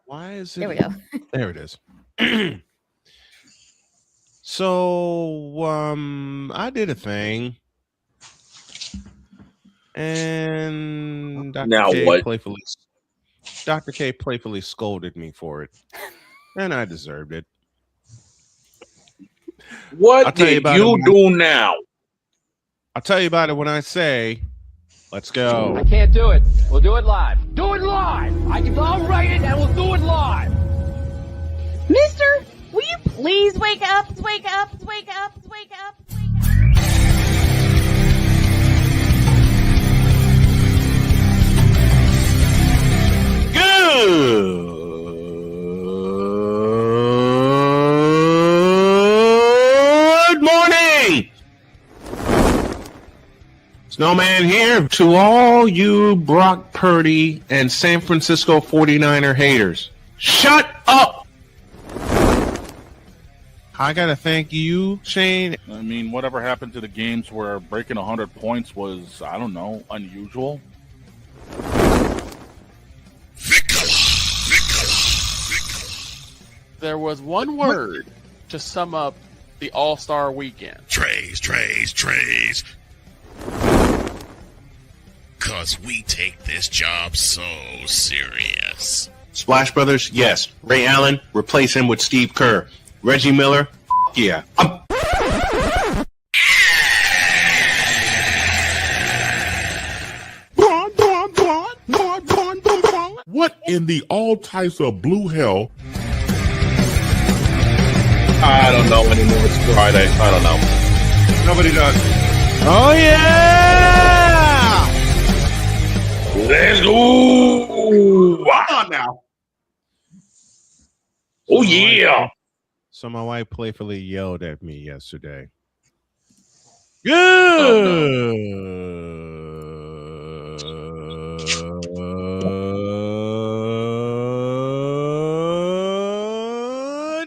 Why is it? There we go. There it is. So, I did a thing, and Now what? Dr. K playfully scolded me for it, and I deserved it. What did you do now? I'll tell you about it when I say, let's go. I can't do it. We'll do it live. Do it live. I'll write it and we'll do it live. Mister, will you please wake up? Wake up, wake up, wake up, wake up. Good morning! Snowman here to all you Brock Purdy and San Francisco 49er haters. Shut up! I gotta thank you, Shane. I mean, whatever happened to the games where breaking 100 points was, I don't know, unusual? There was one word to sum up the All-Star weekend. Trays. Cause we take this job so serious. Splash Brothers, yes. Ray Allen, replace him with Steve Kerr. Reggie Miller, yeah. What in the all types of blue hell? I don't know anymore. It's Friday. I don't know. Nobody does. Oh, yeah! Let's go! Come on now. Oh, yeah! So my wife playfully yelled at me yesterday. Good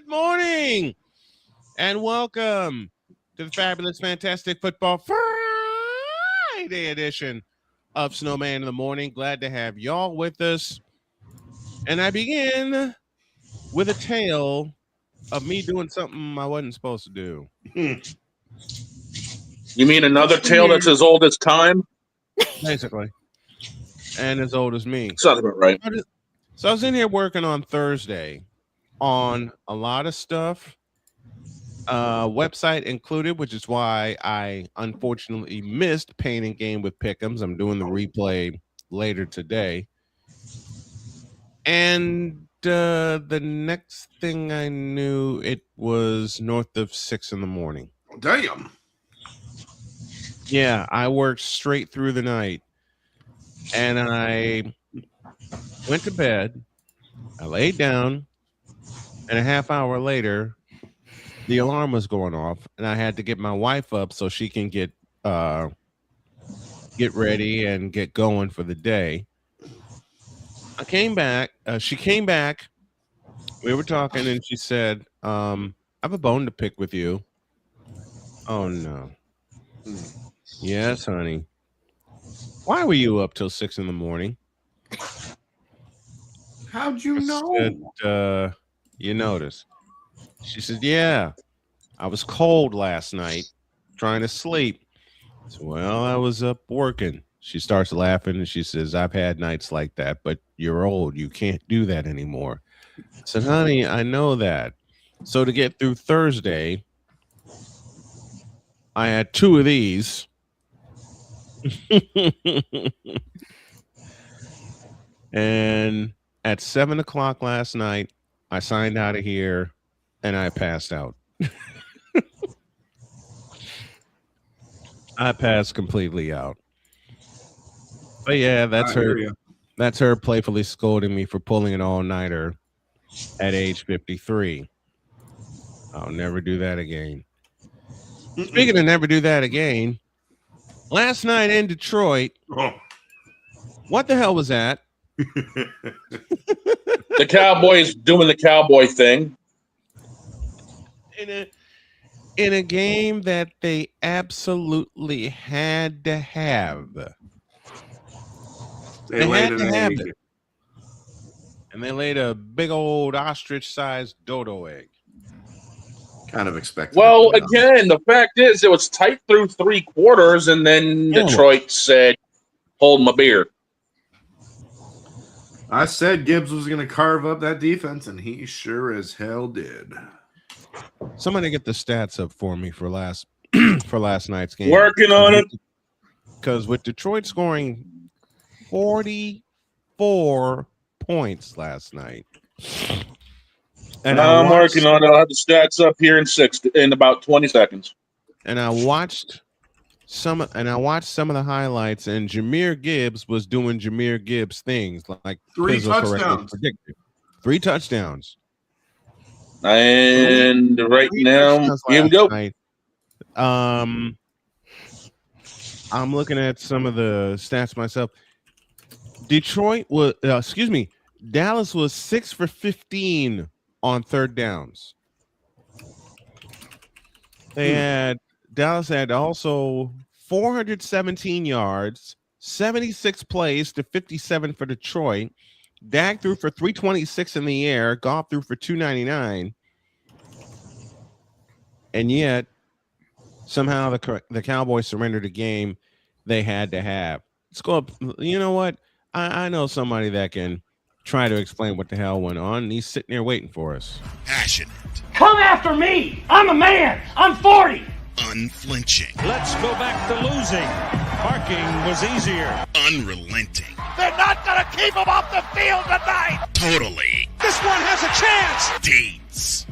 morning and welcome to the fabulous, fantastic football Friday edition of Snowman in the Morning. Glad to have y'all with us. And I begin with a tale of me doing something I wasn't supposed to do. You mean another tale that's as old as time? Basically. And as old as me. Sounds about right. So I was in here working on Thursday on a lot of stuff, website included, which is why I unfortunately missed Pain and Game with Pick'ems. I'm doing the replay later today. And the next thing I knew, it was north of 6 a.m. Damn. Yeah, I worked straight through the night. And I went to bed. I laid down. And a half hour later, the alarm was going off. And I had to get my wife up so she can get ready and get going for the day. I came back. She came back. We were talking, and she said, I have a bone to pick with you. Oh, no. Yes, honey. Why were you up till 6 a.m? How'd you know? Said, you noticed. She said, yeah. I was cold last night, trying to sleep. I said, well, I was up working. She starts laughing, and she says, I've had nights like that, but you're old. You can't do that anymore. I said, honey, I know that. So to get through Thursday, I had 2 of these. And at 7 o'clock last night, I signed out of here, and I passed out. I passed completely out. But yeah, that's her. That's her playfully scolding me for pulling an all-nighter at age 53. I'll never do that again. Speaking of never do that again, last night in Detroit, what the hell was that? The Cowboys doing the cowboy thing. In a game that they absolutely had to have. They had to have it. And they laid a big old ostrich-sized dodo egg. Kind of expected. Well, again, the fact is it was tight through 3 quarters, and then Detroit said, hold my beer. I said Gibbs was going to carve up that defense, and he sure as hell did. Somebody get the stats up for me for last night's game. Working on it. Because with Detroit scoring 44 points last night. And I'm working on it. I'll have the stats up here in about 20 seconds. And I watched some of the highlights, and Jahmyr Gibbs was doing Jahmyr Gibbs things, like 3 touchdowns. 3 touchdowns. And right now, here we go. Night. I'm looking at some of the stats myself. Dallas was 6 for 15 on third downs. Dallas had also 417 yards, 76 plays to 57 for Detroit. Dak threw for 326 in the air. Goff threw for 299. And yet, somehow the Cowboys surrendered a game they had to have. Let's go up. You know what? I know somebody that can try to explain what the hell went on, and he's sitting there waiting for us. Passionate. Come after me! I'm a man! I'm 40! Unflinching. Let's go back to losing. Parking was easier. Unrelenting. They're not going to keep him off the field tonight! Totally. This one has a chance! Deeds.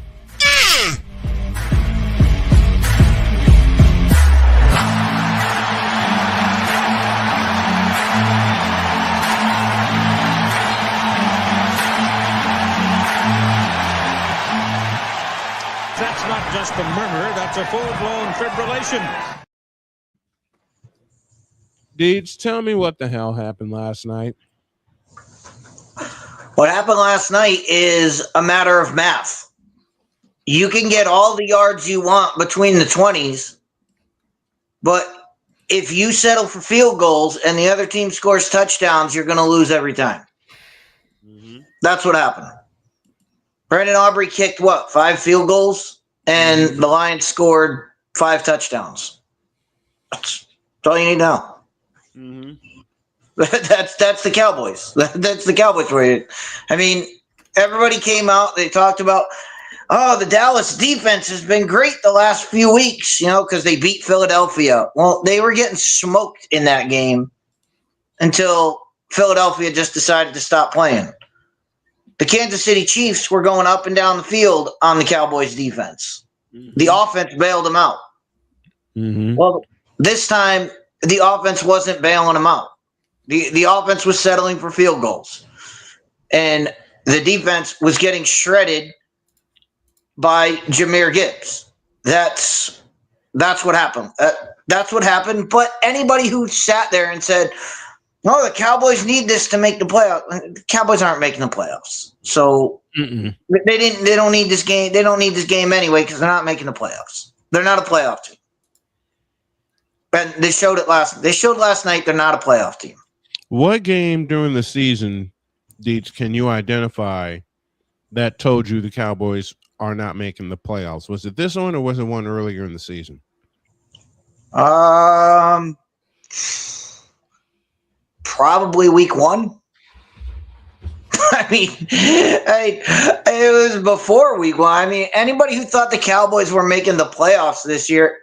That's not just a murmur, that's a full-blown fibrillation. Deeds, tell me what the hell happened last night. What happened last night is a matter of math. You can get all the yards you want between the 20s, but if you settle for field goals and the other team scores touchdowns, you're going to lose every time. Mm-hmm. That's what happened. Brandon Aubrey kicked 5 field goals, and the Lions scored 5 touchdowns. That's all you need to know. Mm-hmm. That's the Cowboys. That's the Cowboys for you. I mean, everybody came out. They talked about, the Dallas defense has been great the last few weeks, because they beat Philadelphia. Well, they were getting smoked in that game until Philadelphia just decided to stop playing. The Kansas City Chiefs were going up and down the field on the Cowboys defense. Mm-hmm. The offense bailed them out. Mm-hmm. Well, this time the offense wasn't bailing them out. The offense was settling for field goals. And the defense was getting shredded by Jahmyr Gibbs. That's what happened. That's what happened. But anybody who sat there and said, "No, the Cowboys need this to make the playoffs," the Cowboys aren't making the playoffs. So they don't need this game. They don't need this game anyway because they're not making the playoffs. They're not a playoff team. And they showed it last night. They're not a playoff team. What game during the season, Deets, can you identify that told you the Cowboys are not making the playoffs? Was it this one or was it one earlier in the season? Probably week 1. I mean, it was before week 1. I mean, anybody who thought the Cowboys were making the playoffs this year,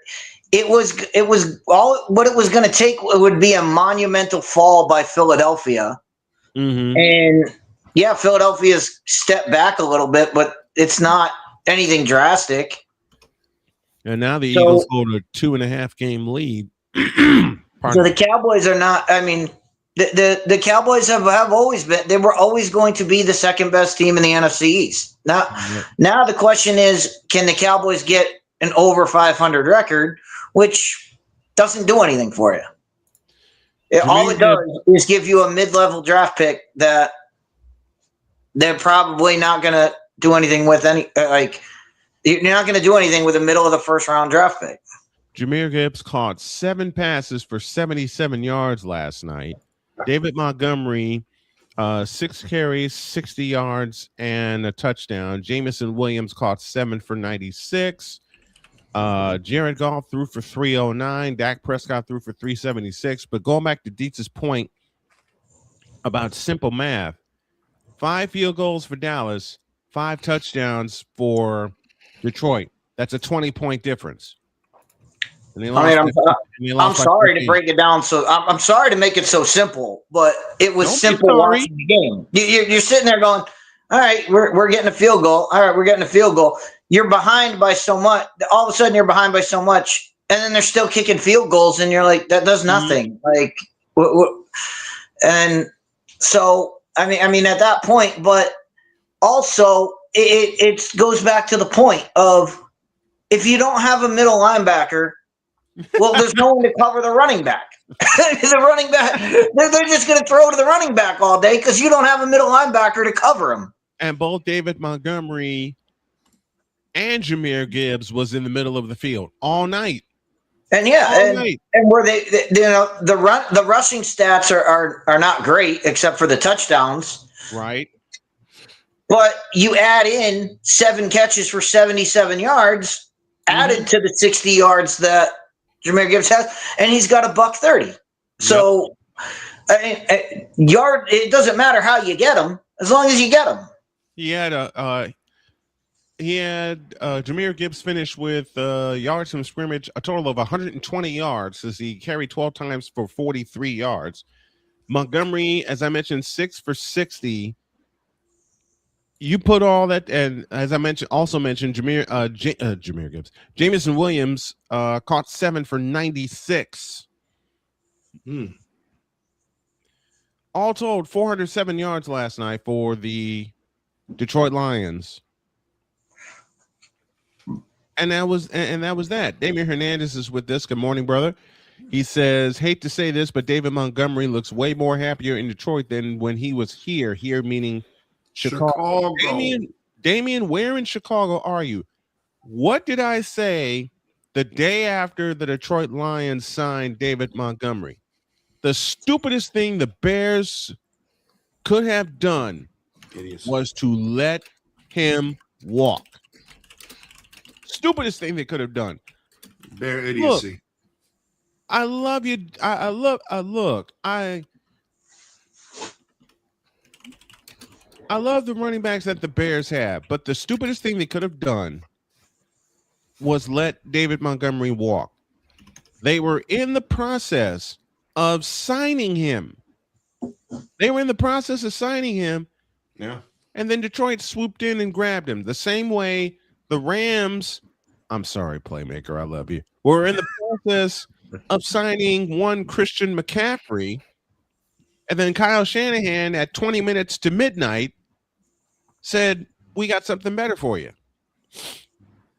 it was all what it was going to take would be a monumental fall by Philadelphia. Mm-hmm. And yeah, Philadelphia's stepped back a little bit, but it's not anything drastic. And now the Eagles hold a 2.5 game lead. So the Cowboys are not, I mean, the Cowboys have always been, they were always going to be the second best team in the NFC East. Now the question is, can the Cowboys get an over 500 record, which doesn't do anything for you. All it does is give you a mid-level draft pick that they're probably not going to do anything with you're not going to do anything with a middle of the first round draft pick. Jahmyr Gibbs caught 7 passes for 77 yards last night. David Montgomery 6 carries, 60 yards, and a touchdown. Jamison Williams caught 7 for 96. Jared Goff threw for 309. Dak Prescott threw for 376. But going back to Dietz's point about simple math, 5 field goals for Dallas, 5 touchdowns for Detroit. That's a 20-point difference. And they lost I'm sorry to break it down. So I'm sorry to make it so simple, but it was simple watching the game. You're sitting there going, all right, we're getting a field goal. All right, we're getting a field goal. You're behind by so much. All of a sudden, you're behind by so much, and then they're still kicking field goals, and you're like, that does nothing. Like, and so I mean, at that point, but also it goes back to the point of if you don't have a middle linebacker, well, there's no one to cover the running back. The running back, they're just going to throw to the running back all day because you don't have a middle linebacker to cover him. And both David Montgomery and Jahmyr Gibbs was in the middle of the field all night. And and where they the rushing stats are not great except for the touchdowns. Right. But you add in 7 catches for 77 yards added to the 60 yards that Jahmyr Gibbs has, and he's got $130. So it doesn't matter how you get him as long as you get him. He had Jahmyr Gibbs finished with yards from scrimmage, a total of 120 yards as he carried 12 times for 43 yards. Montgomery, as I mentioned, 6 for 60. You put all that, and as I mentioned, Jahmyr Gibbs, Jamison Williams caught 7 for 96. All told, 407 yards last night for the Detroit Lions. And that was that. Damian Hernandez is with this. Good morning, brother. He says, hate to say this, but David Montgomery looks way more happier in Detroit than when he was here. Here meaning Chicago. Damian, where in Chicago are you? What did I say the day after the Detroit Lions signed David Montgomery? The stupidest thing the Bears could have done was to let him walk. Stupidest thing they could have done. Bear idiocy. Look, I love you. I love the running backs that the Bears have, but the stupidest thing they could have done was let David Montgomery walk. They were in the process of signing him. Yeah. And then Detroit swooped in and grabbed him. The same way the Rams, I'm sorry, Playmaker, I love you, were in the process of signing one Christian McCaffrey. And then Kyle Shanahan at 20 minutes to midnight said, we got something better for you.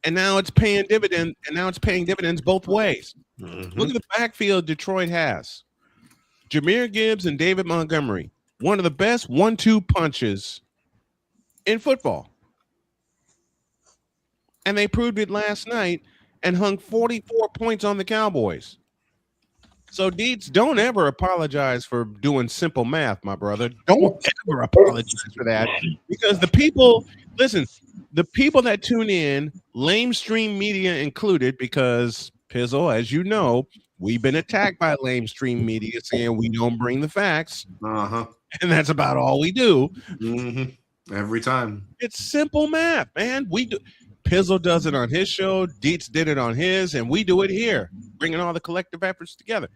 And now it's paying dividends both ways. Look at the backfield Detroit has. Jahmyr Gibbs and David Montgomery, one of the best 1-2 punches in football. And they proved it last night and hung 44 points on the Cowboys. So, Deets, don't ever apologize for doing simple math, my brother. Don't ever apologize for that. Because the people that tune in, lamestream media included, because, Pizzle, as you know, we've been attacked by lamestream media saying we don't bring the facts. And that's about all we do. Every time. It's simple math, man. We do. Pizzle does it on his show. Deets did it on his, and we do it here, bringing all the collective efforts together.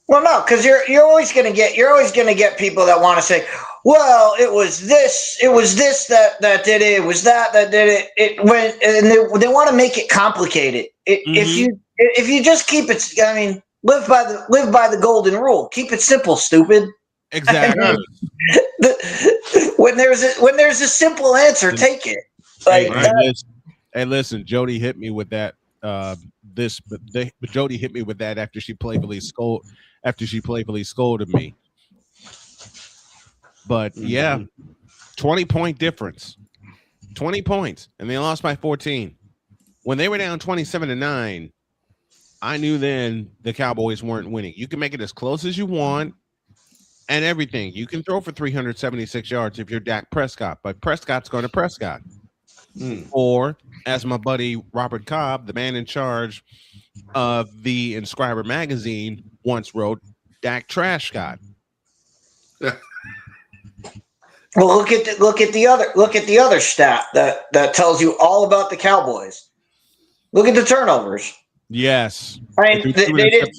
Well, no, because you're always going to get people that want to say, well, it was this that did it. It was that did it. And they want to make it complicated. If you just keep it, I mean, live by the golden rule. Keep it simple, stupid. Exactly. When there's a simple answer, take it. Like Hey, listen, Jody hit me with that. Jody hit me with that after she playfully scolded me. But yeah, 20-point difference, 20 points, and they lost by 14. When they were down 27-9, I knew then the Cowboys weren't winning. You can make it as close as you want. and everything. You can throw for 376 yards if you're Dak Prescott, but Prescott's going to Prescott. Or, as my buddy Robert Cobb, the man in charge of the Inscriber magazine, once wrote, Dak Trash Scott. Well, look at the other stat that tells you all about the Cowboys. Look at the turnovers. Yes, I mean, they did.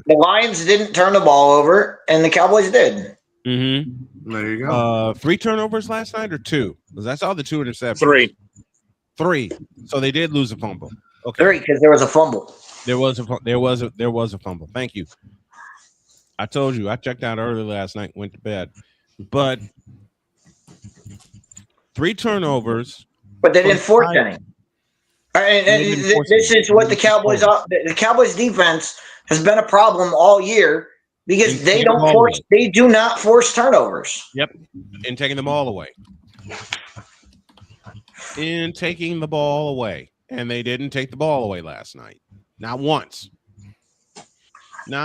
The Lions didn't turn the ball over, and the Cowboys did. Mm-hmm. There you go. 3 turnovers last night or 2? Because I saw the 2 interceptions. 3. So they did lose a fumble. Okay. 3 because there was a fumble. There was a fumble. Thank you. I told you I checked out early last night, went to bed, but 3 turnovers. But they didn't force any. And this is what the Cowboys are. The Cowboys defense has been a problem all year because they do not force turnovers. Yep. And taking the ball away. And they didn't take the ball away last night. Not once. And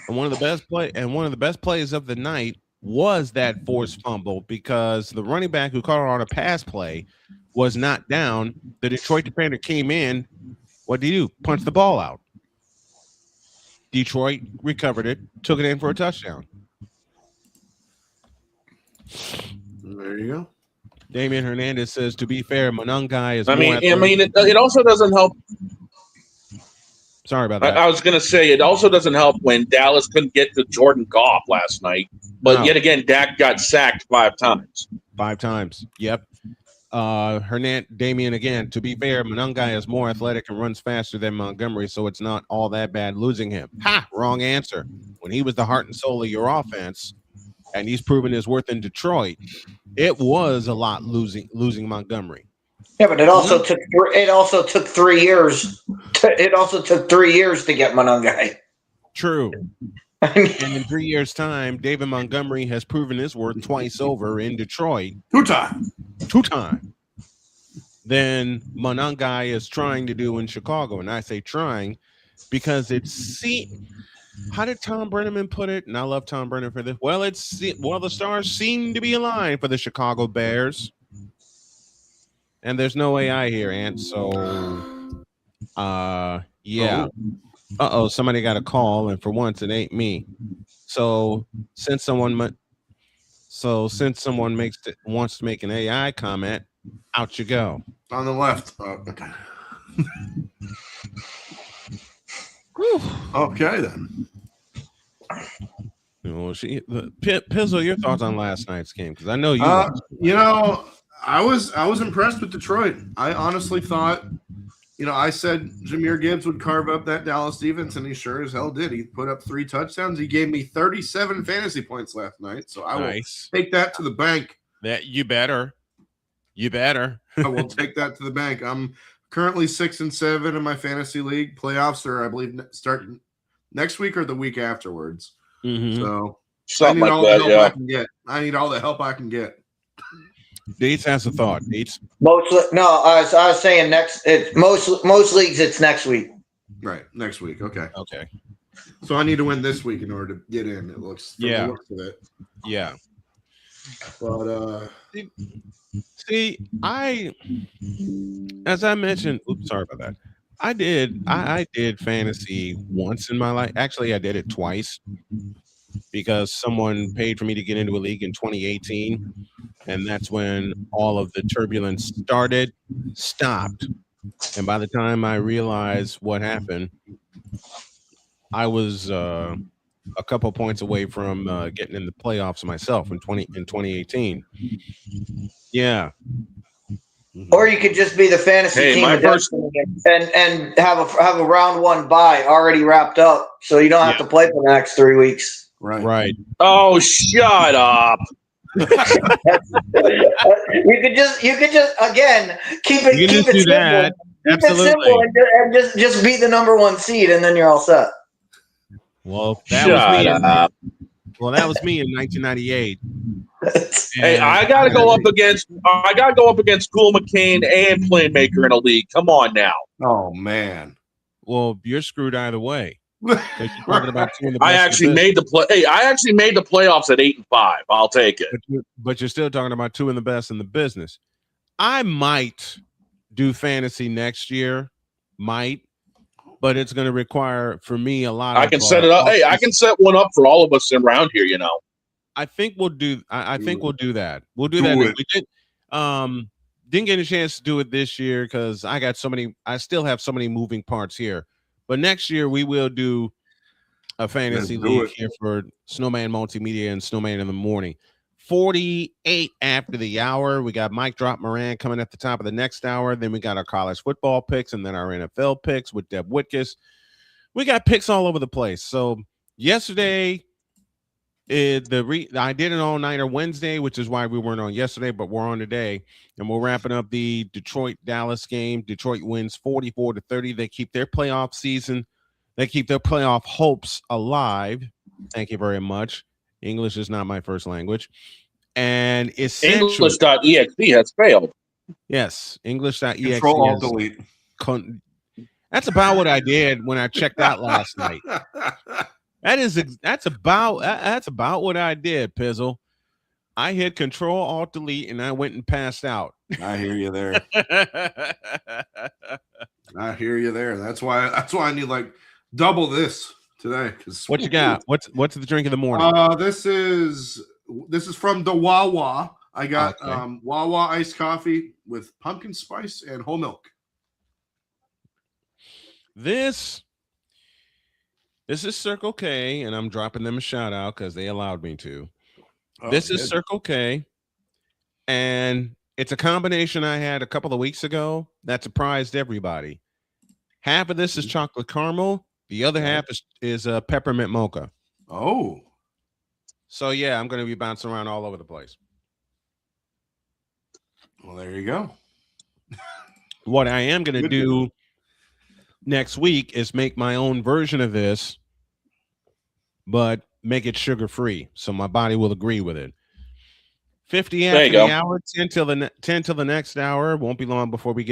one of the best plays of the night was that forced fumble because the running back who caught it on a pass play was not down. The Detroit defender came in. What did he do? Punch the ball out. Detroit recovered it, took it in for a touchdown. There you go. Damian Hernandez says, to be fair, Monangai is it also doesn't help. Sorry about that. I was going to say, it also doesn't help when Dallas couldn't get to Jordan Goff last night. But yet again, Dak got sacked 5 times. 5 times. Yep. Damian again, to be fair, Monangai is more athletic and runs faster than Montgomery, so it's not all that bad losing him. Ha! Wrong answer. When he was the heart and soul of your offense, and he's proven his worth in Detroit, it was a lot losing Montgomery. Yeah, but it also took 3 years. It also took 3 years to get Monangai. True. And in 3 years' time, David Montgomery has proven his worth twice over in Detroit. 2 times. 2 times. Then Monangai is trying to do in Chicago. And I say trying because how did Tom Brenneman put it? And I love Tom Brennan for this. Well, the stars seem to be aligned for the Chicago Bears. And there's no AI here, Ant. So, yeah. Uh-oh, somebody got a call, and for once, it ain't me. So, since someone wants to make an AI comment, out you go. On the left. Oh, okay. Okay, then. Pizzle, your thoughts on last night's game? Because I know you. I was impressed with Detroit. I honestly thought, I said Jahmyr Gibbs would carve up that Dallas defense, and he sure as hell did. He put up 3 touchdowns. He gave me 37 fantasy points last night, so I will take that to the bank. That you better. I will take that to the bank. I'm currently 6-7 in my fantasy league. Playoffs are, I believe, starting next week or the week afterwards. Mm-hmm. So something like that. I need all the help I can get. Deets has a thought. Deets. I was saying most leagues it's next week. Right, next week. Okay. So I need to win this week in order to get in. It looks. Yeah. The looks of it. Yeah. But see, as I mentioned, sorry about that. I did fantasy once in my life. Actually, I did it twice because someone paid for me to get into a league in 2018. And that's when all of the turbulence stopped. And by the time I realized what happened, I was a couple points away from getting in the playoffs myself in 2018. Yeah. Or you could just be the fantasy team and have a round 1 bye already wrapped up, so you don't have to play for the next 3 weeks. Right. Oh, shut up. You could just again keep it simple. That. Absolutely. Keep it simple and just be the number 1 seed, and then you're all set. Well, that was me in 1998. Hey, I gotta go up against Cool McCain and Playmaker in a league. Come on now. Oh man. Well, you're screwed either way. You're talking about two in the best. I actually made the play. Hey, I actually made the playoffs at 8-5. I'll take it. But you're still talking about two in the best in the business. I might do fantasy next year, but it's going to require for me a lot. I can set it up. Hey, I can set one up for all of us around here. You know. I think we'll do. I think we'll do that. We'll do that. We did. Didn't get a chance to do it this year because I got so many. I still have so many moving parts here. But next year we will do a fantasy league here for Snowman Multimedia and Snowman in the Morning. 48 after the hour. We got Mike Drop Moran coming at the top of the next hour. Then we got our college football picks and then our NFL picks with Deb Whitkus. We got picks all over the place. So yesterday, I did an all-nighter Wednesday, which is why we weren't on yesterday, but we're on today. And we're wrapping up the Detroit-Dallas game. Detroit wins 44-30. They keep their playoff season. They keep their playoff hopes alive. Thank you very much. English is not my first language. And essentially, English.exe has failed. Yes, English.exe. Control-Alt-Delete. That's about what I did when I checked out last night. That's about what I did, Pizzle. I hit Control-Alt-Delete and I went and passed out. I hear you there. I hear you there. That's why I need like double this today. What you got? What's the drink of the morning? This is from the Wawa. I got Wawa iced coffee with pumpkin spice and whole milk. This is Circle K, and I'm dropping them a shout out because they allowed me to. This is Circle K, and it's a combination I had a couple of weeks ago that surprised everybody. Half of this is chocolate caramel. The other half is peppermint mocha. Oh. So, yeah, I'm going to be bouncing around all over the place. Well, there you go. What I am going to do next week is make my own version of this, but make it sugar-free, so my body will agree with it. 50 after the hour, 10 till the next hour. Won't be long before we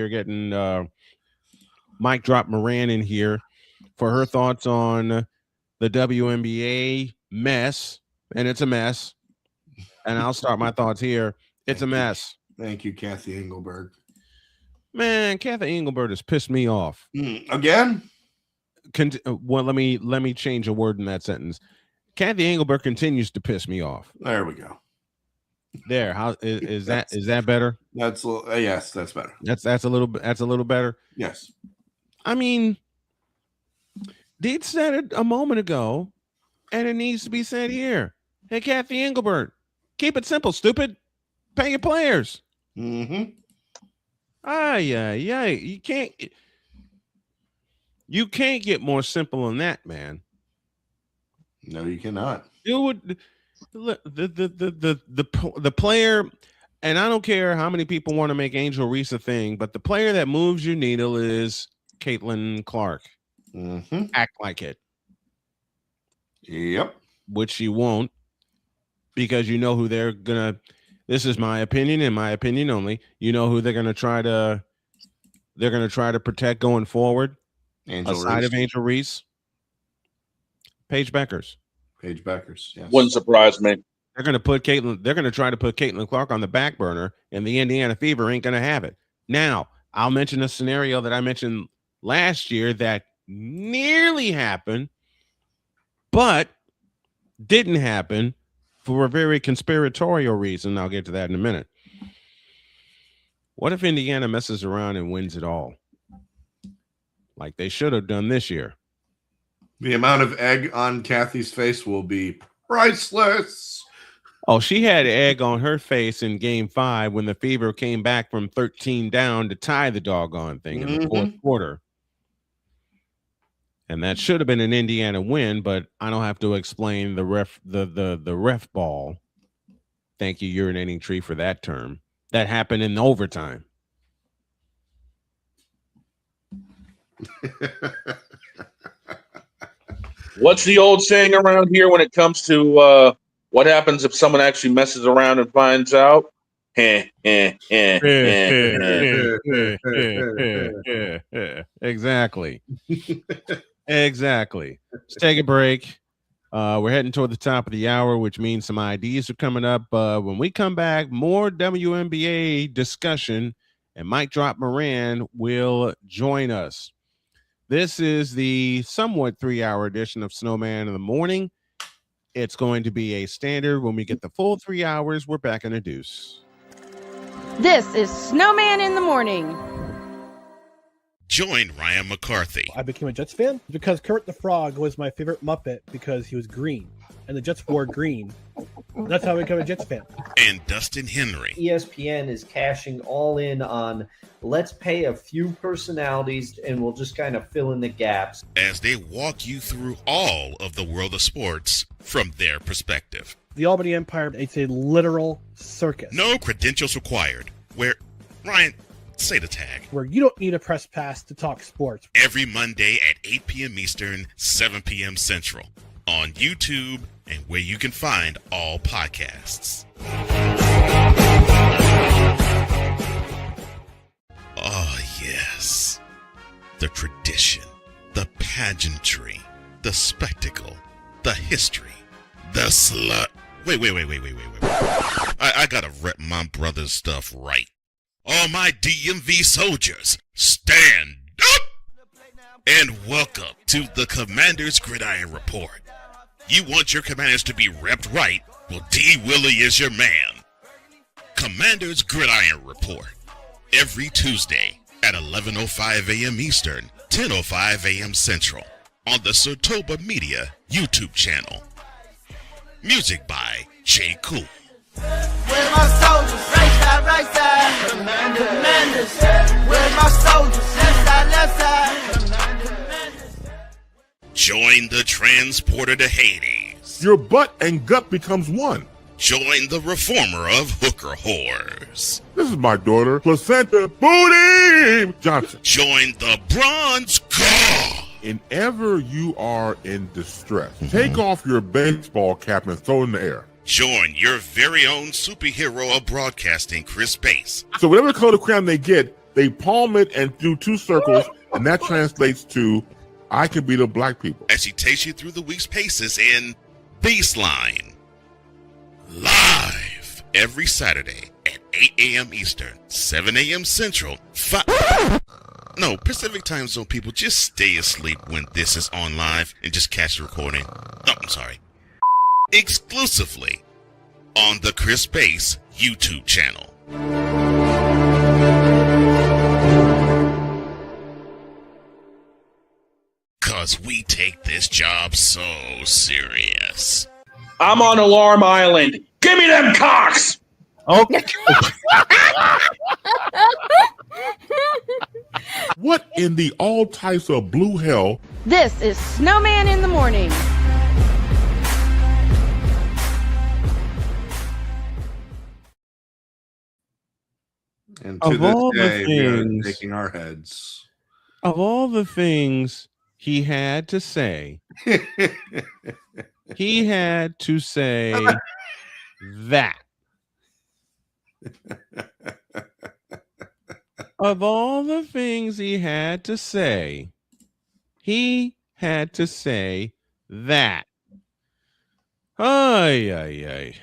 are getting Mike Drop Moran in here for her thoughts on the WNBA mess, and it's a mess. And I'll start my thoughts here. It's a mess. Thank you, Kathy Engelberg. Man, Kathy Engelberg has pissed me off again. Well, let me change a word in that sentence. Kathy Engelberg continues to piss me off. There we go. There, how is that? Is that better? That's yes, that's better. That's a little better. Yes. I mean, Deed said it a moment ago, and it needs to be said here. Hey, Kathy Engelberg, keep it simple, stupid. Pay your players. Mm-hmm. Yeah. You can't get more simple than that, man. No, you cannot. You would the player, and I don't care how many people want to make Angel Reese a thing, but the player that moves your needle is Caitlin Clark. Mm-hmm. Act like it. Yep. Which she won't, because you know who they're gonna. This is my opinion and my opinion only. You know who they're gonna try to protect going forward. Aside of Angel Reese, Paige Beckers. Yes. Wouldn't surprise me. They're gonna try to put Caitlin Clark on the back burner, and the Indiana Fever ain't gonna have it. Now, I'll mention a scenario that I mentioned last year that nearly happened, but didn't happen for a very conspiratorial reason. I'll get to that in a minute. What if Indiana messes around and wins it all? Like they should have done this year. The amount of egg on Kathy's face will be priceless. Oh, she had egg on her face in Game 5 when the Fever came back from 13 down to tie the doggone thing in the fourth quarter. And that should have been an Indiana win, but I don't have to explain the ref ball. Thank you, urinating tree, for that term. That happened in overtime. What's the old saying around here when it comes to what happens if someone actually messes around and finds out? Exactly. Exactly. Let's take a break. We're heading toward the top of the hour, which means some IDs are coming up. When we come back, more WNBA discussion, and Mike Drop Moran will join us. This is the somewhat 3-hour edition of Snowman in the Morning. It's going to be a standard. When we get the full 3 hours, we're back in a deuce. This is Snowman in the Morning. Join Ryan McCarthy. I became a Jets fan because Kermit the Frog was my favorite Muppet because he was green, and the Jets wore green. That's how I became a Jets fan. And Dustin Henry. ESPN is cashing all in on let's pay a few personalities and we'll just kind of fill in the gaps. As they walk you through all of the world of sports from their perspective. The Albany Empire, it's a literal circus. No credentials required. Where, Ryan, say the tag. Where you don't need a press pass to talk sports. Every Monday at 8 p.m. Eastern, 7 p.m. Central. On YouTube and where you can find all podcasts. Oh, yes. The tradition, the pageantry, the spectacle, the history, the slut. Wait. I gotta rep my brother's stuff right. All my DMV soldiers, stand up! And welcome to the Commander's Gridiron Report. You want your commanders to be repped right? Well, D. Willie is your man. Commander's Gridiron Report. Every Tuesday at 11:05 a.m. Eastern, 10:05 a.m. Central. On the Sotoba Media YouTube channel. Music by J. Cool. Where's my soldiers? Right side. Commanders. Where's my soldiers? Left side. Join the transporter to Hades. Your butt and gut becomes one. Join the reformer of hooker whores. This is my daughter, Placenta Booty Johnson. Join the bronze god. Whenever you are in distress, take off your baseball cap and throw it in the air. Join your very own superhero of broadcasting, Chris Bass. So whatever color crayon they get, they palm it and do 2 circles, and that translates to, I can be the black people. As he takes you through the week's paces in Baseline. Live every Saturday at 8 a.m. Eastern, 7 a.m. Central, Pacific Time Zone people, just stay asleep when this is on live and just catch the recording. Oh, I'm sorry. Exclusively on the Chris Bass YouTube channel. Cause we take this job so serious. I'm on Alarm Island. Give me them cocks! Okay. What in the all types of blue hell? This is Snowman in the Morning. And to Of this all the day, we are things- shaking our heads. Of all the things he had to say, he had to say that. Of all the things he had to say, he had to say that. Ay.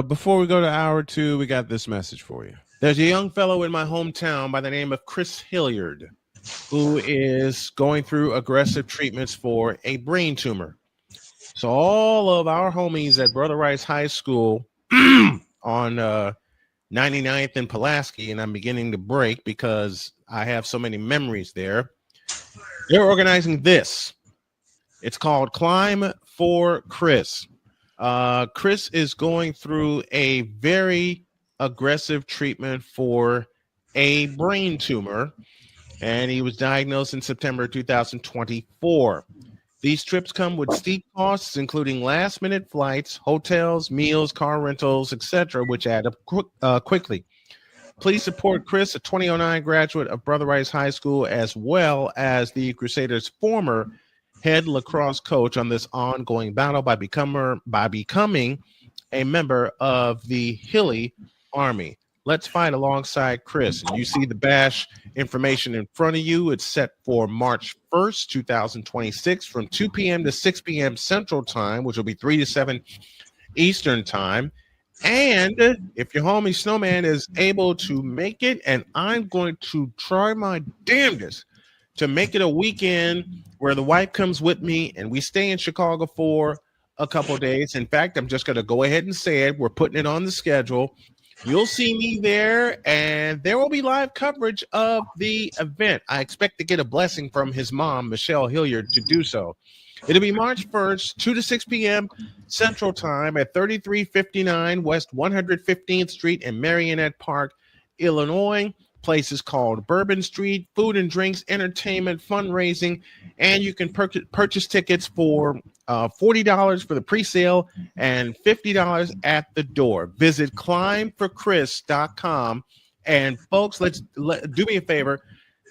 Before we go to hour 2, we got this message for you. There's a young fellow in my hometown by the name of Chris Hilliard who is going through aggressive treatments for a brain tumor. So all of our homies at Brother Rice High School on 99th and Pulaski, and I'm beginning to break because I have so many memories there. They're organizing this. It's called Climb for Chris. Chris is going through a very aggressive treatment for a brain tumor, and he was diagnosed in September 2024. These trips come with steep costs, including last-minute flights, hotels, meals, car rentals, etc., which add up quickly. Please support Chris, a 2009 graduate of Brother Rice High School, as well as the Crusaders' former head lacrosse coach on this ongoing battle by becoming a member of the Hilly Army. Let's Fight alongside Chris. And you see the bash information in front of you. It's set for March 1st, 2026 from 2 p.m. to 6 p.m. Central Time, which will be 3 to 7 Eastern Time. And if your homie Snowman is able to make it, and I'm going to try my damnedest to make it a weekend where the wife comes with me and we stay in Chicago for a couple days. In fact, I'm just going to go ahead and say it. We're putting it on the schedule. You'll see me there, and there will be live coverage of the event. I expect to get a blessing from his mom, Michelle Hilliard, to do so. It'll be March 1st, 2 to 6 p.m. Central Time at 3359 West 115th Street in Marionette Park, Illinois. Place is called Bourbon Street. Food and drinks, entertainment, fundraising, and you can purchase tickets for $40 for the pre-sale and $50 at the door. Visit climbforchris.com. And folks, do me a favor.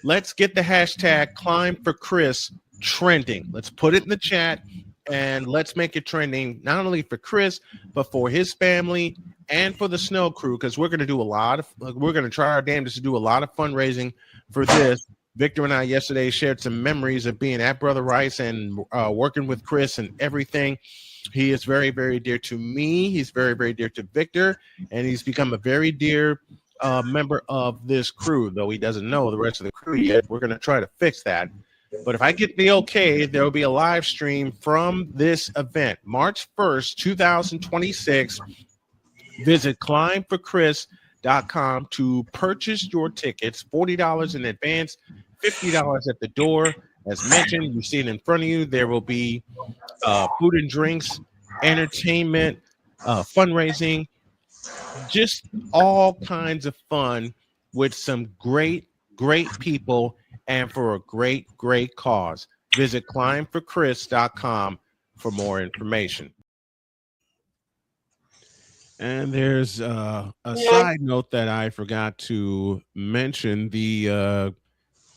Let's get the hashtag #ClimbForChris trending. Let's put it in the chat and let's make it trending, not only for Chris, but for his family and for the Snow Crew, because we're going to try our damnedest to do a lot of fundraising for this. Victor and I yesterday shared some memories of being at Brother Rice and working with Chris and everything. He is very, very dear to me. He's very, very dear to Victor, and he's become a very dear member of this crew, though he doesn't know the rest of the crew yet. We're going to try to fix that. But if I get the okay, there will be a live stream from this event, March 1st, 2026. Visit climbforchris.com to purchase your tickets, $40 in advance, $50 at the door. As mentioned, you see it in front of you. There will be food and drinks, entertainment, fundraising, just all kinds of fun with some great people and for a great cause. Visit climbforchris.com for more information. And there's a side note that I forgot to mention. The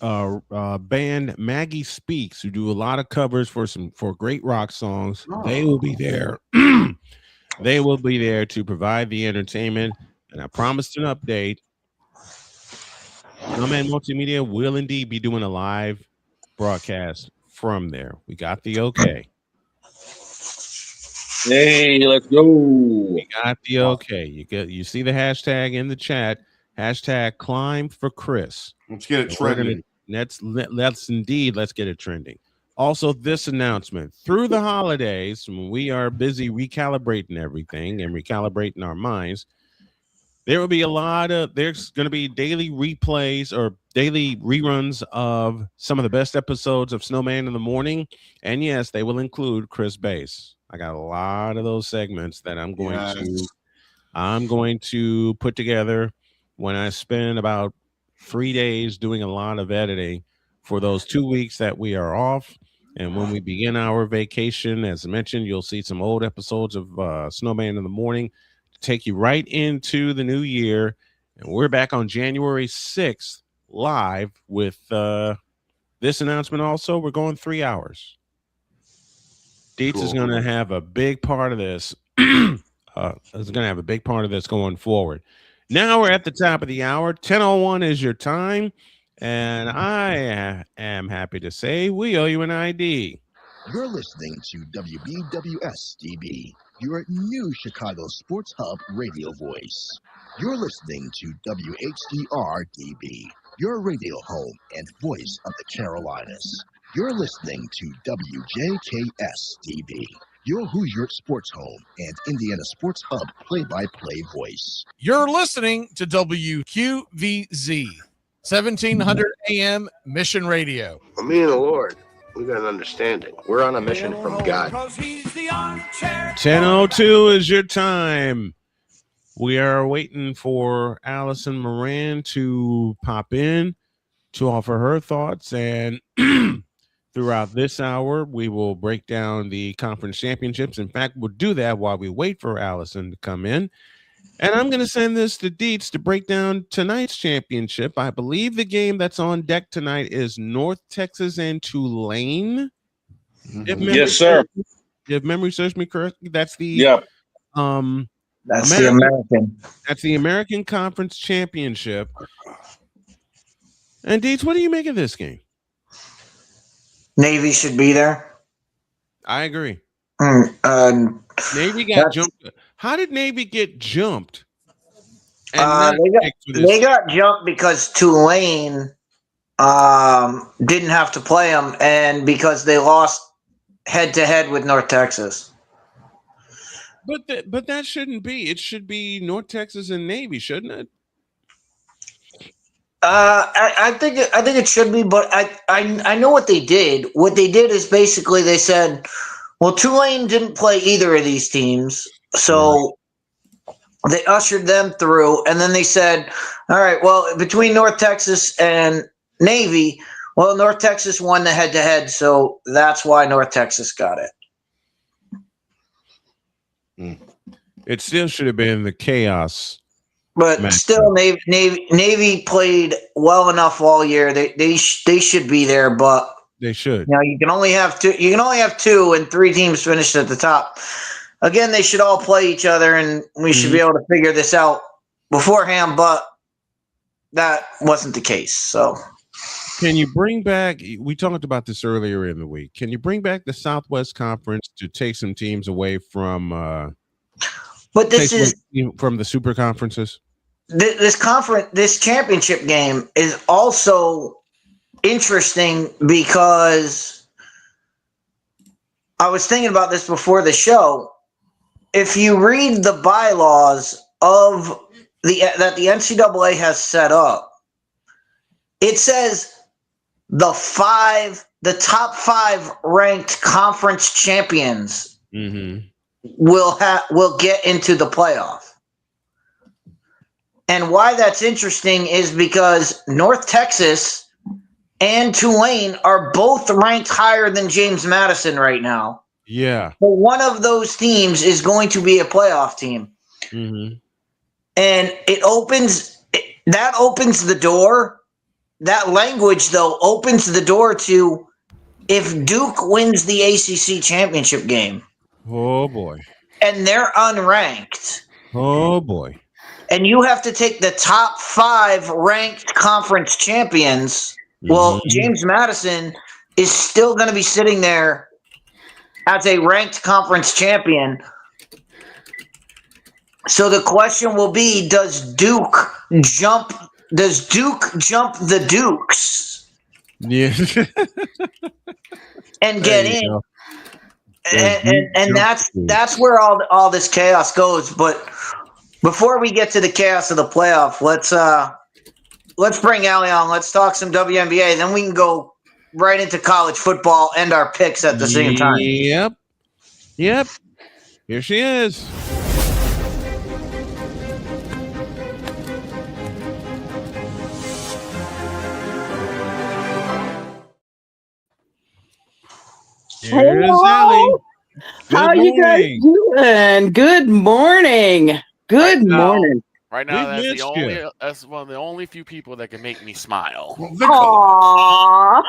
band Maggie Speaks, who do a lot of covers for great rock songs, they will be there. They will be there to provide the entertainment, and I promised an update. Snowman Multimedia will indeed be doing a live broadcast from there. We got the okay. Hey, let's go. We got the okay. You see the hashtag in the chat, hashtag #ClimbForChris. Let's get it trending. Let's get it trending. Also, this announcement: through the holidays, when we are busy recalibrating everything and recalibrating our minds, there's going to be daily replays or daily reruns of some of the best episodes of Snowman in the Morning. And yes, they will include Chris Bass. I got a lot of those segments that I'm going to put together when I spend about 3 days doing a lot of editing for those 2 weeks that we are off. And when we begin our vacation, as I mentioned, you'll see some old episodes of Snowman in the Morning to take you right into the new year. And we're back on January 6th live with this announcement. Also, we're going 3 hours. Dietz is going to have a big part of this. Is going to have a big part of this going forward. Now we're at the top of the hour. 10:01 is your time. And I am happy to say we owe you an ID. You're listening to WBWS-DB, your new Chicago Sports Hub radio voice. You're listening to WHDR-DB, your radio home and voice of the Carolinas. You're listening to WJKS-DB, your Hoosier Sports Home and Indiana Sports Hub play-by-play voice. You're listening to WQVZ, 1700 AM Mission Radio. Well, me and the Lord, we got an understanding. We're on a mission from God. 10:02 is your time. We are waiting for Allison Moran to pop in to offer her thoughts. And throughout this hour, we will break down the conference championships. In fact, we'll do that while we wait for Allison to come in. And I'm going to send this to Dietz to break down tonight's championship. I believe the game that's on deck tonight is North Texas and Tulane. Yes, sir. If memory serves me correctly, that's the That's the American. That's the American Conference Championship. And Deets, what do you make of this game? Navy should be there. I agree. Navy got jumped. How did Navy get jumped? They got jumped because Tulane didn't have to play them, and because they lost head-to-head with North Texas. But that shouldn't be. It should be North Texas and Navy, shouldn't it? I think it should be, but I know what they did. What they did is basically they said, well, Tulane didn't play either of these teams, so they ushered them through, and then they said, all right, well, between North Texas and Navy, well, North Texas won the head-to-head, so that's why North Texas got it. It still should have been the chaos. But still, Navy played well enough all year. They should be there, but they should. You can only have two. You can only have two, and 3 teams finished at the top. Again, they should all play each other, and we should be able to figure this out beforehand. But that wasn't the case. So, can you bring back? We talked about this earlier in the week. Can you bring back the Southwest Conference to take some teams away from? But this is from the super conferences. This championship game is also interesting because I was thinking about this before the show. If you read the bylaws of that the NCAA has set up, it says the top 5 ranked conference champions will get into the playoff. And why that's interesting is because North Texas and Tulane are both ranked higher than James Madison right now. Yeah. So one of those teams is going to be a playoff team. And it opens the door. That language, though, opens the door to if Duke wins the ACC championship game. Oh, boy. And they're unranked. Oh, boy. And you have to take the top 5 ranked conference champions. Well, James Madison is still going to be sitting there as a ranked conference champion. So the question will be, does Duke jump the Dukes? Yeah. And get in? And that's where all this chaos goes. But before we get to the chaos of the playoff, let's bring Allie on. Let's talk some WNBA. Then we can go right into college football and our picks at the same time. Yep. Here she is. Here's Allie. How are you guys doing? Good morning. Good morning. Right now, that's one of the only few people that can make me smile. Aww.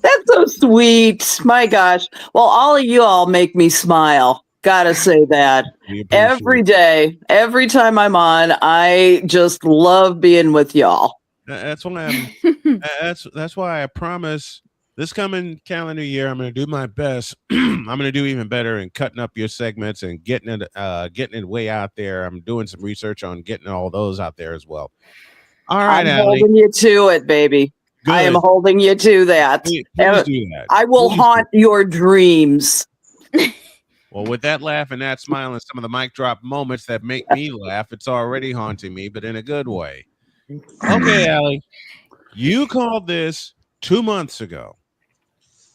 That's so sweet. My gosh. Well, all of you all make me smile. Gotta say that. Every day, every time I'm on, I just love being with y'all. That's why that's why I promise this coming calendar year, I'm going to do my best. I'm going to do even better in cutting up your segments and getting it way out there. I'm doing some research on getting all those out there as well. All right, I'm holding you to it, baby. Good. I am holding you to that. Please do that. I will haunt your dreams. Well, with that laugh and that smile and some of the mic drop moments that make me laugh, it's already haunting me, but in a good way. Okay, Allie, you called this 2 months ago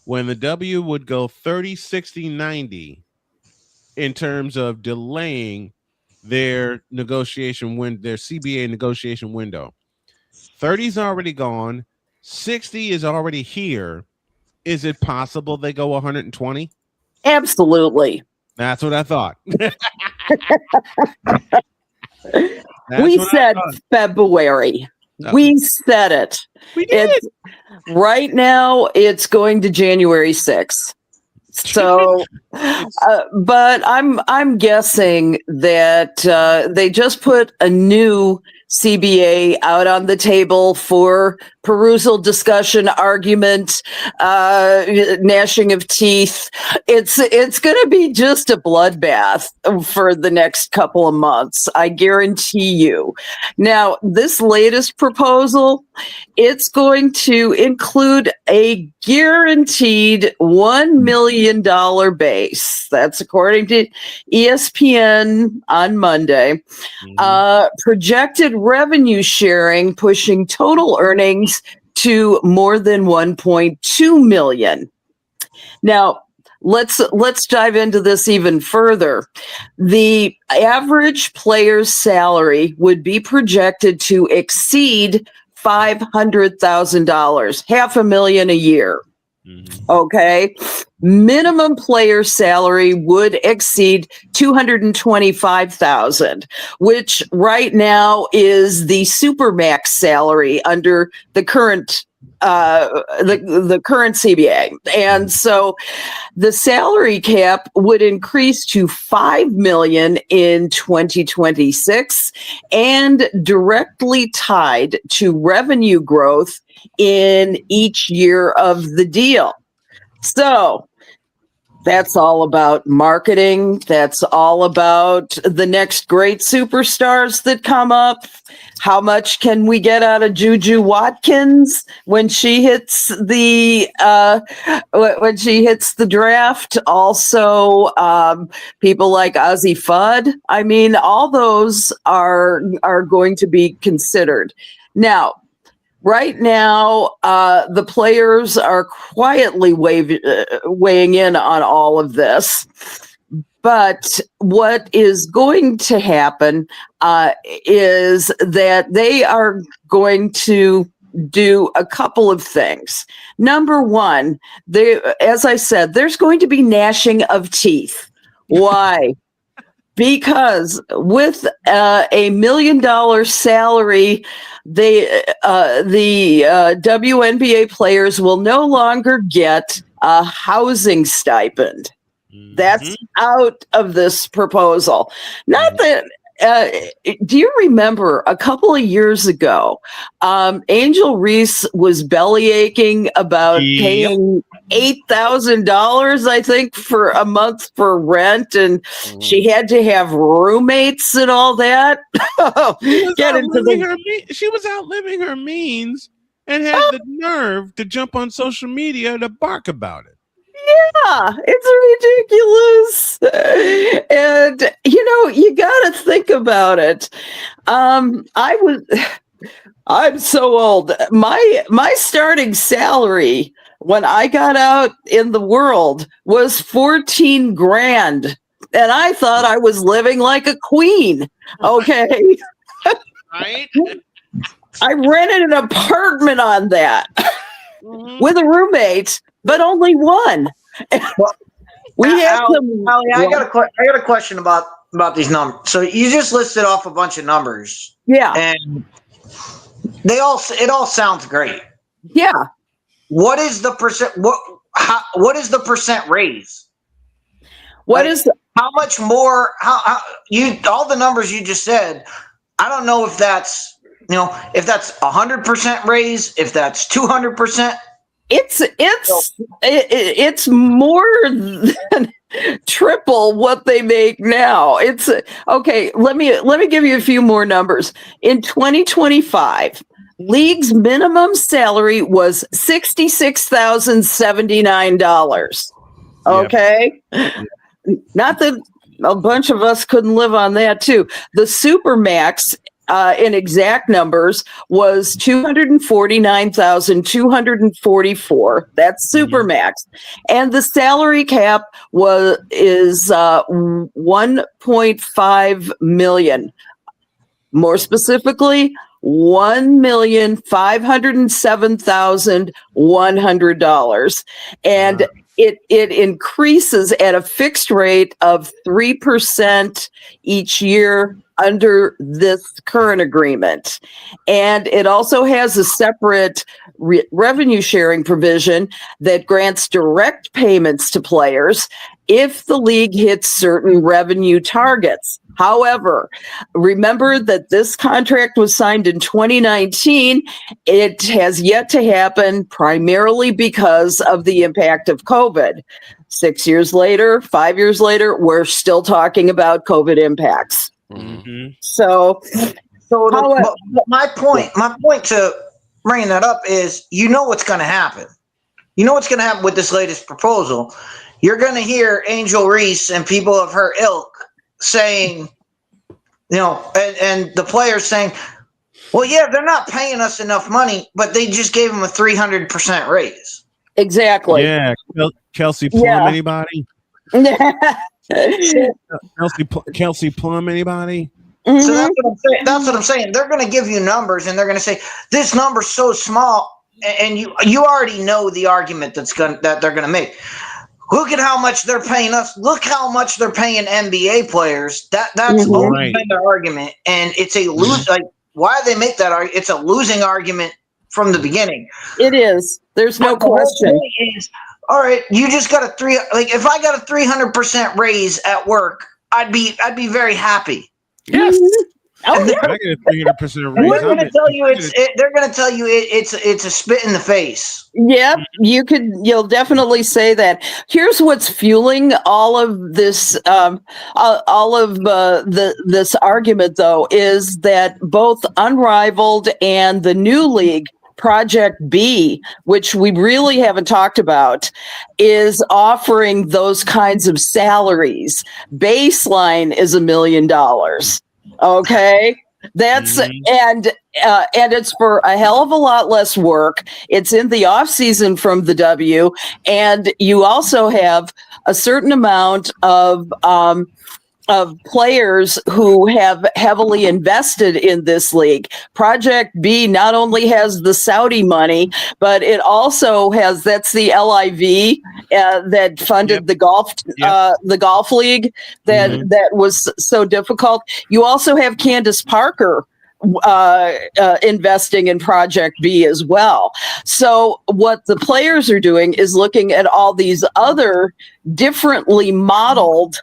when the W would go 30, 60, 90 in terms of delaying their negotiation their CBA negotiation window. 30's already gone. 60 is already here. Is it possible they go 120? Absolutely. That's what I thought. We said February. We said it. We did. Right now, it's going to January 6th. So, but I'm guessing that they just put a new CBA out on the table for perusal, discussion, argument, gnashing of teeth. It's going to be just a bloodbath for the next couple of months. I guarantee you. Now, this latest proposal, it's going to include a guaranteed $1 million base. That's according to ESPN on Monday. Projected revenue sharing pushing total earnings to more than 1.2 million. Now, let's dive into this even further. The average player's salary would be projected to exceed $500,000, $500,000 a year. Okay. Minimum player salary would exceed $225,000, which right now is the supermax salary under the current the current CBA. And so the salary cap would increase to $5 million in 2026 and directly tied to revenue growth in each year of the deal. So that's all about marketing. That's all about the next great superstars that come up. How much can we get out of Juju Watkins when she hits the draft? Also, people like Ozzie Fudd. I mean, all those are going to be considered. Now, right now, the players are quietly weighing in on all of this. But what is going to happen is that they are going to do a couple of things. Number one, as I said, there's going to be gnashing of teeth. Why? Because with a $1 million salary, the WNBA players will no longer get a housing stipend. That's out of this proposal. Not that. Do you remember a couple of years ago, Angel Reese was bellyaching about paying $8,000, I think, for a month for rent, and she had to have roommates and all that. She was outliving her means and had the nerve to jump on social media to bark about it. Yeah, it's ridiculous. And you got to think about it. I'm so old. My starting salary when I got out in the world was $14,000, and I thought I was living like a queen. Okay. Right. I rented an apartment on that with a roommate, but only one. We have Allie, I got a question about these numbers. So you just listed off a bunch of numbers. Yeah. And it all sounds great. Yeah. What is the percent what is the percent raise? How much more all the numbers you just said, I don't know if that's if that's 100% raise, if that's 200%. It's more than triple what they make now. It's okay. Let me give you a few more numbers. In 2025, league's minimum salary was $66,079. Okay, not that a bunch of us couldn't live on that too. The supermax, in exact numbers, was $249,244. That's supermax, and the salary cap is $1.5 million. More specifically, $1,507,100, and it increases at a fixed rate of 3% each year under this current agreement. And it also has a separate revenue sharing provision that grants direct payments to players if the league hits certain revenue targets. However, remember that this contract was signed in 2019. It has yet to happen primarily because of the impact of COVID. 6 years later, 5 years later, we're still talking about COVID impacts. Mm-hmm. So but my point to bringing that up is, you know what's going to happen. You know what's going to happen with this latest proposal. You're going to hear Angel Reese and people of her ilk saying, and the players saying, well, yeah, they're not paying us enough money, but they just gave them a 300% raise. Exactly. Yeah. Kelsey Plum, anybody? Kelsey Plum, anybody? Mm-hmm. So that's what I'm saying. That's what I'm saying. They're going to give you numbers, and they're going to say this number's so small, and you already know the argument that they're going to make. Look at how much they're paying us. Look how much they're paying NBA players. That's always been their argument, and it's a lose. Like, why they make that argument? It's a losing argument from the beginning. It is. There's no question. All right, you just got if I got a 300% raise at work, I'd be very happy. Yes. Oh, yeah. I get a 300% raise. They're going to tell you it's a spit in the face. Yep, you'll definitely say that. Here's what's fueling all of this, this argument, though, is that both Unrivaled and the new league, Project B, which we really haven't talked about, is offering those kinds of salaries. Baseline is $1 million. Okay. That's and it's for a hell of a lot less work. It's in the off season from the W, and you also have a certain amount of players who have heavily invested in this league. Project B not only has the Saudi money, but it also has, that's the LIV that funded the golf league that was so difficult. You also have Candace Parker investing in Project B as well. So what the players are doing is looking at all these other differently modeled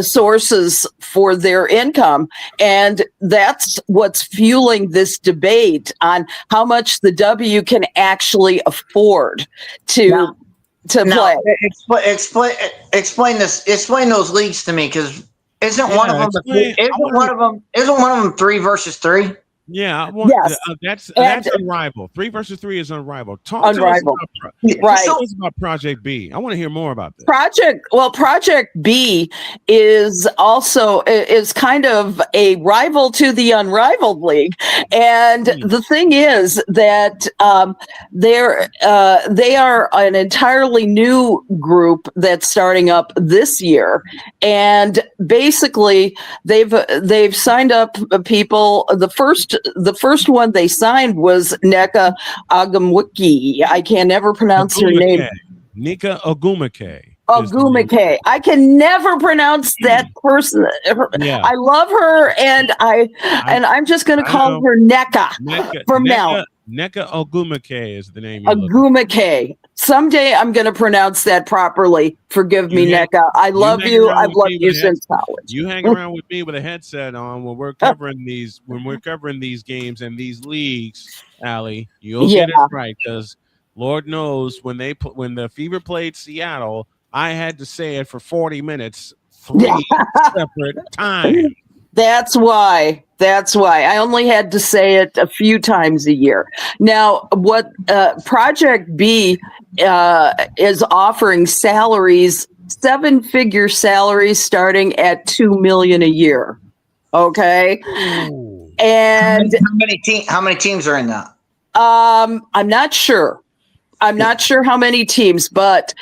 sources for their income, and that's what's fueling this debate on how much the W can actually afford to play. Explain this. Explain those leagues to me, because isn't one of them 3 versus 3? Yeah, that's Unrivaled. 3 versus 3 is Unrivaled. Unrivaled. Tell us about Project B. I want to hear more about this. Project B is also kind of a rival to the Unrivaled League, and the thing is that they are an entirely new group that's starting up this year, and basically they've signed up people. The first one they signed was Nneka Ogumike. I can never pronounce her name. Nneka Ogumike. Ogumike. I can never pronounce that person. I love her, and I'm just going to call her Nneka from now. Nneka Ogumike is the name. Ogumike. Someday I'm going to pronounce that properly. Forgive me, Nneka. I love you. I've loved you since college. You hang around with me with a headset on when we're covering these games and these leagues, Allie. You'll get it right, because Lord knows when the Fever played Seattle, I had to say it for 40 minutes, 3 separate times. That's why I only had to say it a few times a year. Now, what Project B is offering salaries, 7-figure salaries starting at $2 million a year. Okay. Ooh. And how many teams are in that? I'm not sure. I'm not sure how many teams, but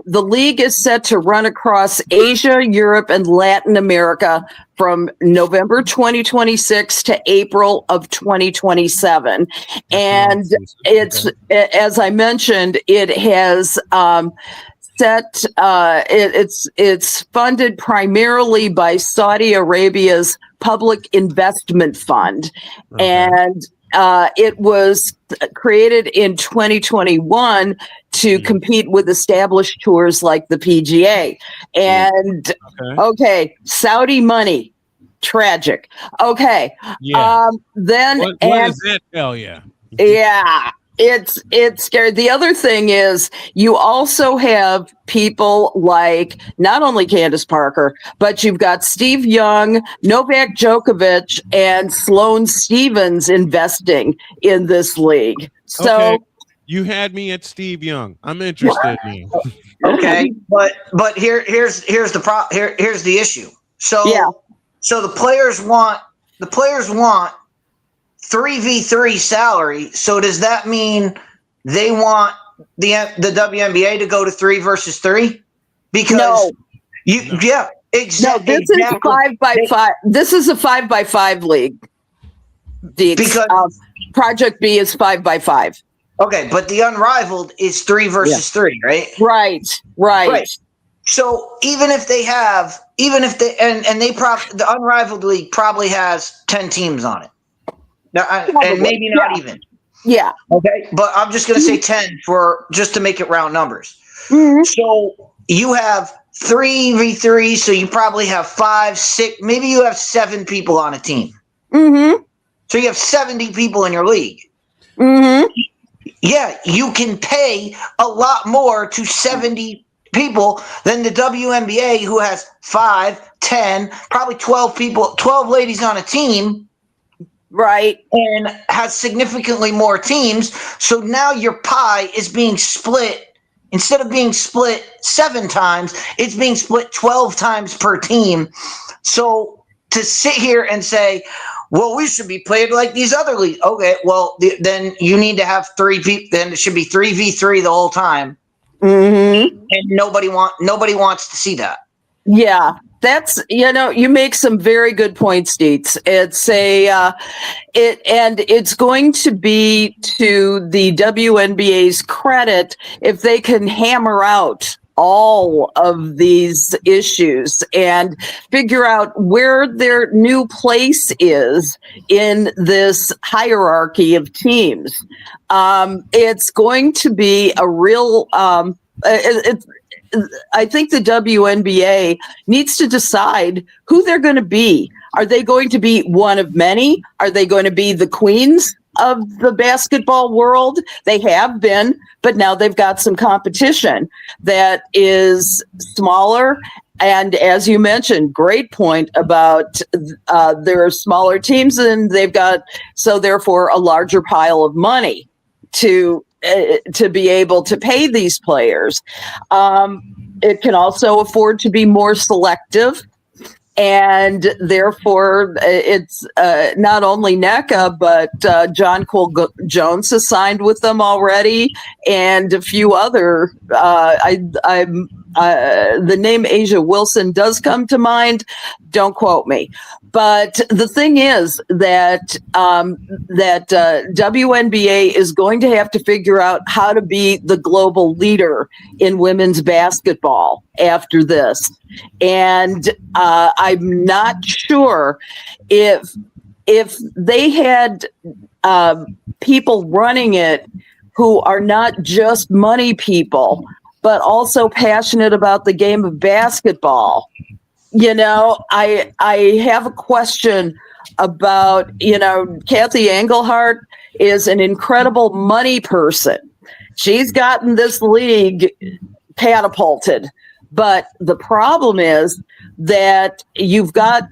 the league is set to run across Asia, Europe, and Latin America from November 2026 to April of 2027. And it's, as I mentioned, it has it's funded primarily by Saudi Arabia's Public Investment Fund. And it was created in 2021 to compete with established tours like the PGA. And Saudi money, tragic. Okay. Then what is that? Hell yeah. Yeah. It's scary. The other thing is you also have people like not only Candace Parker, but you've got Steve Young, Novak Djokovic, and Sloane Stephens investing in this league. So you had me at Steve Young. I'm interested in. Okay, but here's the issue. So the players want 3v3 salary. So does that mean they want the WNBA to go to 3 versus 3? Because exactly. No, this is 5x5. This is a 5x5 league. Because Project B is 5x5. Okay, but the Unrivaled is 3 versus 3, right? Right. So even if the Unrivaled League probably has 10 teams on it. Now, and maybe not even. Yeah. Okay. But I'm just going to say 10 just to make it round numbers. So you have 3v3. So you probably have 5, 6, maybe you have 7 people on a team. So you have 70 people in your league. Yeah. You can pay a lot more to 70 people than the WNBA, who has 5, 10, probably 12 people, 12 ladies on a team. Right. And has significantly more teams. So now your pie is being split. Instead of being split 7 times, it's being split 12 times per team. So to sit here and say, well, we should be played like these other leagues. Okay, well, then you need to have 3 people. Then it should be 3v3 the whole time. And nobody wants to see that. Yeah. That's, you make some very good points, Dietz. It's it's going to be to the WNBA's credit if they can hammer out all of these issues and figure out where their new place is in this hierarchy of teams. It's going to be a real, I think the WNBA needs to decide who they're going to be. Are they going to be one of many? Are they going to be the queens of the basketball world? They have been, but now they've got some competition that is smaller. And as you mentioned, great point about there are smaller teams and they've got, so therefore, a larger pile of money to be able to pay these players. It can also afford to be more selective. And therefore, it's not only NECA, but John Cole Jones has signed with them already, and a few other. The name Asia Wilson does come to mind. Don't quote me. But the thing is that WNBA is going to have to figure out how to be the global leader in women's basketball after this. And I'm not sure if they had people running it who are not just money people, but also passionate about the game of basketball. I have a question about, Kathy Engelhart is an incredible money person. She's gotten this league catapulted. But the problem is that you've got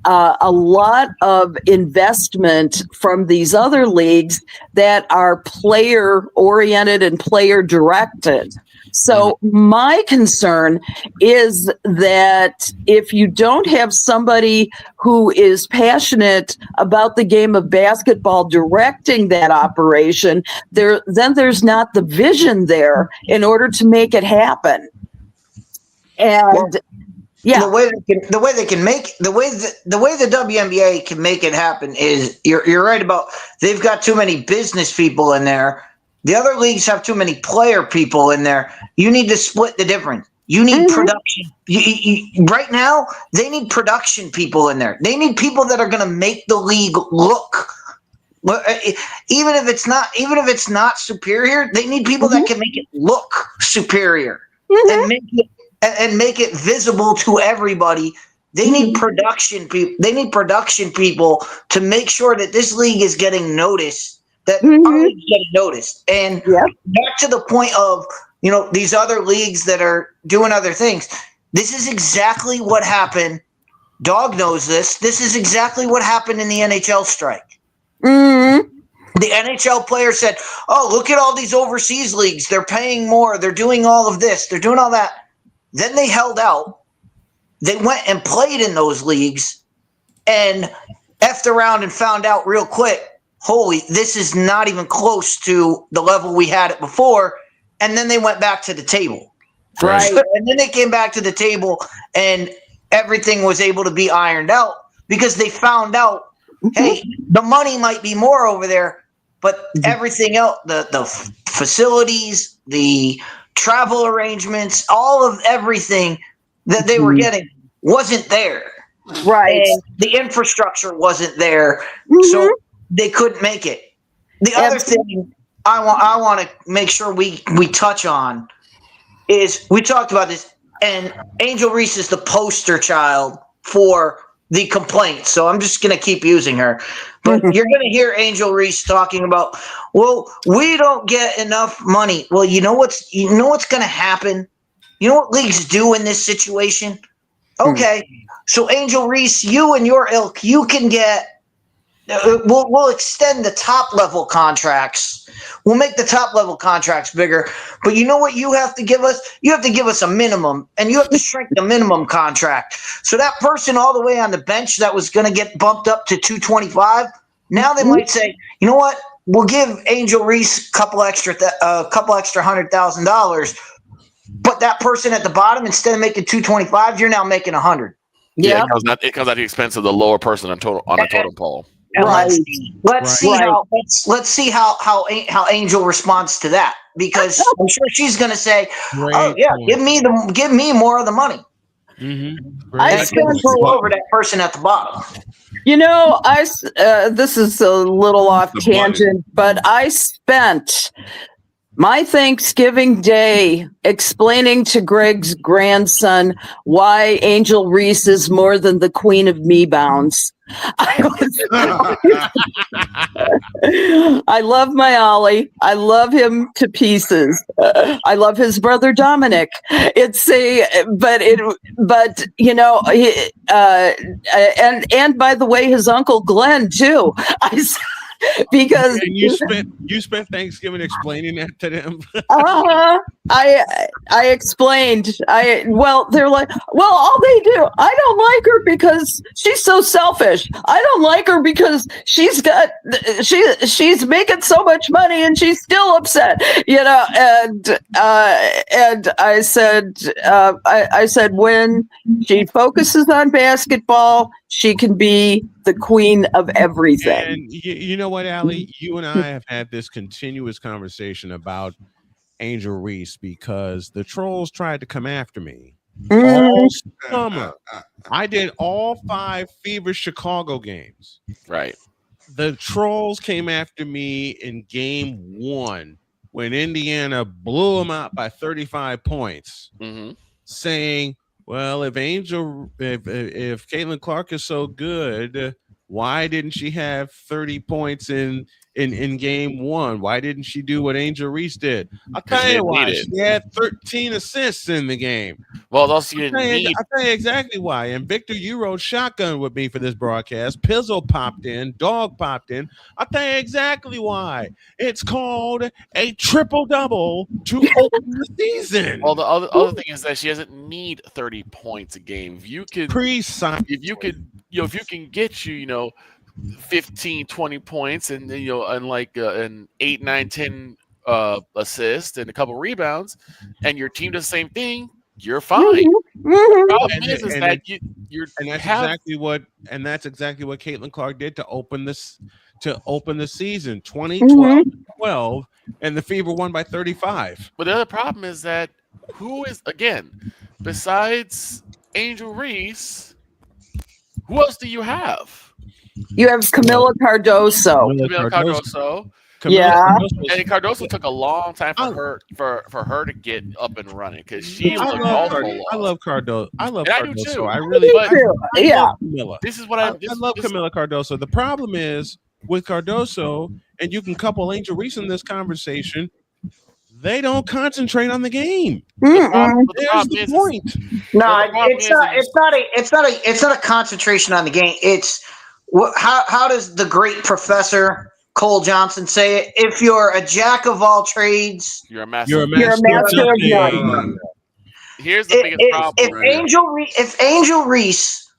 a lot of investment from these other leagues that are player oriented and player directed. So my concern is that if you don't have somebody who is passionate about the game of basketball directing that operation, then there's not the vision there in order to make it happen. And the way the WNBA can make it happen is you're right about they've got too many business people in there. The other leagues have too many player people in there. You need to split the difference. You need production. Right now, they need production people in there. They need people that are going to make the league look. Even if it's not superior, they need people that can make it look superior and make it visible to everybody. They need production people. They need production people to make sure that this league is getting noticed. That our league is getting noticed. And back to the point of these other leagues that are doing other things. This is exactly what happened. Dog knows this. This is exactly what happened in the NHL strike. The NHL players said, "Oh, look at all these overseas leagues. They're paying more. They're doing all of this. They're doing all that." Then they held out. They went and played in those leagues and effed around and found out real quick, holy, this is not even close to the level we had it before. And then they went back to the table. Right. And then they came back to the table and everything was able to be ironed out because they found out, hey, the money might be more over there, but everything else, the facilities, the travel arrangements, all of everything that they were getting wasn't there. Right. And the infrastructure wasn't there. So they couldn't make it. The other thing I want to make sure we touch on is we talked about this, and Angel Reese is the poster child for the complaints. So I'm just going to keep using her. But you're going to hear Angel Reese talking about, well, we don't get enough money. Well, you know what's going to happen? You know what leagues do in this situation? Okay, so Angel Reese, you and your ilk, you can get. We'll extend the top level contracts. We'll make the top level contracts bigger. But you know what you have to give us? You have to give us a minimum, and you have to shrink the minimum contract. So that person all the way on the bench that was going to get bumped up to 225, now they might say, you know what? We'll give Angel Reese a couple extra $100,000. But that person at the bottom, instead of making 225, you're now making 100. Yeah, it comes at the expense of the lower person on a totem pole. And let's see how Angel responds to that, because I'm sure she's going to say, "Oh yeah, give me more of the money." I It's going to pull over that person at the bottom. This is a little off tangent, but I spent my Thanksgiving Day explaining to Greg's grandson why Angel Reese is more than the queen of me-bounds. I love my Ollie. I love him to pieces. I love his brother Dominic. And by the way, his uncle Glenn too. Because and you spent Thanksgiving explaining that to them. I explained. They're like, well, all they do. I don't like her because she's so selfish. I don't like her because she's making so much money and she's still upset. And I said when she focuses on basketball, she can be the queen of everything. And you know what, Allie? You and I have had this continuous conversation about Angel Reese because the trolls tried to come after me all summer. I did all 5 Fever Chicago games. Right. The trolls came after me in game 1 when Indiana blew them out by 35 points, saying, well, if Caitlin Clark is so good, Why didn't she have 30 points in game one? Why didn't she do what Angel Reese did? I'll tell you why. She had 13 assists in the game. Well, also you didn't need. I'll tell you exactly why. And Victor, you rode shotgun with me for this broadcast. Pizzle popped in. Dog popped in. I'll tell you exactly why. It's called a triple-double to open the season. Well, the other thing is that she doesn't need 30 points a game. If you could, if you can get 15, 20 points and like an 8, 9, 10 assist and a couple rebounds, and your team does the same thing, you're fine. The problem is that that's exactly what Caitlin Clark did to open the season. 2012, and the Fever won by 35. But the other problem is that who is, again, besides Angel Reese, who else do you have? You have Camila Cardoso. Yeah, and Cardoso took a long time for her to get up and running because she looked awful. I love Cardoso. I love and Cardoso. I do too. I really love Camila. This is what I love Camila Cardoso. The problem is with Cardoso, and you can couple Angel Reese in this conversation. They don't concentrate on the game. There's the point. No, it's not a concentration on the game. It's how does the great Professor Cole Johnson say it? If you're a jack of all trades, you're a master of none. Here's the biggest problem. If Angel Reese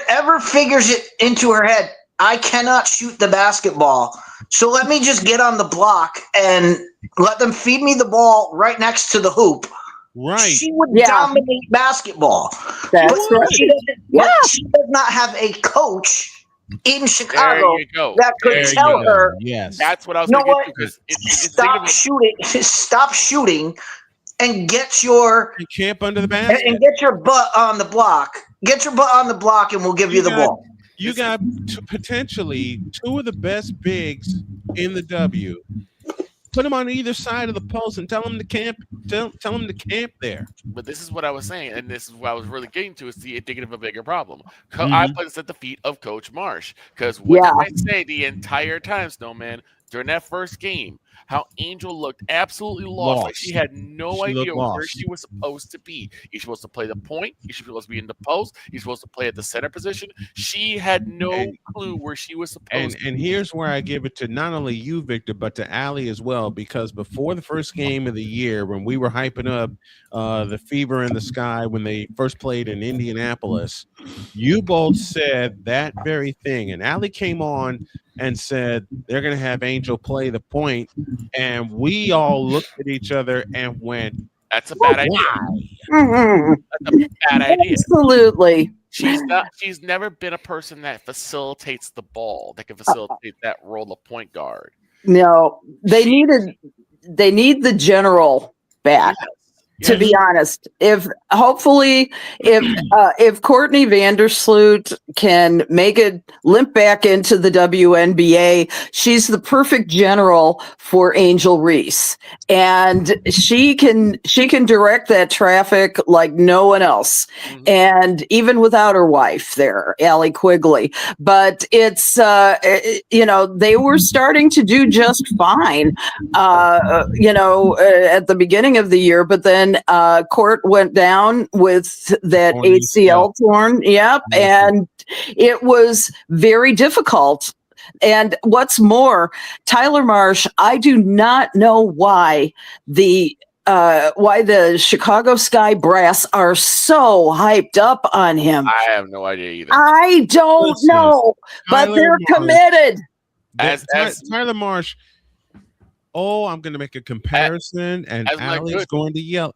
ever figures it into her head, I cannot shoot the basketball, so let me just get on the block and let them feed me the ball right next to the hoop. Right. She would dominate basketball. That's right. She does not have a coach in Chicago that could tell her. Yes. That's what I was going to get to. Stop shooting and get your camp under the basket and get your butt on the block. Get your butt on the block and we'll give you the ball. You got potentially two of the best bigs in the W. Put them on either side of the post and tell them to camp. Tell them to camp there. But this is what I was saying, and this is what I was really getting to: is the indicative of a bigger problem. I put this at the feet of Coach Marsh because what did I say the entire time, Snowman, during that first game? How Angel looked absolutely lost. Like she had no idea where she was supposed to be. You're supposed to play the point. You're supposed to be in the post. You're supposed to play at the center position. She had no clue where she was supposed to be. And here's where I give it to not only you, Victor, but to Allie as well, because before the first game of the year, when we were hyping up the Fever in the Sky when they first played in Indianapolis, you both said that very thing. And Allie came on and said they're going to have Angel play the point, and we all looked at each other and went, "That's a bad idea." That's a bad idea. Absolutely. She's never been a person that facilitates the ball, that can facilitate that role of point guard. No, they need the general back. To be honest, if Courtney Vandersloot can make it limp back into the WNBA, she's the perfect general for Angel Reese, and she can direct that traffic like no one else, and even without her wife there, Allie Quigley. But it's they were starting to do just fine, at the beginning of the year, but then Court went down with that ACL torn. Yep. And it was very difficult. And what's more, Tyler Marsh, I do not know why the Chicago Sky brass are so hyped up on him. I have no idea either. I don't know, but they're committed. Tyler Marsh. Oh, I'm going to make a comparison, and Allie's going to yell.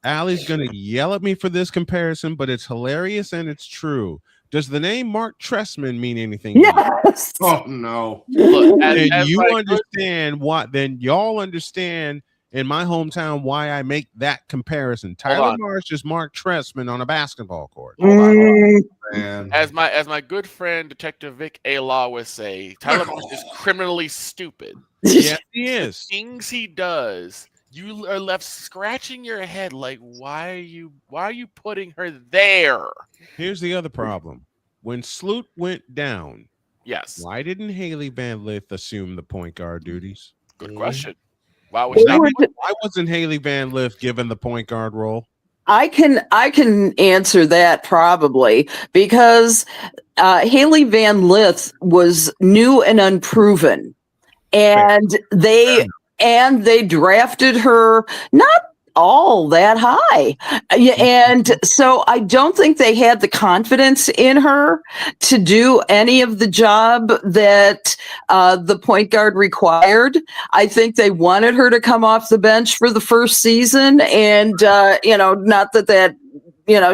Allie's going to yell at me for this comparison, but it's hilarious and it's true. Does the name Mark Trestman mean anything? Yes. Oh no. Look, understand what? Then y'all understand in my hometown why I make that comparison. Tyler Marsh is Mark Trestman on a basketball court. Hold on. Man. As my good friend Detective Vic A. Law would say, Tyler Marsh is criminally stupid. Yes, he is. The things he does, you are left scratching your head like, why are you putting her there? Here's the other problem. when Sloot went down, Yes. why didn't Haley Van Lith assume the point guard duties? Good question. Why wasn't Haley Van Lith given the point guard role? I can answer that probably because Haley Van Lith was new and unproven, and they drafted her not all that high, and so I don't think they had the confidence in her to do any of the job that the point guard required. I think they wanted her to come off the bench for the first season, and not that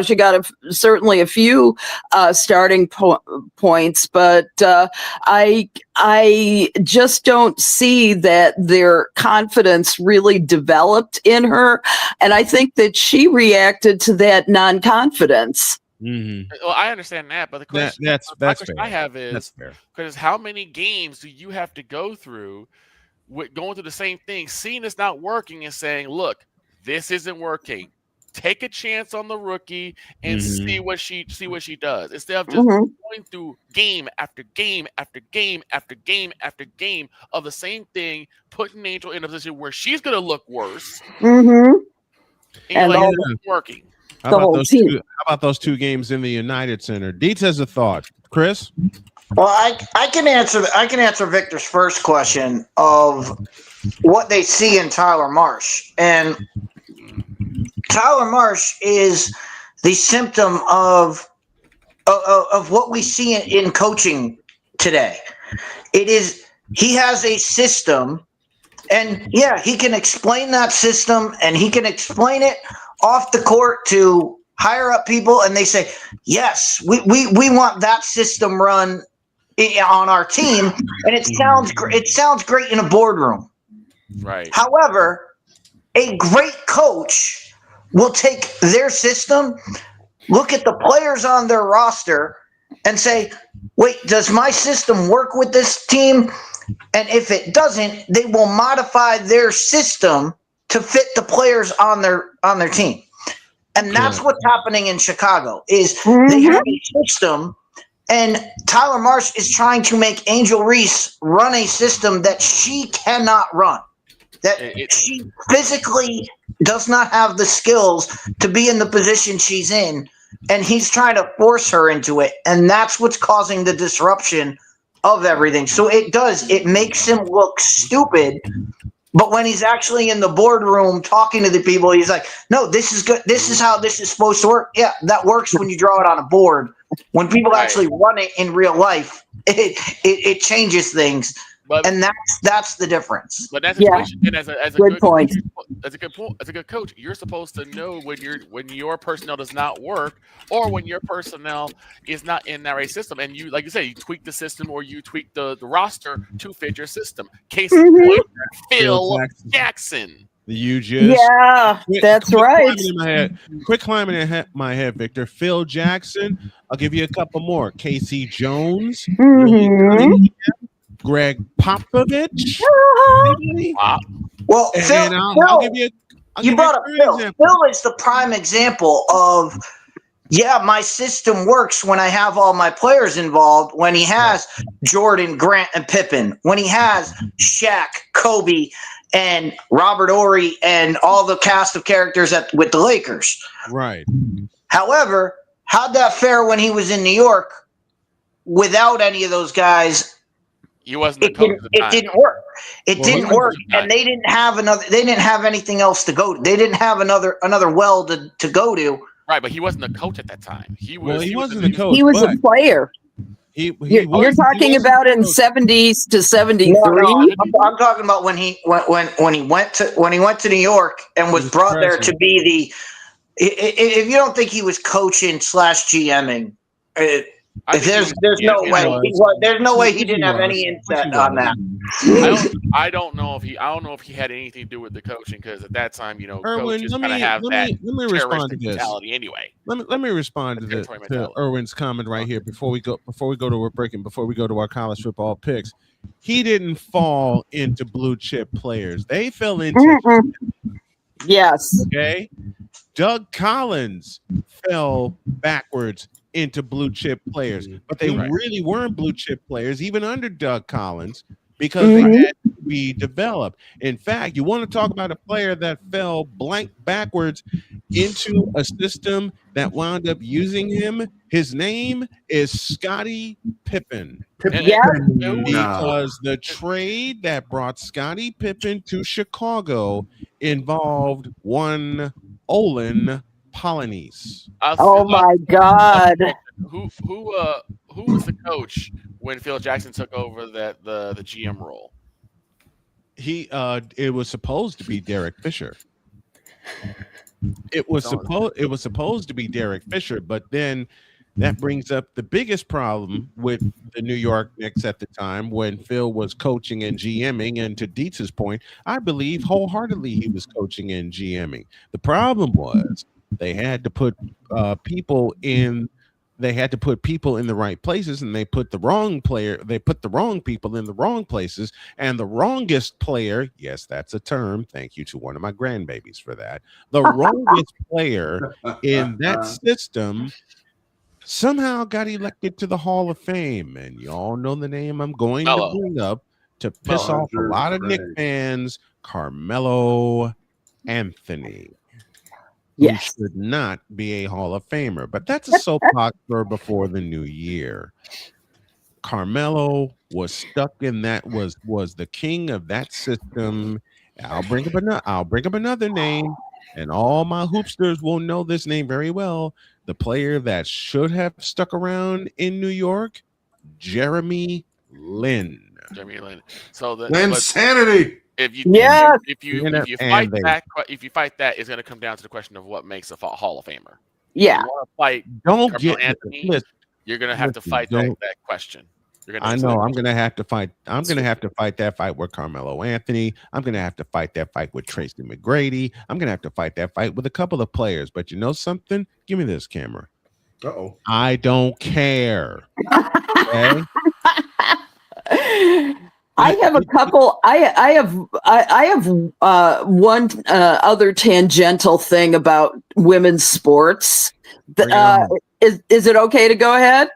she got certainly a few starting points, but I just don't see that their confidence really developed in her, and I think that she reacted to that non-confidence. Mm-hmm. Well, I understand that, but the question, that's question fair. I have is because how many games do you have to go through with going through the same thing, seeing it's not working, and saying, "Look, this isn't working. Take a chance on the rookie and see what she does," instead of just going through game after game after game after game after game of the same thing, putting Angel in a position where she's going to look worse. And It's working. How about those two games in the United Center? Dietz has a thought. Chris? Well, I can answer Victor's first question of what they see in Tyler Marsh. And Tyler Marsh is the symptom of what we see in coaching today. He has a system, and yeah, he can explain that system, and he can explain it off the court to higher up people, and they say, yes, we want that system run on our team, and it sounds great in a boardroom. Right. However, a great coach will take their system, look at the players on their roster, and say, wait, does my system work with this team? And if it doesn't, they will modify their system to fit the players on their team. And that's what's happening in Chicago is they have a system, and Tyler Marsh is trying to make Angel Reese run a system that she cannot run, that she physically does not have the skills to be in the position she's in, and he's trying to force her into it, and that's what's causing the disruption of everything. So it makes him look stupid, but when he's actually in the boardroom talking to the people, he's like, no, this is good. This is how this is supposed to work. Yeah, that works when you draw it on a board. When people actually run it in real life, it changes things. And that's the difference. But that's the situation. And as a good point. As a good coach, you're supposed to know when your personnel does not work, or when your personnel is not in that right system. And you, like you say, you tweak the system, or you tweak the roster to fit your system. Case in point, Phil Jackson. That's right. Quick climbing in my head, Victor. Phil Jackson. I'll give you a couple more. Casey Jones. Greg Popovich. Well, Phil, you brought up Phil. Phil is the prime example of, yeah, my system works when I have all my players involved, when he has Jordan, Grant, and Pippen, when he has Shaq, Kobe, and Robert Horry, and all the cast of characters with the Lakers. Right. However, how'd that fare when he was in New York without any of those guys? He wasn't the coach at the time. It didn't work. It didn't work, and they didn't have They didn't have anything else to go to. They didn't have another well to go to. Right, but he wasn't the coach at that time. He wasn't the coach. He was a player. You're talking about in 70s to 73. No, I'm talking about when he went to New York and was brought there to be the. If you don't think he was coaching / GMing. There's no way. There's no way he didn't have any insight on that. I don't know if he had anything to do with the coaching, because at that time, Erwin, coaches kind of have that let me respond to this mentality anyway. Let me respond to Erwin's comment right here before we go to a break and before we go to our college football picks. He didn't fall into blue chip players. They fell into yes. Okay. Doug Collins fell backwards into blue chip players, but they really weren't blue chip players, even under Doug Collins, because they had to be developed. In fact, you want to talk about a player that fell blank backwards into a system that wound up using him. His name is Scottie Pippen. Because the trade that brought Scottie Pippen to Chicago involved one Olin Polynice. Oh my God! Who was the coach when Phil Jackson took over the GM role? It was supposed to be Derek Fisher. It was supposed to be Derek Fisher, but then that brings up the biggest problem with the New York Knicks at the time when Phil was coaching and GMing. And to Dietz's point, I believe wholeheartedly he was coaching and GMing. The problem was they had to put people in. They had to put people in the right places, and they put the wrong people in the wrong places, and the wrongest player, yes, that's a term. Thank you to one of my grandbabies for that. The wrongest player in that system somehow got elected to the Hall of Fame, and you all know the name I'm going to bring up to piss off a lot of Knick fans, Carmelo Anthony. Yes. Who should not be a Hall of Famer, but that's a soapbox for before the new year. Carmelo was stuck in that, was the king of that system. I'll bring up another name, and all my hoopsters will know this name very well. The player that should have stuck around in New York, Jeremy Lin. So the insanity. If you fight that, it's going to come down to the question of what makes a Hall of Famer. Yeah. If you want to fight Carmelo Anthony, you're going to have to fight that question. I'm going to have to fight. I'm going to have to fight that fight with Carmelo Anthony. I'm going to have to fight that fight with Tracy McGrady. I'm going to have to fight that fight with a couple of players. But you know something? Give me this camera. Uh-oh. I don't care. Okay? I have a couple. I have one other tangential thing about women's sports. Is it okay to go ahead?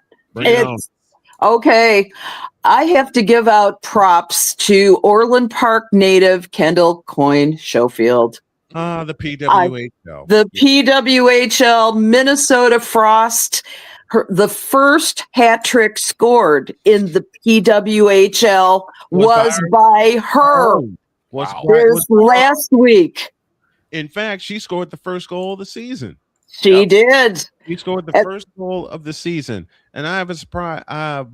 Okay. I have to give out props to Orland Park native Kendall Coyne Schofield. The PWHL. The PWHL Minnesota Frost. The first hat trick scored in the PWHL was by her last week. In fact, she scored the first goal of the season. She did. She scored the first goal of the season. And I have a surprise.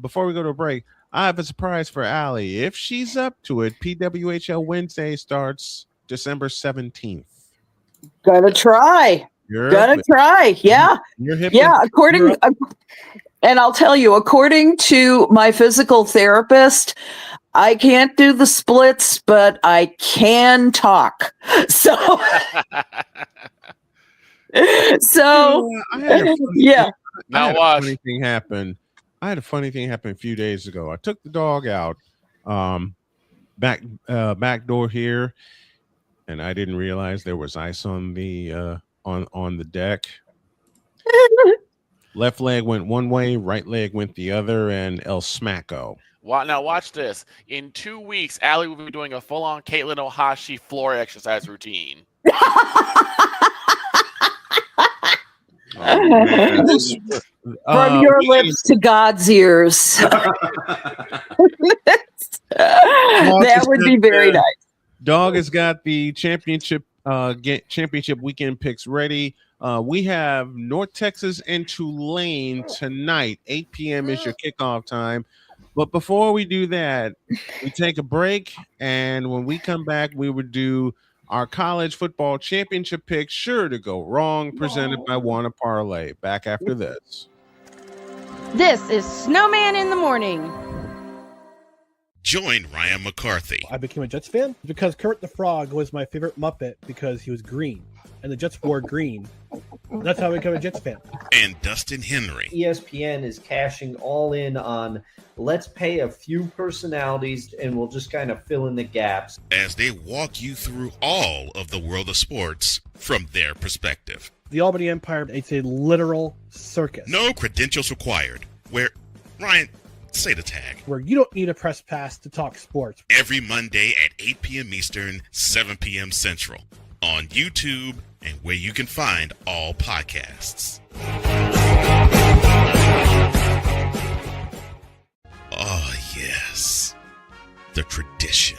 Before we go to a break, I have a surprise for Allie. If she's up to it, PWHL Wednesday starts December 17th. Gonna try. Yeah. And I'll tell you, according to my physical therapist, I can't do the splits, but I can talk. So, I had a funny thing happen. I had a funny thing happen a few days ago. I took the dog out, back door here, and I didn't realize there was ice on the on the deck. Left leg went one way, right leg went the other, and El Smacko. Now watch this. In 2 weeks, Allie will be doing a full-on Caitlin Ohashi floor exercise routine. From your lips to God's ears. That would be very nice. Dog has got the championship weekend picks ready. We have North Texas and Tulane tonight. 8 p.m. is your kickoff time. But before we do that, we take a break, and when we come back, we would do our college football championship pick, sure to go wrong, presented by Warner Parlay. Back after this. This is Snowman in the Morning. Join Ryan McCarthy. I became a Jets fan because Kurt the Frog was my favorite Muppet because he was green, and the Jets wore green. That's how I became a Jets fan. And Dustin Henry. ESPN is cashing all in on let's pay a few personalities and we'll just kind of fill in the gaps As they walk you through all of the world of sports from their perspective. The Albany Empire, it's a literal circus. No credentials required. Where, Ryan, say the tag. Where you don't need a press pass to talk sports. Every Monday at 8 p.m. Eastern, 7 p.m. Central. On YouTube and where you can find all podcasts. Oh, yes. The tradition,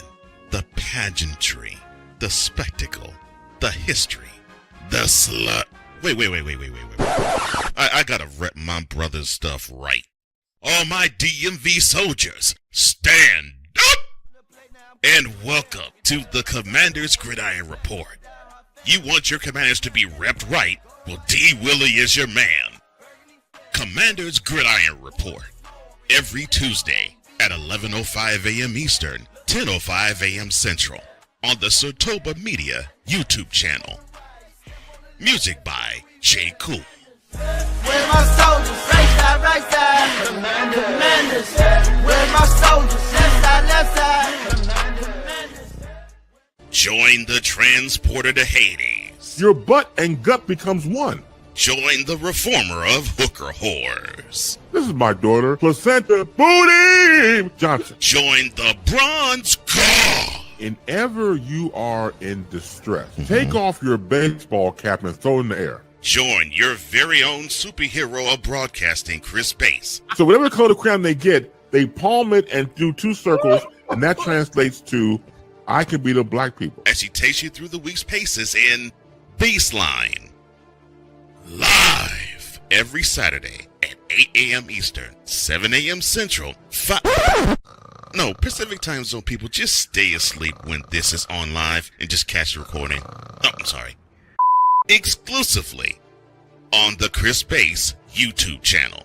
the pageantry, the spectacle, the history, the slut. Wait. I gotta rep my brother's stuff right. All my DMV soldiers, stand up! And welcome to the Commander's Gridiron Report. You want your commanders to be repped right? Well, D. Willie is your man. Commander's Gridiron Report. Every Tuesday at 11:05 a.m. Eastern, 10:05 a.m. Central. On the Sotoba Media YouTube channel. Music by J. Cool. Where my soldiers? Right side. Commanders. Where my soldiers? Left side. Join the transporter to Hades. Your butt and gut becomes one. Join the reformer of hooker whores. This is my daughter, Placenta Booty Johnson. Join the bronze claw. Whenever you are in distress, take off your baseball cap and throw it in the air. Join your very own superhero of broadcasting, Chris Bass. So whatever color crayon they get, they palm it and do two circles, and that translates to I can beat up black people. As he takes you through the week's paces in Baseline. Live every Saturday at 8 a.m. Eastern, 7 a.m. Central, No, Pacific Time Zone people, just stay asleep when this is on live and just catch the recording. Oh, I'm sorry. Exclusively on the Chris Bass YouTube channel.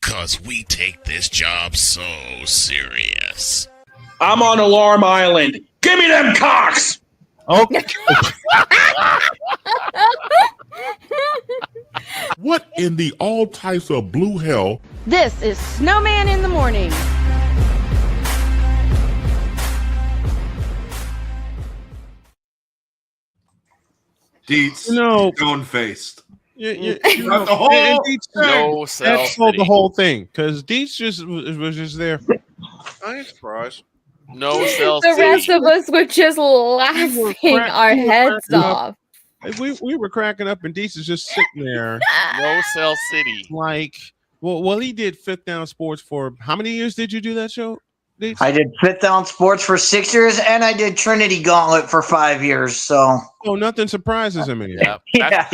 Cause we take this job so serious. I'm on Alarm Island. Give me them cocks. Okay. What in the all types of blue hell? This is Snowman in the Morning. Deets, stone-faced. The whole No that sold the whole thing because Deets was just there. I ain't surprised. No cell The city. rest of us were just laughing our heads off. We were cracking up, and Deets is just sitting there. No cell city. Like, well, he did Fifth Down Sports for how many years did you do that show? Deets? I did Fifth Down Sports for 6 years, and I did Trinity Gauntlet for 5 years. So, nothing surprises him anymore. yeah.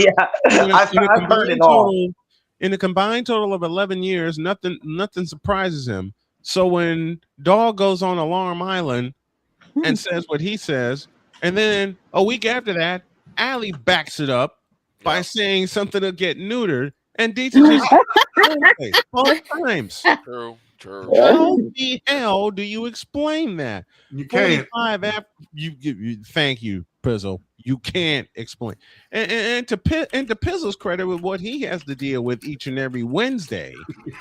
I've heard it all. In a combined total of 11 years, nothing surprises him. So when Dog goes on Alarm Island and says what he says, and then a week after that, Allie backs it up by saying something to get neutered, and Deets just both times. True. How the hell do you explain that? You can't. 45 after you thank you, Pizzle. You can't explain. And to Pizzle's credit, with what he has to deal with each and every Wednesday,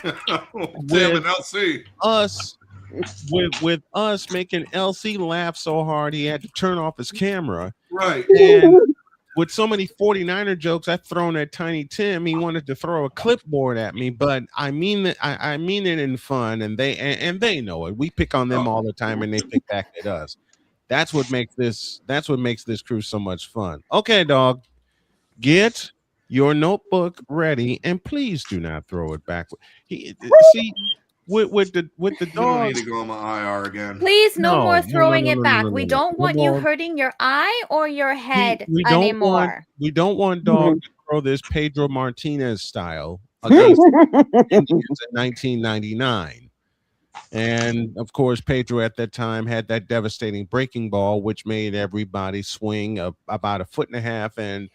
Damn it, LC. with us making LC laugh so hard he had to turn off his camera. Right. And with so many 49er jokes I've thrown at Tiny Tim, he wanted to throw a clipboard at me, but I mean it in fun, and they know it. We pick on them all the time, and they pick back at us. That's what makes this crew so much fun. Okay, Dog, get your notebook ready, and please do not throw it back. See, with the You don't dog. need to go on my IR again. Please, no more throwing no, it back. no, We no. don't want No you more. hurting your eye or your head We anymore. don't want Dog to throw this Pedro Martinez style against Indians in 1999. And of course, Pedro at that time had that devastating breaking ball, which made everybody swing about 1.5 feet. And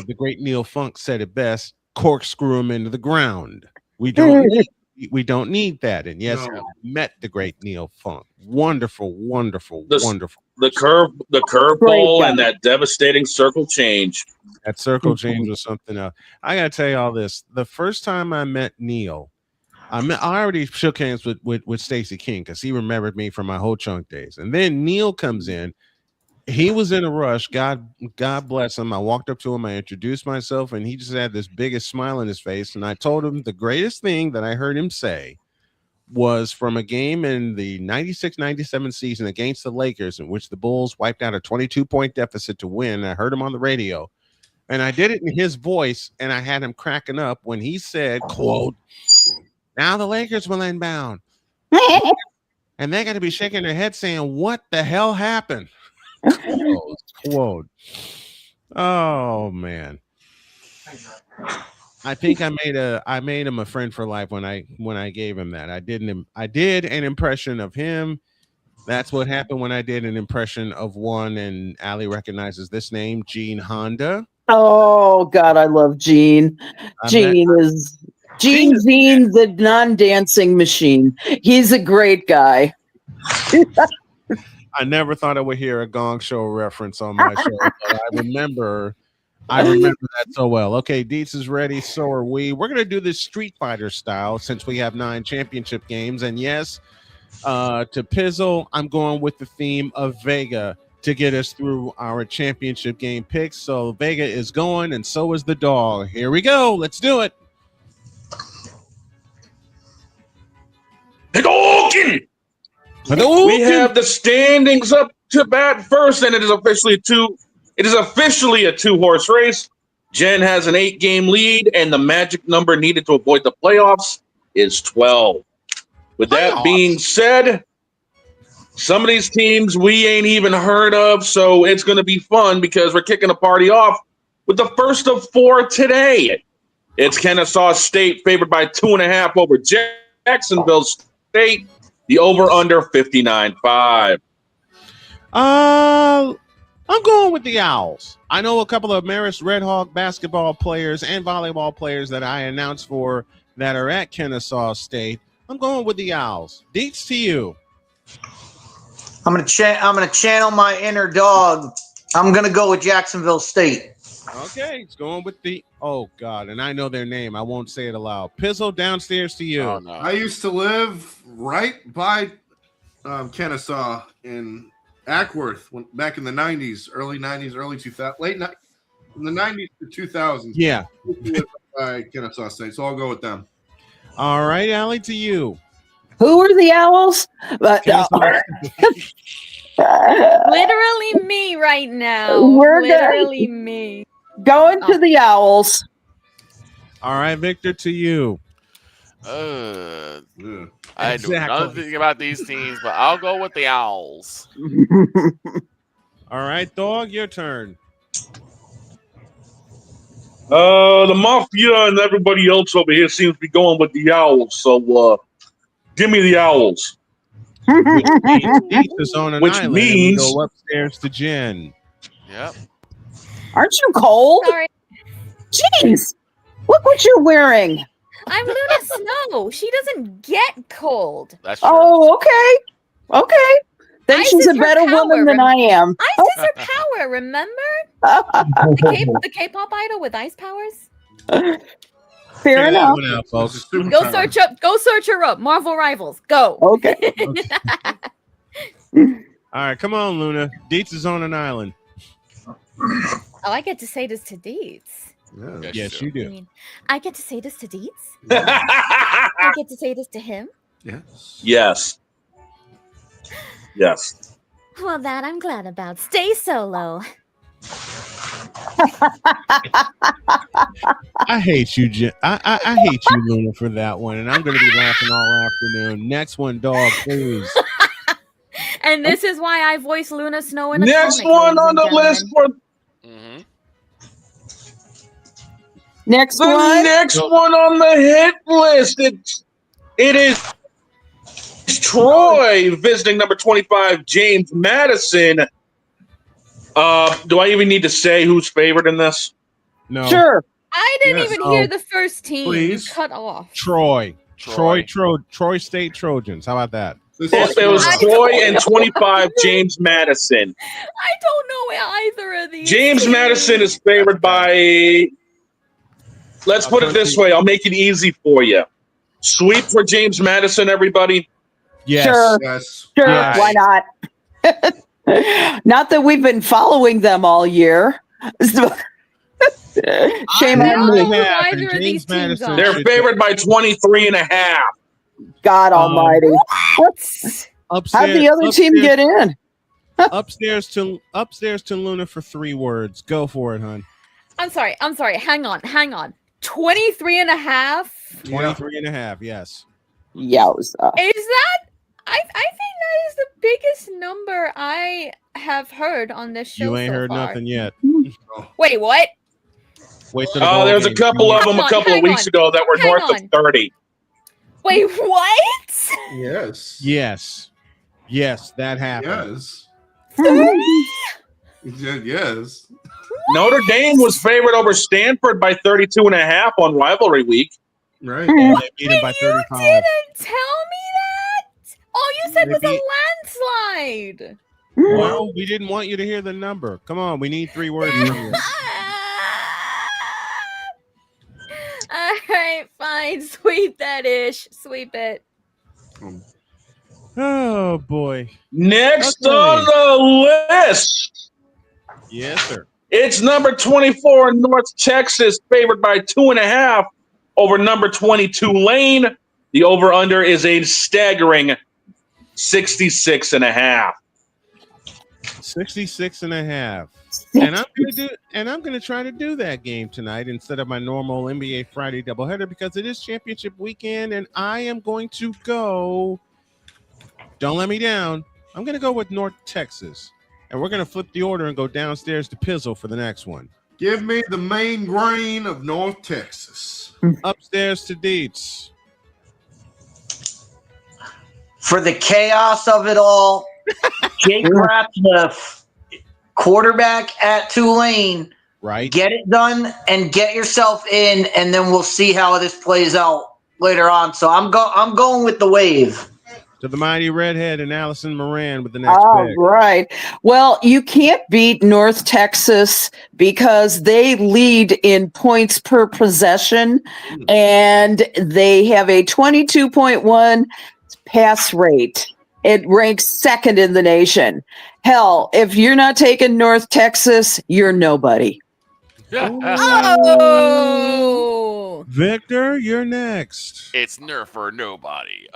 the great Neil Funk said it best: corkscrew him into the ground. We don't need that. And yes, No. I met the great Neil Funk. Wonderful. The curveball and that devastating circle change. That circle change was something else. I gotta tell you all this. The first time I met Neil, I already shook hands with Stacey King because he remembered me from my Ho Chunk days. And then Neil comes in. He was in a rush. God bless him. I walked up to him. I introduced myself, and he just had this biggest smile on his face. And I told him the greatest thing that I heard him say was from a game in the 96-97 season against the Lakers, in which the Bulls wiped out a 22-point deficit to win. I heard him on the radio, and I did it in his voice, and I had him cracking up when he said, quote, "Now the Lakers will inbound." And they're going to be shaking their head saying, "What the hell happened?" Quote. Oh man. I think I made him a friend for life when I gave him that. I did an impression of him. That's what happened when I did an impression of one, and Allie recognizes this name, Gene Honda. Oh God, I love Gene. Gene, the non-dancing machine. He's a great guy. I never thought I would hear a Gong Show reference on my show, but I remember that so well. Okay, Dietz is ready. So are we. We're going to do this Street Fighter style since we have 9 championship games. And yes, to Pizzle, I'm going with the theme of Vega to get us through our championship game picks. So Vega is going, and so is the dog. Here we go. Let's do it. We have the standings up to bat first, and it is officially a 2-horse race. Jen has an 8-game lead, and the magic number needed to avoid the playoffs is 12. With that being said, some of these teams we ain't even heard of, so it's going to be fun because we're kicking the party off with the first of 4 today. It's Kennesaw State favored by 2.5 over Jacksonville State. The over-under 59.5. I'm going with the Owls. I know a couple of Marist Red Hawk basketball players and volleyball players that I announced for that are at Kennesaw State. I'm going with the Owls. Deets to you. I'm gonna channel my inner dog. I'm gonna go with Jacksonville State. Okay, it's going with the. Oh God, and I know their name. I won't say it aloud. Pizzle, downstairs to you. Oh, no. I used to live right by Kennesaw in Ackworth back in the 90s, early 90s, early 2000s, in the 90s to 2000s. Yeah. By Kennesaw State, so I'll go with them. All right, Allie, to you. Who are the Owls? Literally me right now. Literally me. Going to the Owls. All right, Victor, to you. I know nothing about these teams, but I'll go with the Owls. All right, dog, your turn. The Mafia and everybody else over here seems to be going with the Owls, so give me the Owls. Which means go upstairs to Jen. Yep. Aren't you cold? Sorry. Jeez, look what you're wearing. I'm Luna Snow. She doesn't get cold. That's true. Oh, okay. Then Ice she's is a her better power, woman than I am. Ice is her power, remember? The K-pop idol with ice powers? Fair enough. Folks. Go search her up. Marvel Rivals. Go. Okay. All right, come on, Luna. Deets is on an island. Oh, I get to say this to Deets. Yes, you do. I mean, I get to say this to Deets. I get to say this to him. Yes. Well, that I'm glad about. Stay solo. I hate you, Jen. I hate you, Luna, for that one, and I'm going to be laughing all afternoon. Next one, dog, please. And this is why I voice Luna Snow in a Next comic, one on the gentlemen. list for Next the one. next one on the hit list. It is Troy visiting number 25, James Madison. Do I even need to say who's favored in this? No. Sure. I didn't Yes. even hear the first team. Please. You cut off. Troy State Trojans. How about that? It was Troy and 25 James Madison. I don't know either of these. James teams. Madison is favored by. Let's put it this way. I'll make it easy for you. Sweep for James Madison, everybody. Yes. Sure. Yes. Sure. Yes. Why not? Not that we've been following them all year. Shame on me. Either of these teams are. They're favored by 23 and a half. God Almighty. How'd the other team get in? upstairs to Luna for 3 words. Go for it, hon. I'm sorry. Hang on. 23 and a half? 23 and a half, yes. Yowza. Is that? I think that is the biggest number I have heard on this show. You ain't so heard far. nothing yet. Wait, what? Wait till the ball there's a game. couple of them a couple of weeks ago that were north of 30. Wait, what? Yes. Yes, that happened. Yes. Notre Dame was favored over Stanford by 32 and a half on rivalry week. Right. And they beat him by 35. You didn't tell me that? All you said was a landslide. Well, we didn't want you to hear the number. Come on, we need 3 words from you. All right, fine. Sweep that ish. Sweep it. Oh boy. Next on the list. Yes, sir. It's number 24 in North Texas, favored by 2.5 over number 22 Lane. The over-under is a staggering 66 and a half. 66 and a half. And I'm gonna try to do that game tonight instead of my normal NBA Friday doubleheader because it is championship weekend and I am going to go. Don't let me down. I'm gonna go with North Texas. And we're gonna flip the order and go downstairs to Pizzle for the next one. Give me the main grain of North Texas. Upstairs to Deets. For the chaos of it all, Jake Ratcliffe, quarterback at Tulane. Right. Get it done and get yourself in, and then we'll see how this plays out later on. So I'm going with the wave. To the mighty redhead and Allison Moran with the next All pick. right. Well, you can't beat North Texas because they lead in points per possession, and they have a 22.1 pass rate. It ranks second in the nation. Hell, if you're not taking North Texas, you're nobody. Oh, Victor, you're next. It's Nerf or nobody.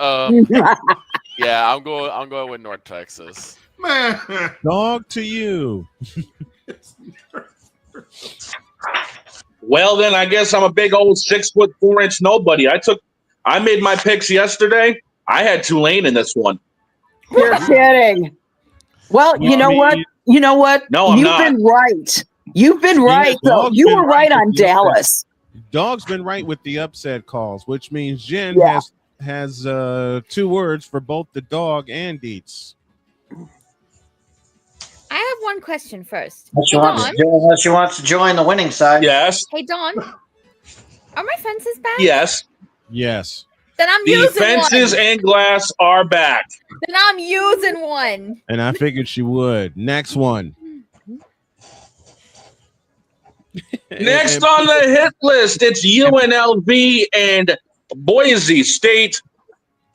Yeah, I'm going with North Texas. Man. Dog to you. Well, then I guess I'm a big old 6'4" nobody. I made my picks yesterday. I had Tulane in this one. You're kidding. Well, you know what? You know what? No, I'm not. Been right. You've been right, though. You were right on Dallas. Dog's been right with the upset calls, which means Jen has 2 words for both the dog and Deets. I have one question first. Unless she wants to join the winning side. Yes. Hey, Dawn. Are my fences back? Yes. Yes. Then I'm The using fences one. and glass are back. Then I'm using one. And I figured she would. Next one. Next on the hit list, it's UNLV and Boise State.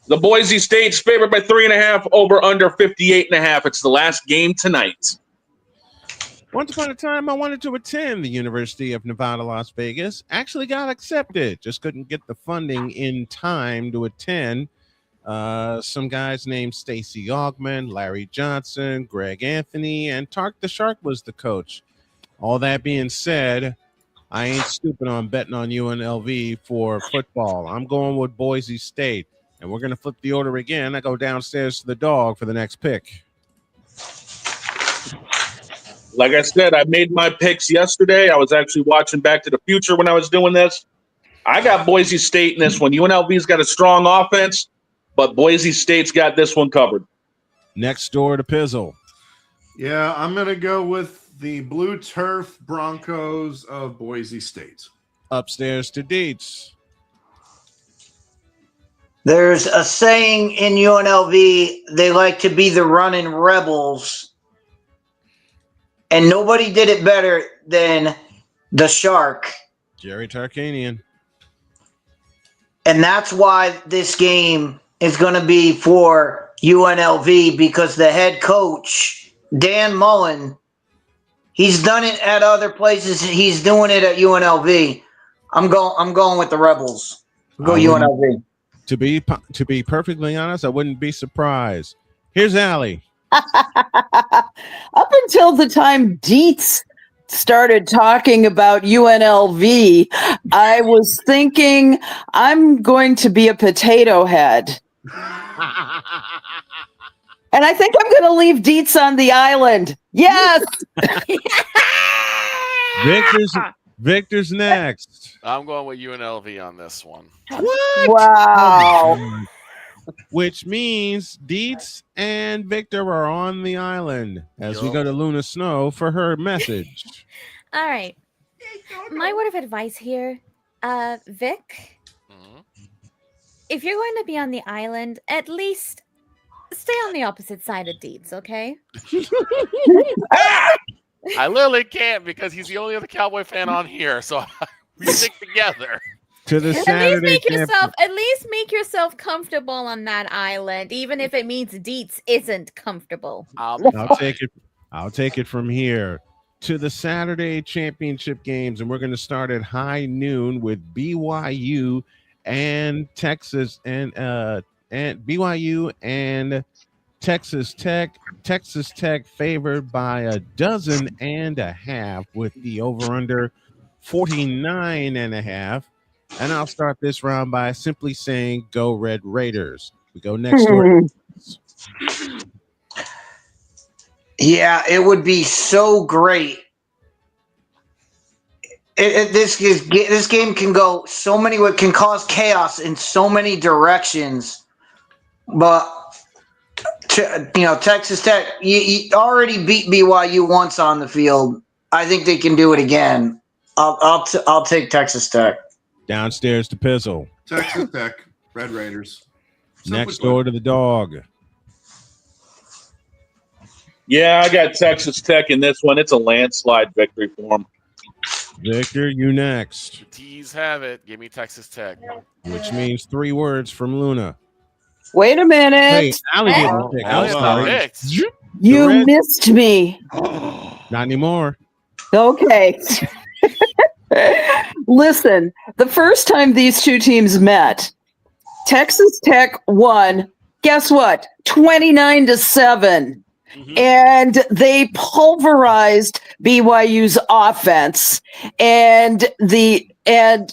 The Boise State's favored by 3.5 over under 58.5. It's the last game tonight. Once upon a time, I wanted to attend the University of Nevada, Las Vegas. Actually got accepted. Just couldn't get the funding in time to attend. Some guys named Stacy Augman, Larry Johnson, Greg Anthony, and Tark the Shark was the coach. All that being said, I ain't stupid on betting on UNLV for football. I'm going with Boise State. And we're going to flip the order again. I go downstairs to the dog for the next pick. Like I said, I made my picks yesterday. I was actually watching Back to the Future when I was doing this. I got Boise State in this one. UNLV's got a strong offense, but Boise State's got this one covered. Next door to Pizzle. Yeah, I'm going to go with the Blue Turf Broncos of Boise State. Upstairs to Deets. There's a saying in UNLV, they like to be the running rebels. And nobody did it better than the Shark. Jerry Tarkanian. And that's why this game is going to be for UNLV, because the head coach, Dan Mullen, he's done it at other places. He's doing it at UNLV. I'm going with the Rebels. Go UNLV. To be perfectly honest, I wouldn't be surprised. Here's Allie. Up until the time Dietz started talking about UNLV, I was thinking I'm going to be a potato head. And I think I'm going to leave Dietz on the island. Yes. Victor's next. I'm going with UNLV on this one. What? Wow. Which means Dietz and Victor are on the island as we go to Luna Snow for her message. All right. My word of advice here, Vic, if you're going to be on the island, at least stay on the opposite side of Dietz, okay? I literally can't because he's the only other Cowboy fan on here, so we stick together. To the Saturday At least make yourself comfortable on that island, even if it means Dietz isn't comfortable. I'll take it from here to the Saturday championship games, and we're going to start at high noon with BYU and Texas and BYU and Texas Tech. Texas Tech favored by 12.5 with the over/under 49.5. And I'll start this round by simply saying, "Go Red Raiders." We go next door. Yeah, it would be so great. This game can go so many. It can cause chaos in so many directions. But Texas Tech, you already beat BYU once on the field. I think they can do it again. I'll take Texas Tech. Downstairs to Pizzle. Texas Tech, Red Raiders. Next door to the dog. Yeah, I got Texas Tech in this one. It's a landslide victory for them. Victor, you next. T's have it. Give me Texas Tech. Which means 3 words from Luna. Wait a minute. Hey, Allie didn't pick. I'm sorry. You missed me. Not anymore. Okay. Listen, the first time these two teams met, Texas Tech won, guess what? 29-7. And they pulverized BYU's offense. And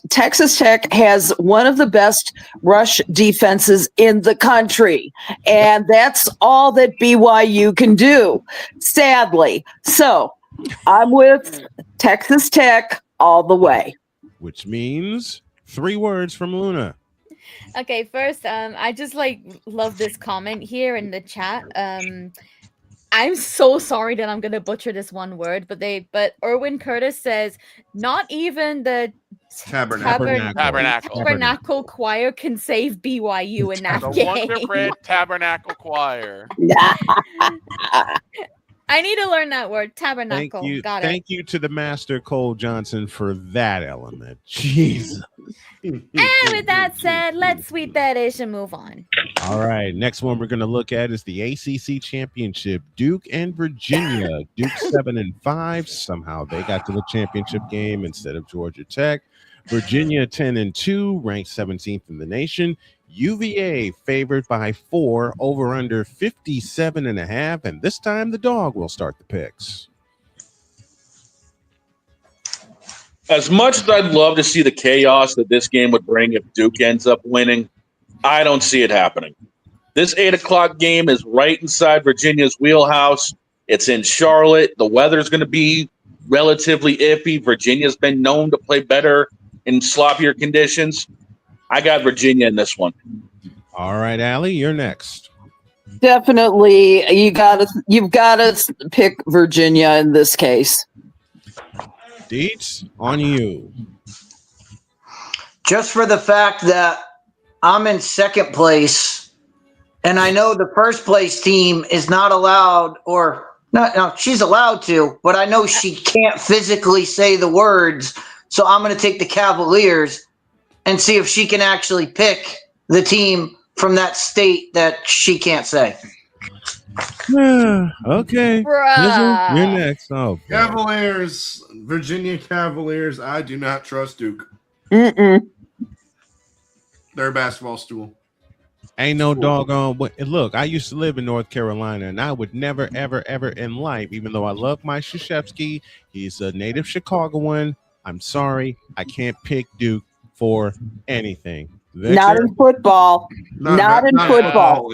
Texas Tech has one of the best rush defenses in the country. And that's all that BYU can do, sadly. So I'm with Texas Tech all the way. Which means 3 words from Luna. Okay, first, I just love this comment here in the chat. I'm so sorry that I'm gonna butcher this one word, but Erwin Curtis says not even the Tabernacle Choir can save BYU in that The game. Wonder Bread Tabernacle Choir. I need to learn that word. Tabernacle. Got it. Thank you to the master Cole Johnson for that element. Jesus. And with that said, let's sweep that ish and move on. All right. Next one we're going to look at is the ACC Championship. Duke and Virginia. Duke 7-5. Somehow they got to the championship game instead of Georgia Tech. Virginia 10-2, ranked 17th in the nation. UVA favored by 4, over under 57.5, and this time the dog will start the picks. As much as I'd love to see the chaos that this game would bring if Duke ends up winning, I don't see it happening. This 8 o'clock game is right inside Virginia's wheelhouse. It's in Charlotte. The weather's going to be relatively iffy. Virginia's been known to play better in sloppier conditions. I got Virginia in this one. All right, Allie, you're next. Definitely, you've got to pick Virginia in this case. Deets, on you. just for the fact that I'm in second place, and I know the first place team is not allowed, or no, she's allowed to, but I know she can't physically say the words. So I'm going to take the Cavaliers and see if she can actually pick the team from that state that she can't say. Okay. Bruh. You're next. Oh, boy. Cavaliers, Virginia Cavaliers. I do not trust Duke. Mm-mm. They're a basketball stool. Ain't no doggone. Look, I used to live in North Carolina, and I would never, ever, ever in life, even though I love my Krzyzewski, he's a native Chicagoan. I'm sorry, I can't pick Duke for anything. Victor? Not in football. Not in football.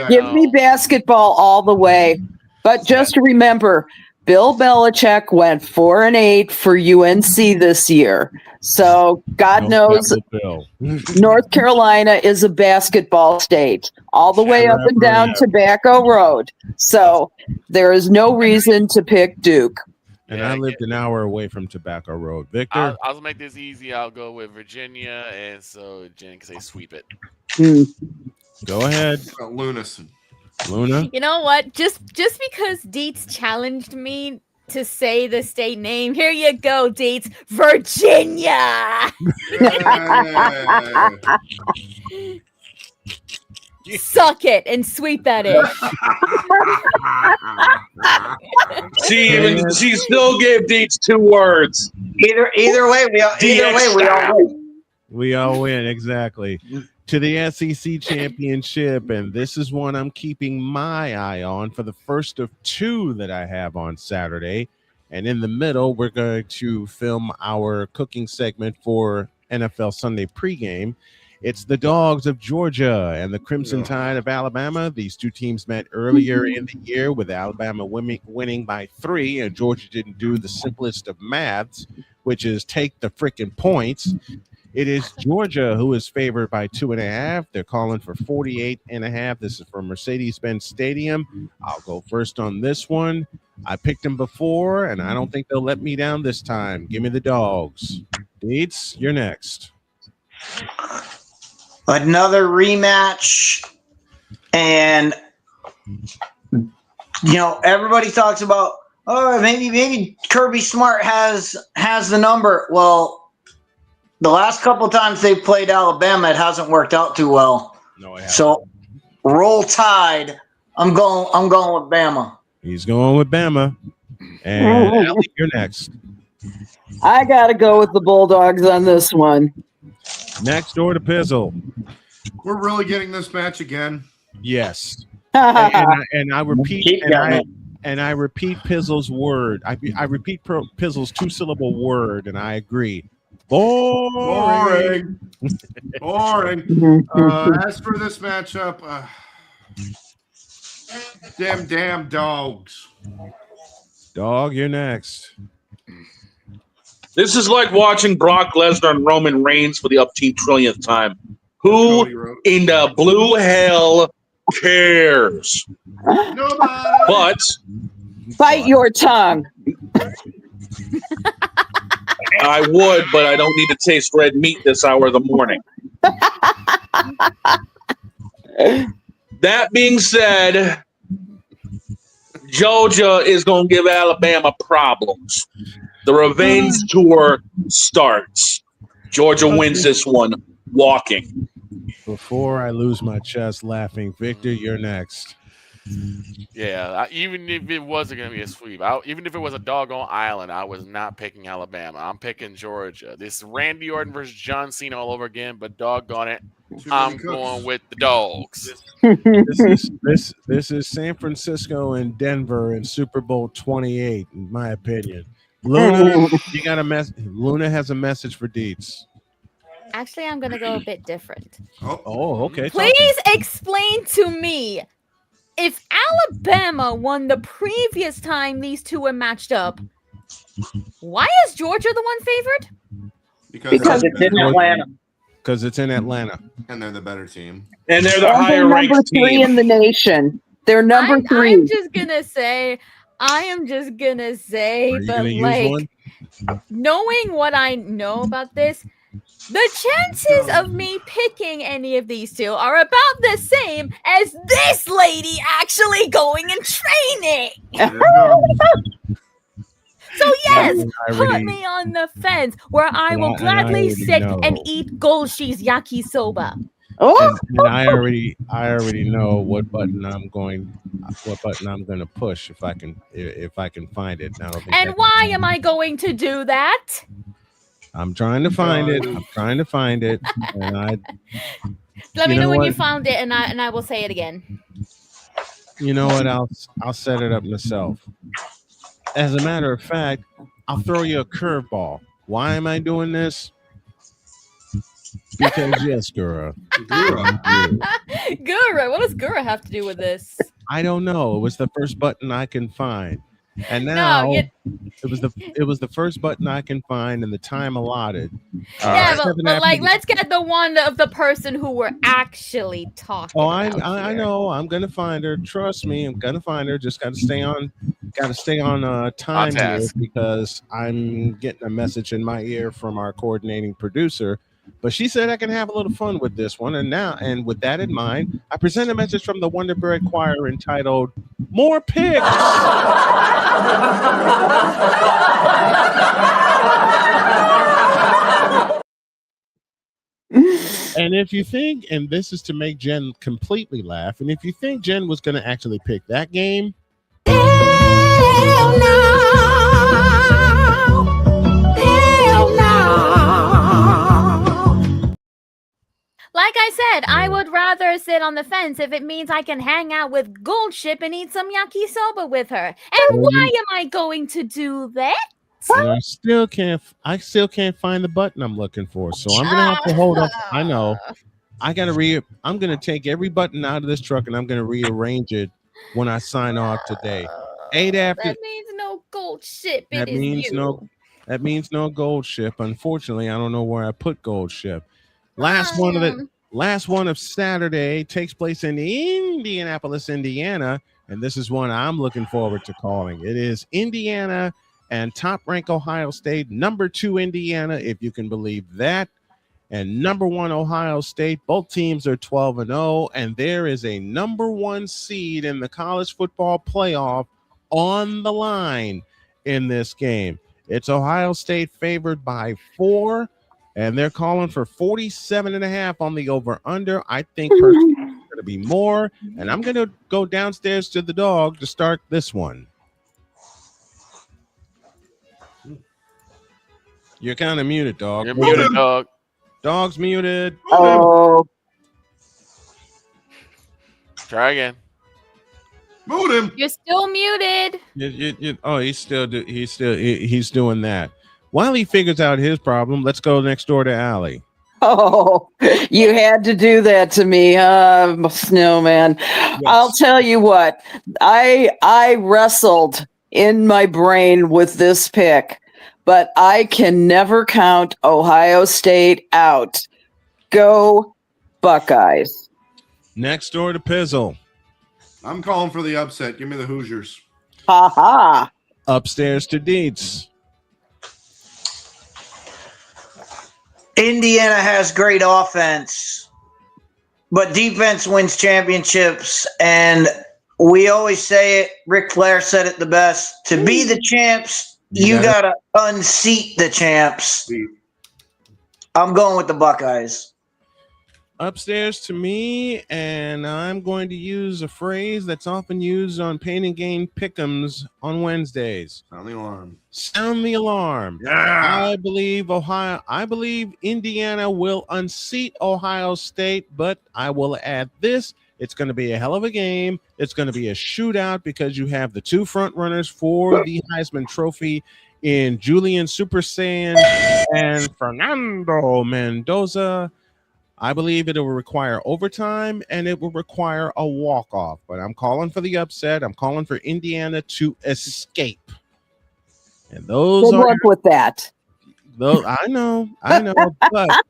Give me basketball all the way. But just remember, Bill Belichick went 4-8 for UNC this year. So God knows North Carolina is a basketball state all the way up and down Tobacco Road. So there is no reason to pick Duke. And I lived an hour away from Tobacco Road. Victor? I'll make this easy. I'll go with Virginia, and so Jen can say sweep it. Go ahead. Luna? You know what? Just because Deets challenged me to say the state name, here you go, Deets. Virginia! Suck it and sweep that in. She still gave Deets 2 words. Either way, we all win. We all win, exactly. To the SEC championship, and this is one I'm keeping my eye on for the first of 2 that I have on Saturday. And in the middle, we're going to film our cooking segment for NFL Sunday pregame. It's the Dogs of Georgia and the Crimson Tide of Alabama. These 2 teams met earlier in the year with Alabama winning by 3, and Georgia didn't do the simplest of maths, which is take the freaking points. It is Georgia who is favored by 2.5. They're calling for 48.5. This is from Mercedes-Benz Stadium. I'll go first on this one. I picked them before, and I don't think they'll let me down this time. Give me the Dogs. Deets, you're next. Another rematch, and everybody talks about, maybe Kirby Smart has the number. Well, the last couple times they've played Alabama, it hasn't worked out too well. No, it hasn't. So roll Tide. I'm going with Bama. He's going with Bama. And Allie, you're next. I got to go with the Bulldogs on this one. Next door to Pizzle. We're really getting this match again. Yes. and I repeat, I repeat Pizzle's word. I repeat Pizzle's 2-syllable word, and I agree. Boring. Boring. As for this matchup, damn dogs. Dog, you're next. This is like watching Brock Lesnar and Roman Reigns for the trillionth time. Who in the blue hell cares? Nobody. But bite your tongue. I would, but I don't need to taste red meat this hour of the morning. That being said, Georgia is going to give Alabama problems. The revenge tour starts. Georgia wins this one walking. Before I lose my chest laughing, Victor, you're next. Yeah, even if it wasn't going to be a sweep, even if it was a doggone island, I was not picking Alabama. I'm picking Georgia. This Randy Orton versus John Cena all over again, but doggone it, I'm going with the Dogs. This is San Francisco and Denver in Super Bowl 28, in my opinion. Luna, you got a Luna has a message for Deets. Actually, I'm going to go a bit different. Oh, okay. Please explain to me, if Alabama won the previous time these 2 were matched up, why is Georgia the one favored? Because it's in Atlanta. Because it's in Atlanta. And they're the better team. And they're the They're higher number ranked 3 team. in the nation. They're number 3. I'm just going to say, but like, knowing what I know about this, The chances of me picking any of these two are about the same as this lady actually going and training. So yes, put me on the fence where I will gladly sit and eat Golshi's yakisoba. And I already know what button I'm going to push if I can find it. I don't think And why am I going to do that? I'm trying to find it. And Let me know when you found it, and I will say it again. You know what? I'll set it up myself. As a matter of fact, I'll throw you a curveball. Why am I doing this? Because yes, Gura. Gura, what does Gura have to do with this? I don't know. It was the first button I can find. And now it was the first button I can find in the time allotted. Yeah, but like, let's get the one of the person who we're actually talking about. I know. I'm gonna find her. Trust me, I'm gonna find her. Just gotta stay on time here because I'm getting a message in my ear from our coordinating producer. But she said I can have a little fun with this one. And with that in mind, I present a message from the Wonderbread Choir entitled More Picks. And if you think, and this is to make Jen completely laugh, and if you think Jen was going to actually pick that game, Hell no. Like I said, I would rather sit on the fence if it means I can hang out with Goldship and eat some yakisoba with her. And why am I going to do that? and I still can't find the button I'm looking for. So I'm gonna have to hold up. I know. I'm gonna take every button out of this truck and I'm gonna rearrange it when I sign off today. 8 after. That means no Goldship. That means no Goldship. Unfortunately, I don't know where I put Goldship. Last one of Saturday takes place in Indianapolis, Indiana, and this is one I'm looking forward to calling. It is Indiana and top-ranked Ohio State, number 2 Indiana, if you can believe that, and number 1 Ohio State. Both teams are 12-0, and there is a number 1 seed in the college football playoff on the line in this game. It's Ohio State favored by 4. And they're calling for 47.5 on the over-under. I think personally it's going to be more. And I'm going to go downstairs to the dog to start this one. You're kind of muted, dog. You're muted, dog. Dog's muted. Oh. Try again. Mute him. You're still muted. He's doing that. While he figures out his problem, let's go next door to Allie. Oh, you had to do that to me, Snowman. Yes. I'll tell you what, I wrestled in my brain with this pick, but I can never count Ohio State out. Go Buckeyes. Next door to Pizzle. I'm calling for the upset. Give me the Hoosiers. Ha ha. Upstairs to Dietz. Indiana has great offense, but defense wins championships. And we always say it. Ric Flair said it the best. To be the champs, you got to unseat the champs. I'm going with the Buckeyes. Upstairs to me, and I'm going to use a phrase that's often used on Pain and Gain Pick'ems on Wednesdays. Sound the alarm. Sound the alarm. Yeah. I believe Indiana will unseat Ohio State, but I will add this. It's going to be a hell of a game. It's going to be a shootout because you have the 2 front runners for the Heisman Trophy in Julian Super Saiyan and Fernando Mendoza. I believe it will require overtime and it will require a walk-off. But I'm calling for the upset. I'm calling for Indiana to escape. And those Good luck with that. Those I know, but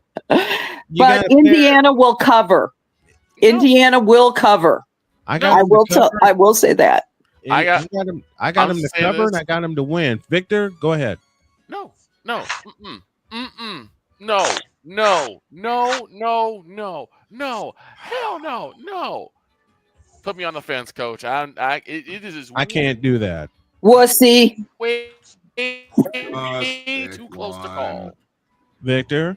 Indiana will cover. Indiana will cover. I will say that. I got him to cover and I got him to win. Victor, go ahead. No. No. Hell no. Put me on the fence, Coach. It is I can't do that. Wussy. way Pick too close to one. call. Victor,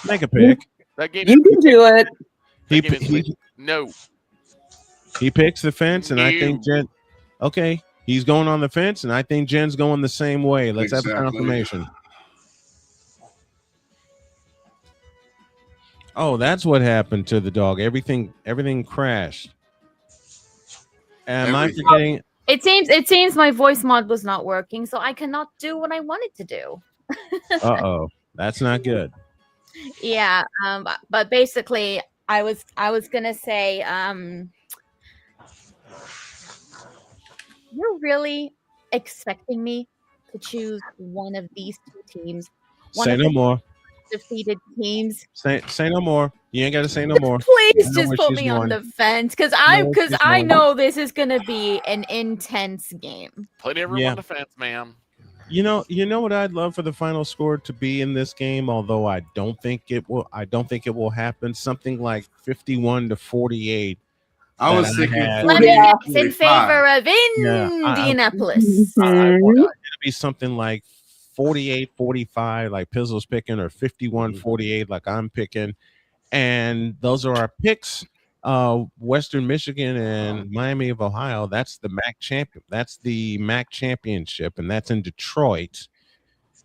make a pick. That game You can do it. No. He picks the fence, and I think No. Jen. Okay, he's going on the fence, and I think Jen's going the same way. Let's have a Exactly. confirmation. Oh, that's what happened to the dog. Everything crashed. Am I forgetting? It seems my voice mod was not working, so I cannot do what I wanted to do. Uh-oh, that's not good. Yeah, but basically, I was gonna say, you're really expecting me to choose one of these two teams? One Say of no the more. defeated teams. Say no more. You ain't got to say no more. Please I know just where put she's me on going. the fence, because know where she's I going. know this is gonna be an intense game. Plenty of room Yeah. on the fence, ma'am. You know what I'd love for the final score to be in this game, although I don't think it will happen. Something like 51-48. I was thinking Let me guess, in favor of Yeah, Indianapolis. I want it to be something like 48-45, like Pizzle's picking, or 51-48, like I'm picking. And those are our picks. Western Michigan and Miami of Ohio. That's the MAC champion. That's the MAC championship, and that's in Detroit.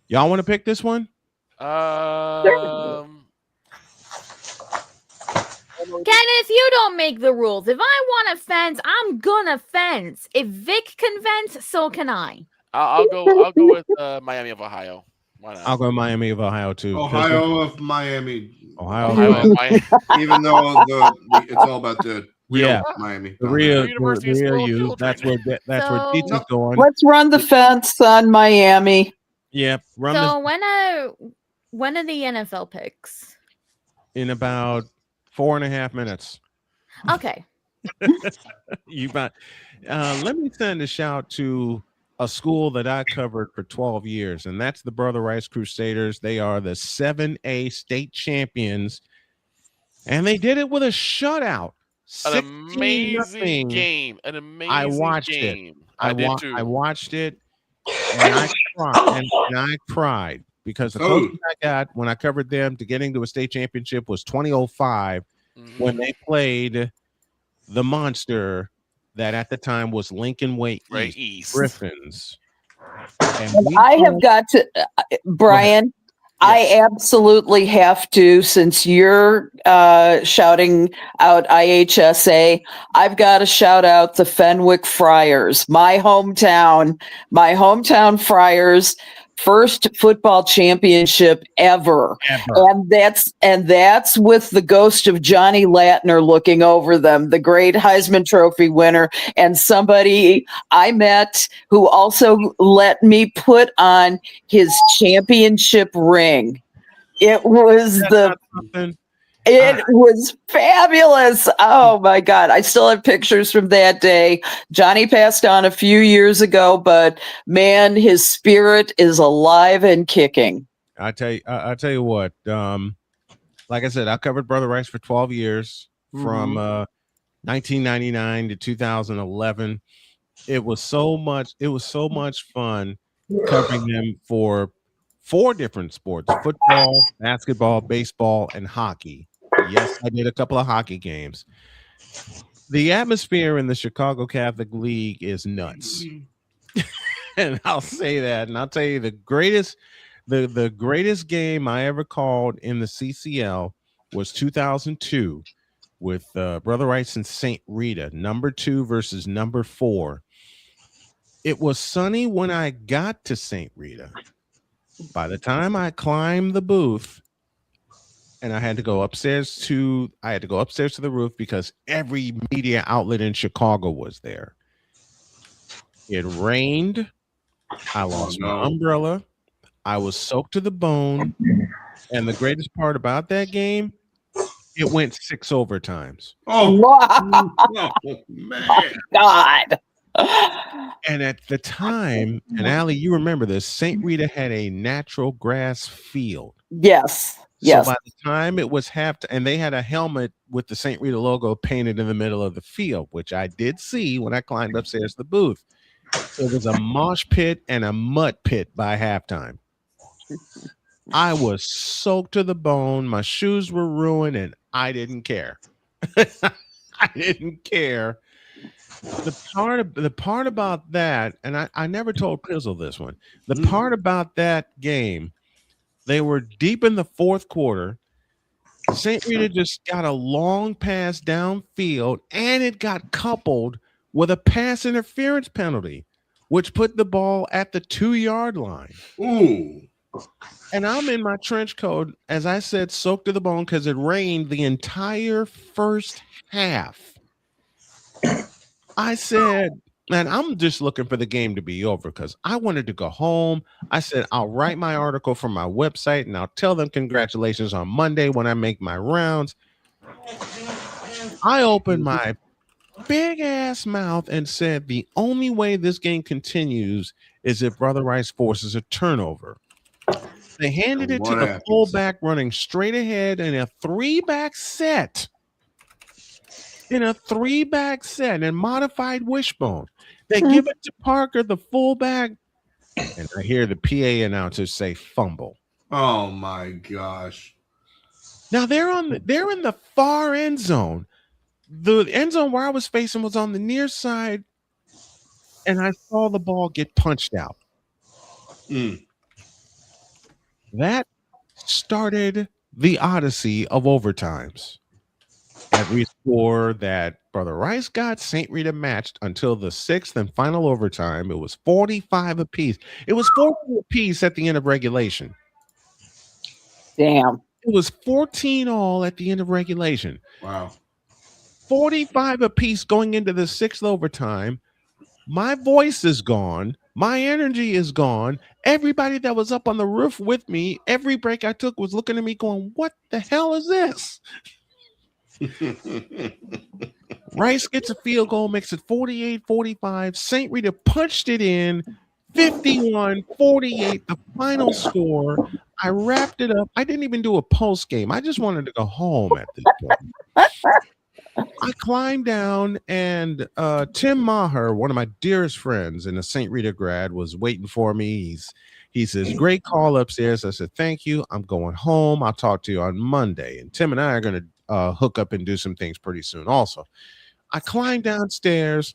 Y'all want to pick this one? Kenneth, you don't make the rules. If I want to fence, I'm gonna fence. If Vic can fence, so can I. I'll go with Miami of Ohio. Why not? I'll go Miami of Ohio too. Ohio of Miami. Ohio of Miami. Even though it's all about the real Miami. The real you. That's where Dietz is going. Let's run the fence on Miami. Yeah, run So when are the NFL picks? in about 4.5 minutes. Okay. You bet. Let me send a shout to a school that I covered for 12 years, and that's the Brother Rice Crusaders. They are the 7A state champions, and they did it with a shutout. An amazing game. An amazing I watched game. it. I did too. I watched it, and I cried. And I cried because the closest I got when I covered them to getting to a state championship was 2005 when they played the monster that at the time was Lincoln Way East Griffins. And I have got to, Brian. I absolutely have to, since you're shouting out IHSA, I've got to shout out the Fenwick Friars, my hometown Friars, first football championship ever. And that's with the ghost of Johnny Latner looking over them, the great Heisman Trophy winner, and somebody I met who also let me put on his championship ring. It was it was fabulous. Oh my God. I still have pictures from that day. Johnny passed on a few years ago, but man, his spirit is alive and kicking. I tell you what, like I said, I covered Brother Rice for 12 years from 1999 to 2011. It was so much fun covering them for 4 different sports: football, basketball, baseball, and hockey. Yes, I did a couple of hockey games. The atmosphere in the Chicago Catholic League is nuts. And I'll say that. And I'll tell you the greatest game I ever called in the CCL was 2002 with Brother Rice and St. Rita, number 2 versus number 4. It was sunny when I got to St. Rita. By the time I climbed the booth, and I had to go upstairs to the roof because every media outlet in Chicago was there. It rained. I lost my umbrella. I was soaked to the bone. And the greatest part about that game, it went 6 overtimes. Oh, wow. Man. God. And at the time, and Allie, you remember this, St. Rita had a natural grass field. Yes. So Yes. by the time it was and they had a helmet with the St. Rita logo painted in the middle of the field, which I did see when I climbed upstairs to the booth. It was a mosh pit and a mud pit by halftime. I was soaked to the bone. My shoes were ruined, and I didn't care. I didn't care. The part about that, and I never told Pizzle this one. The part about that game, they were deep in the fourth quarter. St. Rita just got a long pass downfield, and it got coupled with a pass interference penalty, which put the ball at the 2-yard line. Ooh. And I'm in my trench coat, as I said, soaked to the bone because it rained the entire first half. I said, and I'm just looking for the game to be over because I wanted to go home. I said, I'll write my article for my website and I'll tell them congratulations on Monday when I make my rounds. I opened my big ass mouth and said, the only way this game continues is if Brother Rice forces a turnover. They handed it to the fullback running straight ahead in a 3-back set. And modified wishbone. They give it to Parker, the fullback, and I hear the PA announcer say fumble. Oh my gosh. Now they're in the far end zone. The end zone where I was facing was on the near side, and I saw the ball get punched out. That started the odyssey of overtimes. Every score that Brother Rice got, St. Rita matched until the 6th and final overtime. It was 45 apiece. It was 40 apiece at the end of regulation. Damn. It was 14 all at the end of regulation. Wow. 45 apiece going into the 6th overtime. My voice is gone. My energy is gone. Everybody that was up on the roof with me, every break I took was looking at me going, what the hell is this? Rice gets a field goal, makes it 48-45. St. Rita punched it in 51-48, the final score. I wrapped it up. I didn't even do a post game. I just wanted to go home at this point. I climbed down, and Tim Maher, one of my dearest friends and a St. Rita grad, was waiting for me. He says, great call upstairs. I said, thank you. I'm going home. I'll talk to you on Monday. And Tim and I are going to hook up and do some things pretty soon also. I climbed downstairs.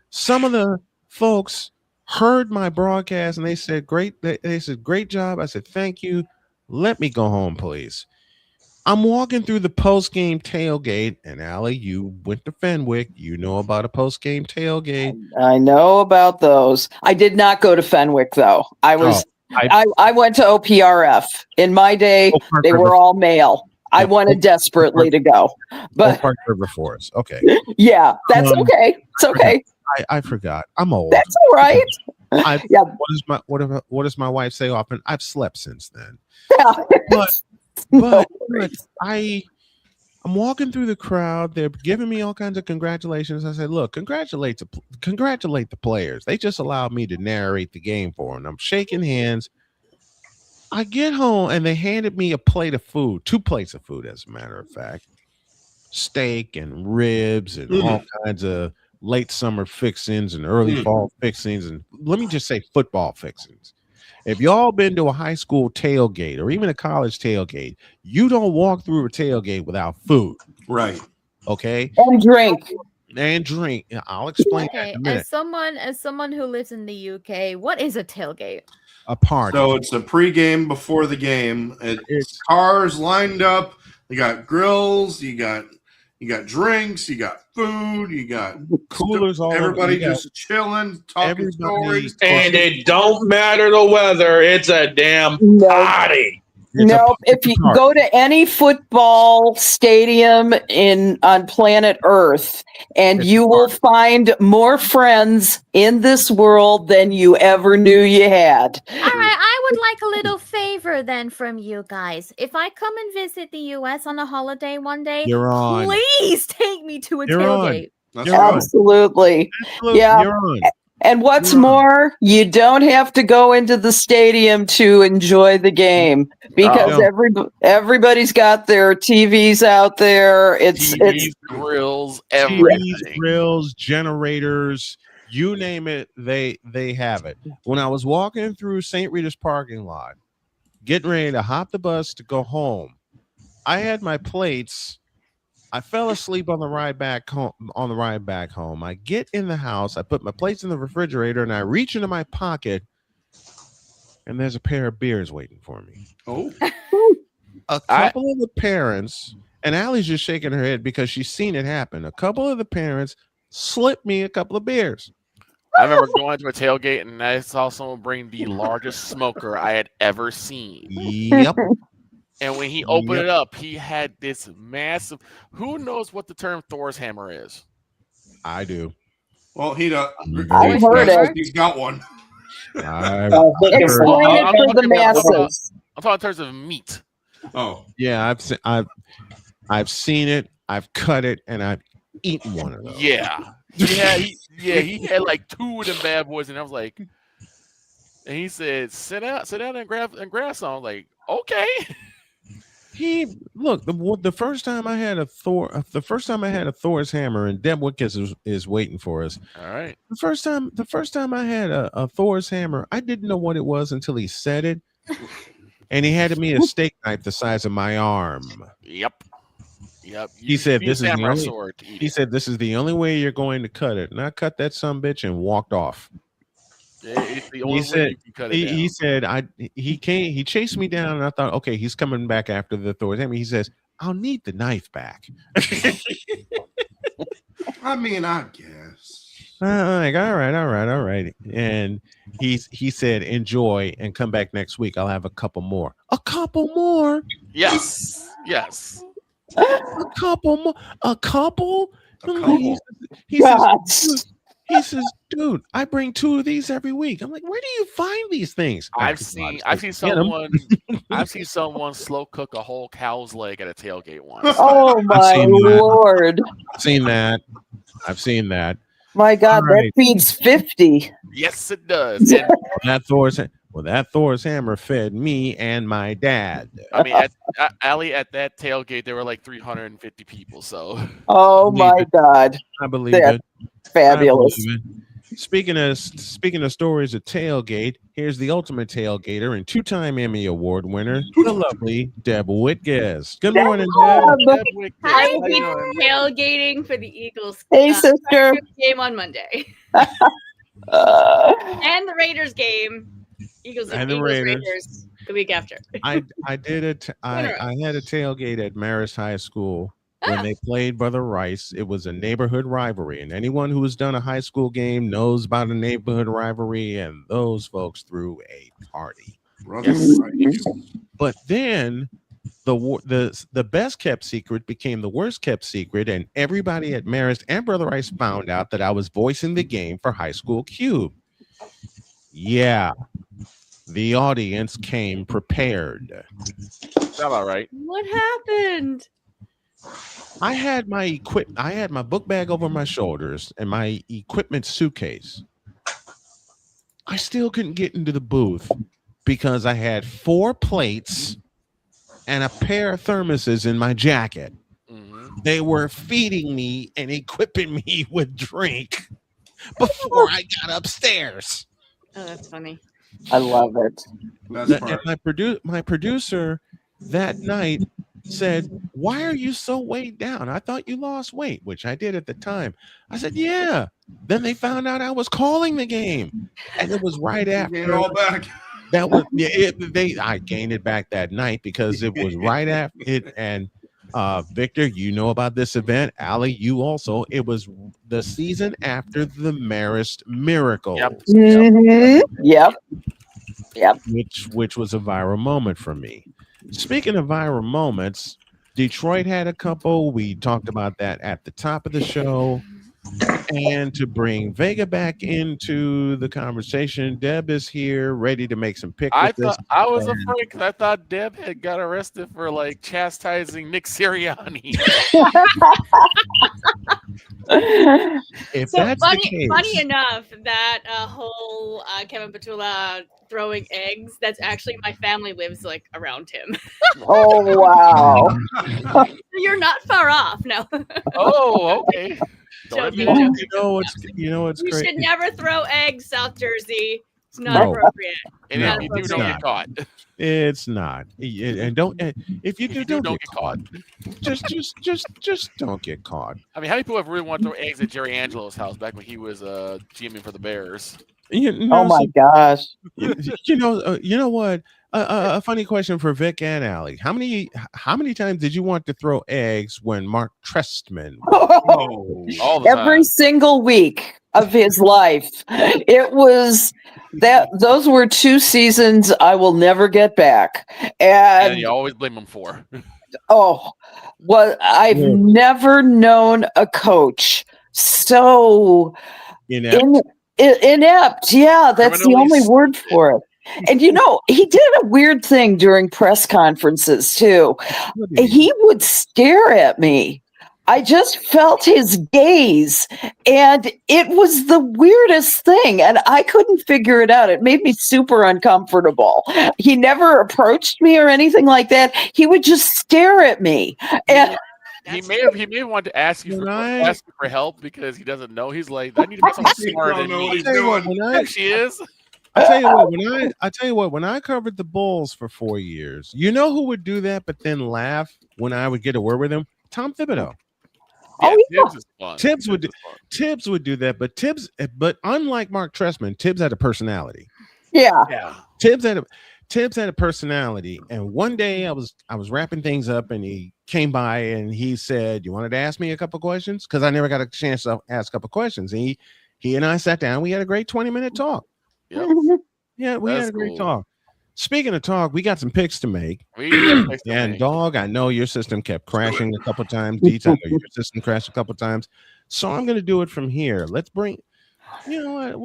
Some of the folks heard my broadcast, and they said, great. They said, great job. I said, thank you. Let me go home, please. I'm walking through the post-game tailgate, and Allie, you went to Fenwick. You know about a post-game tailgate. I know about those. I did not go to Fenwick, though. I went to OPRF. In my day, they were all male. I wanted desperately to go, but Park River Forest. Okay. Yeah, that's okay. It's okay. I forgot. I'm old. That's all right. Yeah. What does my wife say often? I've slept since then. But I'm walking through the crowd. They're giving me all kinds of congratulations. I said, look, congratulate the players. They just allowed me to narrate the game for them. I'm shaking hands. I get home, and they handed me a plate of food, 2 plates of food, as a matter of fact. Steak and ribs and all kinds of late summer fixings and early fall fixings. And let me just say football fixings. If y'all been to a high school tailgate or even a college tailgate, you don't walk through a tailgate without food. Right. Okay. And drink. I'll explain that Okay, in a minute. as someone who lives in the UK, what is a tailgate? A party. So it's a pregame before the game. It's cars lined up. You got grills. You got drinks. You got food. You got coolers. All everybody just chilling, talking stories. And it don't matter the weather. It's a damn party. No, if you go to any football stadium on planet Earth, and you will find more friends in this world than you ever knew you had. All right, I would like a little favor then from you guys. If I come and visit the U.S. on a holiday one day, You're on. please take me to a You're tailgate. Absolutely. Yeah. You're on. And what's more, you don't have to go into the stadium to enjoy the game because everybody's got their TVs out there. It's grills, TVs, grills, generators, you name it, they have it. When I was walking through St. Rita's parking lot, getting ready to hop the bus to go home, I had my plates. I fell asleep on the ride back home. I get in the house, I put my plates in the refrigerator, and I reach into my pocket, and there's a pair of beers waiting for me. Oh. A couple of the parents, and Allie's just shaking her head because she's seen it happen. A couple of the parents slipped me a couple of beers. I remember going to a tailgate and I saw someone bring the largest smoker I had ever seen. Yep. And when he opened it up, he had this massive. Who knows what the term Thor's hammer is? I do. Well, I've heard it. He's got one. I've Explain it for the masses. I'm talking in terms of meat. Oh, yeah, I've seen it. I've cut it, and I've eaten one of those. Yeah, he had like two of them bad boys, and I was like, and he said, "Sit down, and grab some." I was like, okay. The first time I had a Thor's hammer, and Deb Wickes is waiting for us. All right. The first time I had a Thor's hammer, I didn't know what it was until he said it, and he handed me a steak knife the size of my arm. Yep. He said, "This is the only way you're going to cut it," and I cut that sumbitch and walked off. It's the only way you can cut it down. He said, he chased me down, and I thought, okay, he's coming back after the Thor's hammer. He says, "I'll need the knife back." I mean, I guess. I'm like, all right. And he said, "Enjoy and come back next week. I'll have a couple more." A couple more? Yes. A couple? He says, "Dude, I bring 2 of these every week." I'm like, "Where do you find these things?" I've seen someone slow cook a whole cow's leg at a tailgate once. Oh my Lord! I've seen that. My God, Right. that feeds 50. Yes, it does. And that Thor's hammer fed me and my dad. I mean, at that tailgate, there were like 350 people. So. Oh my God! I believe That's it. fabulous. I believe it. Speaking of stories of tailgate, here's the ultimate tailgater and 2-time Emmy Award winner, the lovely Deb Wickes. Good morning, Deb. Hi, tailgating for the Eagles. Hey, sister. Game on Monday. And the Raiders game. Eagles Raiders the week after. I had a tailgate at Marist High School when they played Brother Rice. It was a neighborhood rivalry, and anyone who has done a high school game knows about a neighborhood rivalry, and those folks threw a party. But then the best kept secret became the worst kept secret, and everybody at Marist and Brother Rice found out that I was voicing the game for High School Cube. Yeah, the audience came prepared. That's all right. What happened? I had my book bag over my shoulders and my equipment suitcase. I still couldn't get into the booth because I had 4 plates and a pair of thermoses in my jacket. Mm-hmm. They were feeding me and equipping me with drink before I got upstairs. Oh, that's funny. I love it. And my producer that night said, "Why are you so weighed down? I thought you lost weight," which I did at the time. I said, "Yeah." Then they found out I was calling the game, and it was right after. Gain it all back. That was I gained it back that night because it was right after it. And Victor, you know about this event. Allie, you also. It was the season after the Marist Miracle. Yep. Which was a viral moment for me. Speaking of viral moments, Detroit had a couple. We talked about that at the top of the show. And to bring Vega back into the conversation, Deb is here, ready to make some picks. I was afraid because I thought Deb had got arrested for like chastising Nick Sirianni. If So that's the funny case, enough, that whole Kevin Petula throwing eggs, that's actually my family lives like around him. Oh wow. So you're not far off. No. Oh, okay. Joking, you joking. know what's You great? should never throw eggs, South Jersey. It's not No. appropriate. And No, if you do, it's don't not. get caught. It's not. And don't. And if you do, don't don't get caught. Just don't get caught. I mean, how many people have really wanted to throw eggs at Jerry Angelo's house back when he was GMing for the Bears? You Oh know, my gosh. you know what? A funny question for Vic and Allie. How many times did you want to throw eggs when Mark Trestman? All the Every time. single week of his life. It was those were 2 seasons I will never get back. And And you always blame him for. I've never known a coach so inept. Inept. Yeah, that's the Criminally only word for it. And he did a weird thing during press conferences too. He would stare at me. I just felt his gaze, and it was the weirdest thing, and I couldn't figure it out. It made me super uncomfortable. He never approached me or anything like that. He would just stare at me. And He may have wanted to ask you for help because he doesn't know. He's like, I need to be someone smarter than me. There she is. I tell you what, when I covered the Bulls for 4 years, you know who would do that, but then laugh when I would get a word with him? Tom Thibodeau. Tibbs is fun. Tibbs would do that, but unlike Mark Trestman, Tibbs had a personality. Yeah. Tibbs had a personality, and one day I was wrapping things up, and he came by and he said, "You wanted to ask me a couple questions?" Because I never got a chance to ask a couple questions. And he and I sat down. We had a great 20-minute talk. Yep. Yeah, we had a great talk. Speaking of talk, we got some picks to make. And dog, I know your system kept crashing a couple times. Deets, I know your system crashed a couple times. So I'm gonna do it from here. Let's bring. You know what?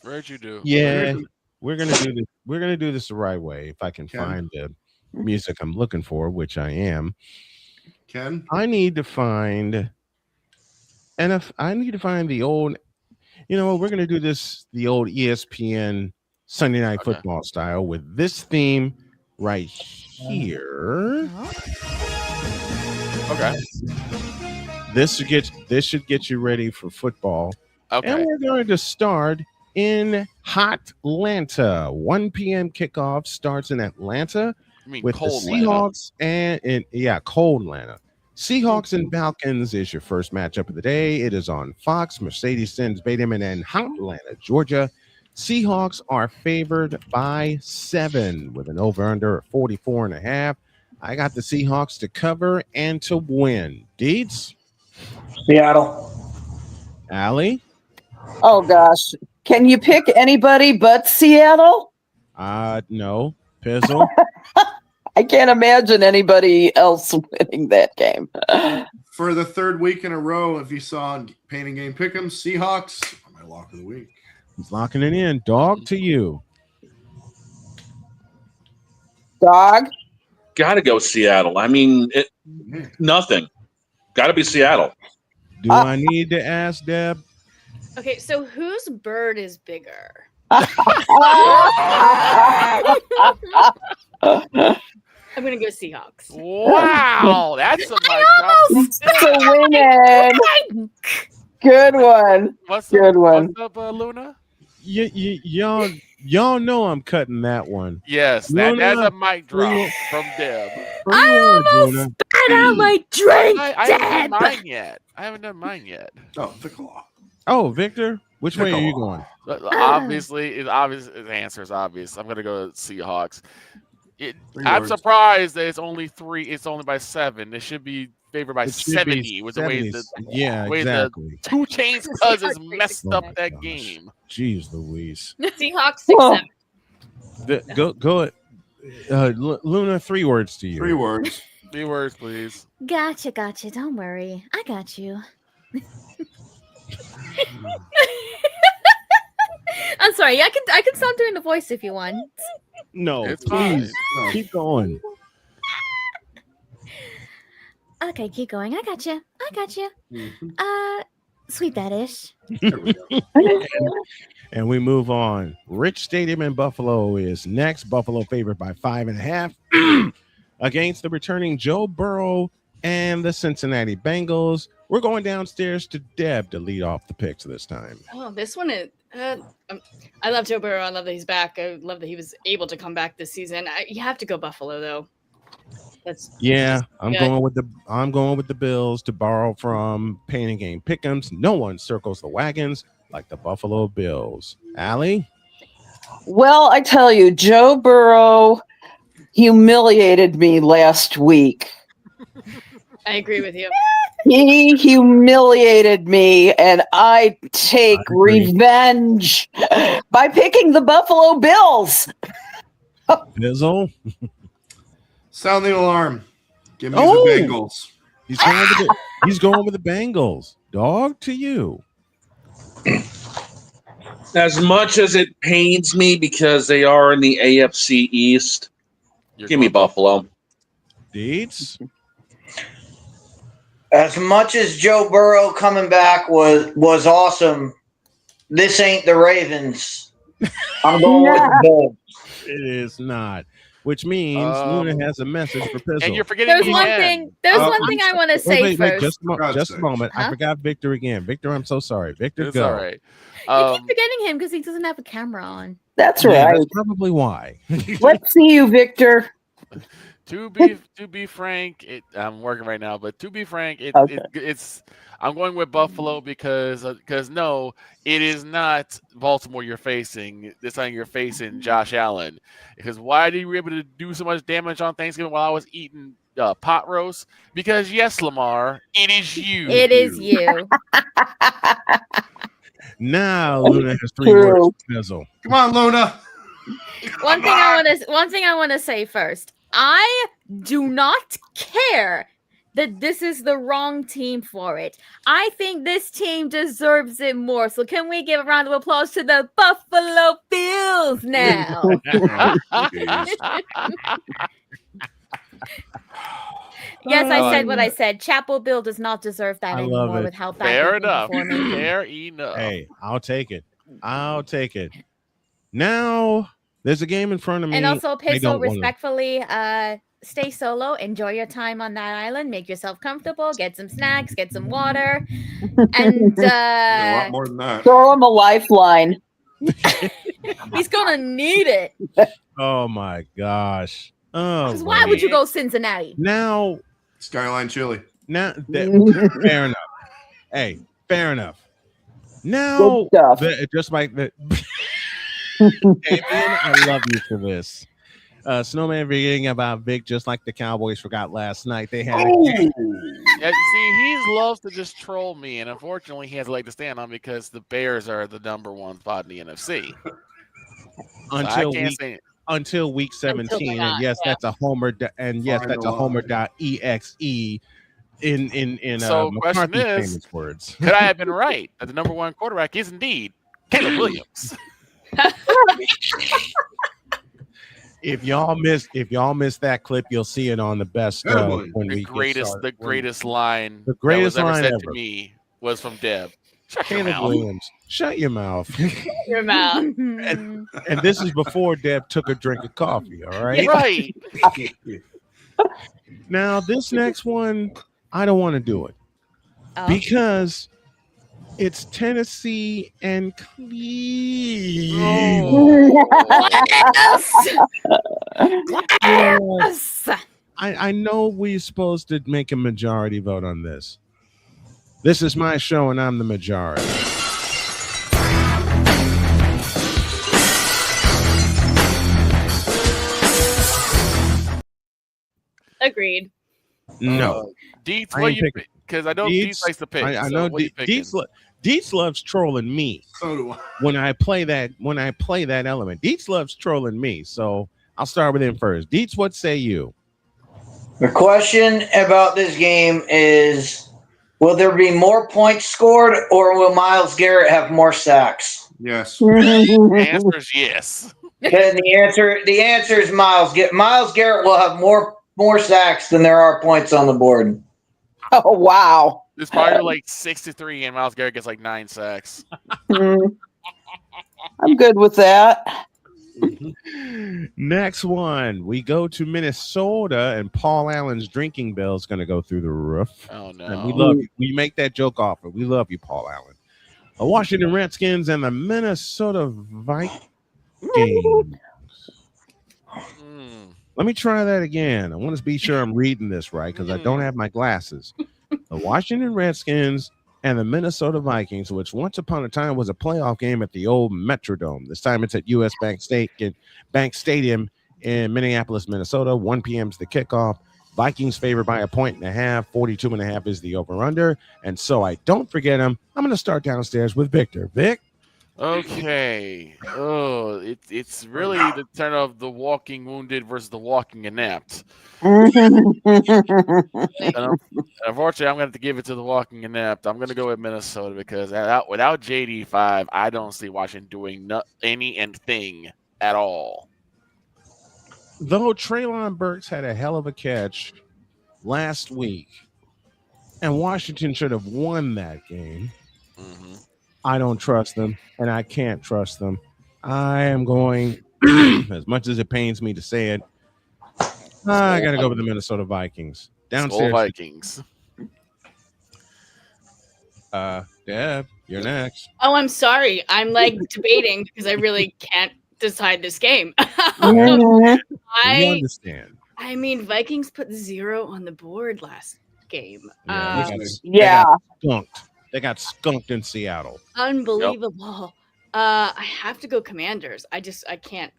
Where'd you do? Yeah, we're gonna do this. We're gonna do this the right way. If I can find the music I'm looking for, which I am. Ken, I need to find. And if I need to find the old. You know what? We're gonna do this the old ESPN Sunday Night Football style with this theme right here. Okay. This should get you ready for football. Okay. And we're going to start in Hot Atlanta. 1 p.m. kickoff starts in Atlanta with the Seahawks cold Atlanta. Seahawks and Falcons is your first matchup of the day. It is on Fox, Mercedes-Benz Stadium, in Hot Atlanta, Georgia. Seahawks are favored by 7 with an over-under of 44.5. I got the Seahawks to cover and to win. Deeds? Seattle. Allie? oh gosh, can you pick anybody but Seattle? No. Pizzle? I can't imagine anybody else winning that game. For the 3rd week in a row, if you saw Painting Game Pick'em, Seahawks are my lock of the week. He's locking it in. Dog to you. Dog? Gotta go Seattle. I mean, nothing. Gotta be Seattle. Do I need to ask Deb? Okay, so whose bird is bigger? I'm gonna go Seahawks. Wow, that's a mic So winning. Good one. Good one. What's up, Luna? Y'all know I'm cutting that one. Yes, that's a mic drop from Deb. I almost spat out my drink, I haven't done Deb. mine yet. Oh, the claw. Oh, Victor, which way are you going? Obviously, it's obvious. The answer is obvious. I'm going to go Seahawks. I'm words. surprised that it's only 3. It's only by 7. It should be favored by 70. With the way exactly. the 2 Chainz cousins messed up that game. Jeez Louise. Seahawks 6-7. Go. Luna, 3 words to you. 3 words. 3 words, please. Gotcha. Don't worry. I got you. I'm sorry. I can stop doing the voice if you want. No, It's please keep going. Okay, keep going. I got you. I got you. Sweet that ish. And we move on. Rich Stadium in Buffalo is next. Buffalo favored by 5.5 against the returning Joe Burrow and the Cincinnati Bengals. We're going downstairs to Deb to lead off the picks this time. Oh, this one is. I love Joe Burrow. I love that he's back. I love that he was able to come back this season. You have to go Buffalo though. I'm going with the Bills to borrow from Pain and Game Pick'ems. No one circles the wagons like the Buffalo Bills. Allie? Well, I tell you, Joe Burrow humiliated me last week. I agree with you. He humiliated me, and I take revenge by picking the Buffalo Bills. Bizzle? Sound the alarm. Give me the Bengals. He's going with the Bengals. Dog, to you. As much as it pains me because they are in the AFC East, give me Buffalo. Deeds? As much as Joe Burrow coming back was awesome, this ain't the Ravens. I'm going with the Bills. It is not. Which means Luna has a message for Pizzle. And you're forgetting There's one thing I want to say first. Just a moment. I forgot Victor again. Victor, I'm so sorry. Victor, It's go. all right. I keep forgetting him because he doesn't have a camera on. That's Yeah, right. that's probably why. Let's see you, Victor. To be frank, I'm working right now, but to be frank, Okay. it's I'm going with Buffalo because no, it is not Baltimore you're facing. This time you're facing Josh Allen. Because why did you able to do so much damage on Thanksgiving while I was eating pot roast? Because yes, Lamar, it is you. It is you. Now Luna has 3 words to Pizzle. Come on, Luna. One thing I want to say first. I do not care that this is the wrong team for it. I think this team deserves it more. So can we give a round of applause to the Buffalo Bills now? Yes, I said what I said. Chapel Bill does not deserve that anymore with how bad Fair they've been enough. performing. Fair enough. Hey, I'll take it. Now there's a game in front of me. And also, I Pizzo, don't wanna- respectfully, stay solo. Enjoy your time on that island. Make yourself comfortable. Get some snacks. Get some water. And A lot more than that. Throw him a lifeline. he's gonna need it. Oh my gosh. Oh, Because why would you go Cincinnati? now? Skyline Chili. Now fair enough. Hey, fair enough. Now, just like that. Hey, man, I love you for this. Snowman forgetting about Vic, just like the Cowboys forgot last night. They had. Yeah, see, he loves to just troll me, and unfortunately, he has a leg to stand on because the Bears are the #1 spot in the NFC. Until week 17, and yes, that's a homer, and yes, that's a homer.exe in So, question McCarthy's is, famous words. could I have been right that the #1 quarterback is indeed Caleb Williams? If y'all missed that clip, you'll see it on the best when The greatest line the greatest that was line ever said ever. to me was from Deb. Shut your Caleb mouth. Williams, shut your mouth. Your mouth. And this is before Deb took a drink of coffee. All right. Right. Now this next one, I don't want to do it because it's Tennessee and Cleveland. Yes. I know we're supposed to make a majority vote on this. This is my show, and I'm the majority. Agreed. No. Deets, I what ain't you picking. pick? Because I know Deets likes to pick. I so know what you picking? Deets loves trolling me. So do I. When I play that element. Deets loves trolling me. So I'll start with him first. Deets, what say you? The question about this game is, will there be more points scored or will Myles Garrett have more sacks? Yes. The answer is yes. Then the answer is Myles Garrett will have more sacks than there are points on the board. Oh wow. It's probably like 6-3, and Myles Garrett gets like 9 sacks. I'm good with that. Next one, we go to Minnesota, and Paul Allen's drinking bill is going to go through the roof. Oh no! And we love you. We make that joke offer. We love you, Paul Allen. The Washington Redskins and the Minnesota Vikings. Let me try that again. I want to be sure I'm reading this right because I don't have my glasses. The Washington Redskins and the Minnesota Vikings, which once upon a time was a playoff game at the old Metrodome. This time it's at US Bank Stadium in Minneapolis, Minnesota. 1 p.m. is the kickoff. Vikings favored by 1.5. 42.5 is the over-under. And so I don't forget them. I'm going to start downstairs with Victor. Vic? Okay. Oh, it's really the turn of the walking wounded versus the walking inept. And unfortunately, I'm going to have to give it to the walking inept. I'm going to go with Minnesota because without JD5, I don't see Washington doing anything at all. Though Treylon Burks had a hell of a catch last week, and Washington should have won that game, I don't trust them, and I can't trust them. I am going, as much as it pains me to say it, I got to go with the Minnesota Vikings. Downstairs. Vikings. Deb, you're next. Oh, I'm sorry. I'm like debating because I really can't decide this game. We understand. I mean, Vikings put 0 on the board last game. They got skunked in Seattle. Unbelievable. I have to go Commanders. I cannot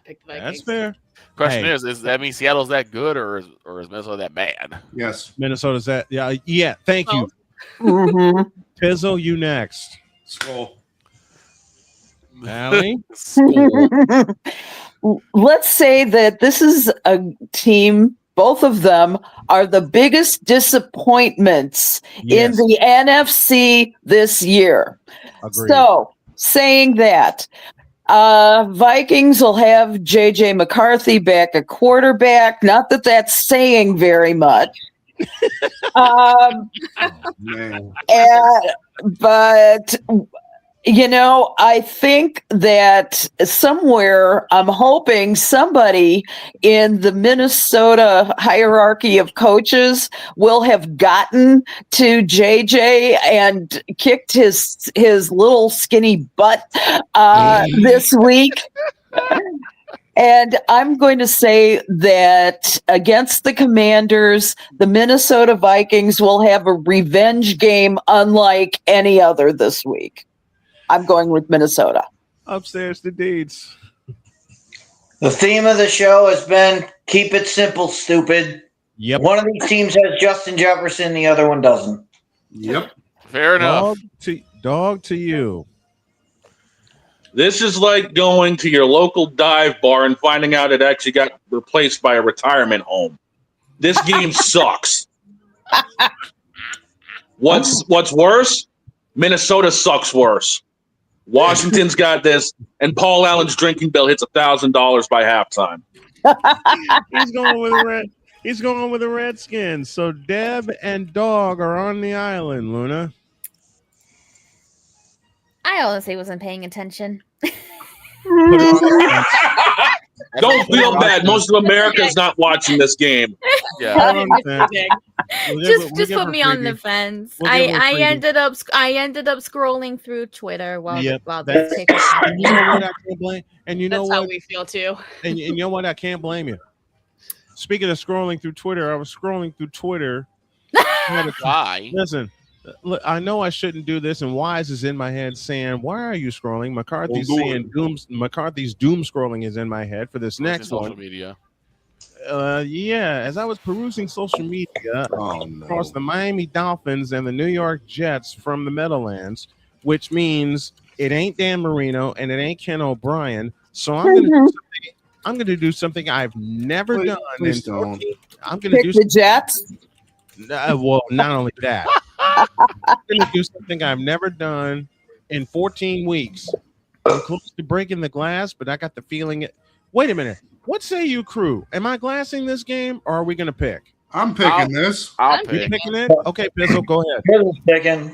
pick the Vikings. That's fair. Question is that mean Seattle's that good or is Minnesota that bad? Yes. Minnesota's that. Yeah. Thank you. Pizzle, you next. Skull. Allie? Let's say that this is a team, both of them are the biggest disappointments in the NFC this year. Agreed. So, saying that, Vikings will have JJ McCarthy back at quarterback. Not that that's saying very much. But I think that somewhere I'm hoping somebody in the Minnesota hierarchy of coaches will have gotten to JJ and kicked his little skinny butt this week. And I'm going to say that against the Commanders, the Minnesota Vikings will have a revenge game unlike any other this week. I'm going with Minnesota. Upstairs to Deeds. The theme of the show has been keep it simple, stupid. Yep. One of these teams has Justin Jefferson, the other one doesn't. Yep. Fair enough. Dog to you. This is like going to your local dive bar and finding out it actually got replaced by a retirement home. This game sucks. What's worse? Minnesota sucks worse. Washington's got this, and Paul Allen's drinking bill hits $1,000 by halftime. He's going with the Redskins. So Deb and Dog are on the island, Luna. I honestly wasn't paying attention. Don't feel bad. Most of America is not watching this game. Yeah. Just put me on the fence. I ended up scrolling through Twitter while this take was happening. You know what? I can't blame. And you know That's what? how we feel too. And you know what? I can't blame you. Speaking of scrolling through Twitter, I was scrolling through Twitter. Why? Listen, look, I know I shouldn't do this, and Wise is in my head saying, "Why are you scrolling?" McCarthy's saying, "McCarthy's doom scrolling is in my head for this next social one." Media. As I was perusing social media across the Miami Dolphins and the New York Jets from the Meadowlands, which means it ain't Dan Marino and it ain't Ken O'Brien. So I'm going to do something I've never done. I'm going to do the Jets. Well, not only that, I'm going to do something I've never done in 14 weeks. I'm close to breaking the glass, but I got the feeling. Wait a minute. What say you, crew? Am I glassing this game, or are we going to pick? I'm picking this. I'll You pick. picking it? Okay, Pizzle, go ahead. Pizzle's picking.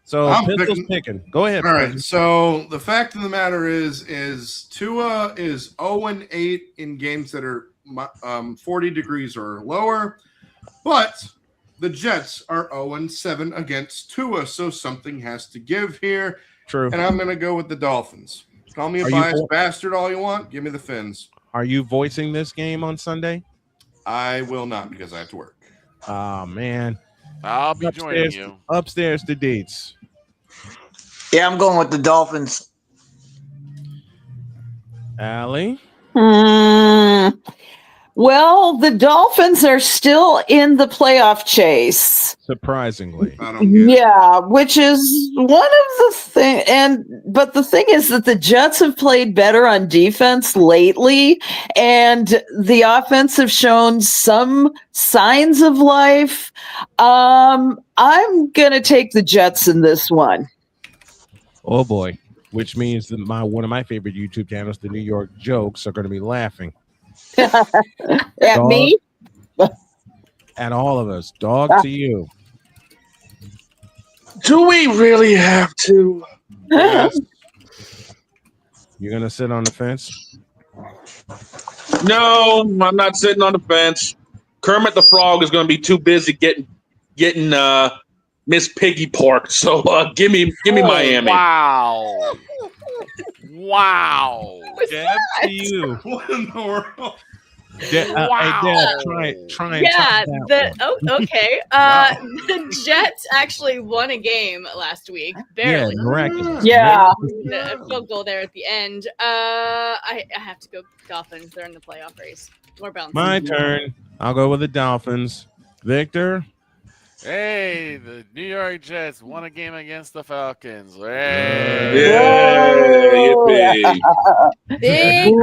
So I'm Pizzle's picking. Go ahead. All right. Pizzle. So the fact of the matter is Tua is 0-8 in games that are 40 degrees or lower, but the Jets are 0-7 against Tua, so something has to give here. True. And I'm going to go with the Dolphins. Call me a Are you biased vo- bastard all you want. Give me the Fins. Are you voicing this game on Sunday? I will not because I have to work. Oh man. I'll be joining you. Upstairs to Deets. Yeah, I'm going with the Dolphins. Allie? Well, the Dolphins are still in the playoff chase. Surprisingly. Yeah, which is one of the thing, but the thing is that the Jets have played better on defense lately, and the offense have shown some signs of life. I'm gonna take the Jets in this one. Oh boy. Which means that one of my favorite YouTube channels, the New York Jokes, are going to be laughing. At me? At all of us. Dog to you. Do we really have to? Yes. You're going to sit on the fence? No, I'm not sitting on the fence. Kermit the Frog is going to be too busy getting Miss Piggy pork. So give me Miami. Wow. Wow. Deb, to you. What in the world? Hey, Deb, try Yeah, that one. okay. The Jets actually won a game last week, barely. Yeah, miraculous. Yeah. A field goal there at the end. I have to go Dolphins. They're in the playoff race. More balanced. My turn. I'll go with the Dolphins. Victor? Hey, the New York Jets won a game against the Falcons. Hey. Big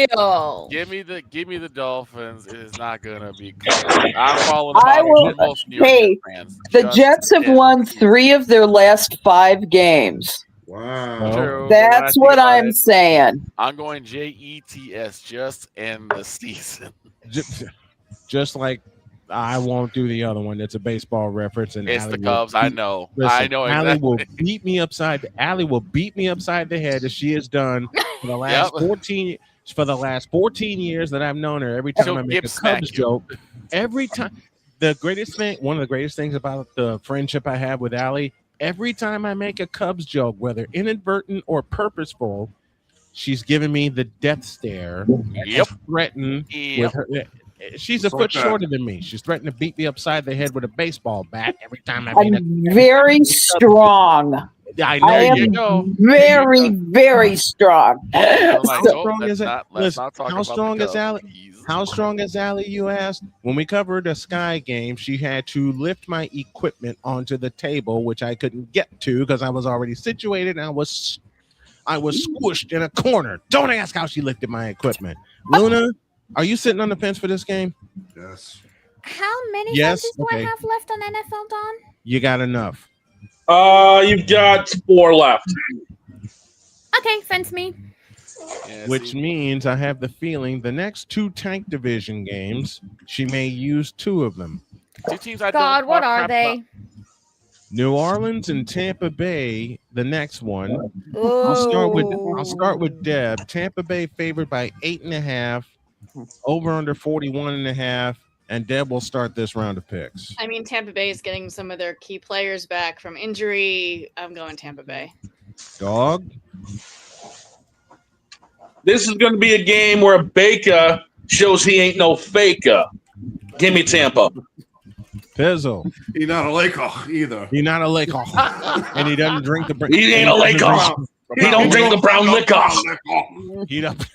deal. Give me the Dolphins. It is not gonna be close. I'm following most New York Hey, Jets fans. the Jets have won 3 of their last 5 games. Wow. True, That's what I'm saying. I'm going JETS, just end the season. Just like I won't do the other one. It's a baseball reference, and It's Allie the Cubs. I know. I know Allie exactly. will beat me upside. Allie will beat me upside the head as she has done for the last 14. For the last 14 years that I've known her, every time She'll I make a Cubs joke, every time the greatest thing, one of the greatest things about the friendship I have with Allie, every time I make a Cubs joke, whether inadvertent or purposeful, she's giving me the death stare. Yep. Threaten with her. She's a Just foot like that. shorter than me. She's threatening to beat me upside the head with a baseball bat every time I meet I'm very strong. I know I you am know. very, very strong. I'm like, How oh, strong let's is it? not- let's Listen, not talk how about strong the is Cubs, Allie? How strong is Allie? You asked. When we covered a Sky game, she had to lift my equipment onto the table, which I couldn't get to because I was already situated. And I was squished in a corner. Don't ask how she lifted my equipment. Luna, are you sitting on the fence for this game? Yes. How many Yes, fences do I okay. have left on NFL, Don? You got enough. You've got 4 left. Okay, fence me. Which means I have the feeling the next 2 tank division games, she may use 2 of them. 2 teams I God, don't what talk are crap they? about. New Orleans and Tampa Bay, the next one. Ooh. I'll start with Deb. Tampa Bay favored by 8.5, over under 41.5, and Deb will start this round of picks. I mean, Tampa Bay is getting some of their key players back from injury. I'm going Tampa Bay. Dog. This is going to be a game where Baker shows he ain't no faker. Give me Tampa. Pizzle. He's not a Laker either. He's not a Laker. And he doesn't drink the He ain't a Laker. He don't drink the brown liquor. He don't.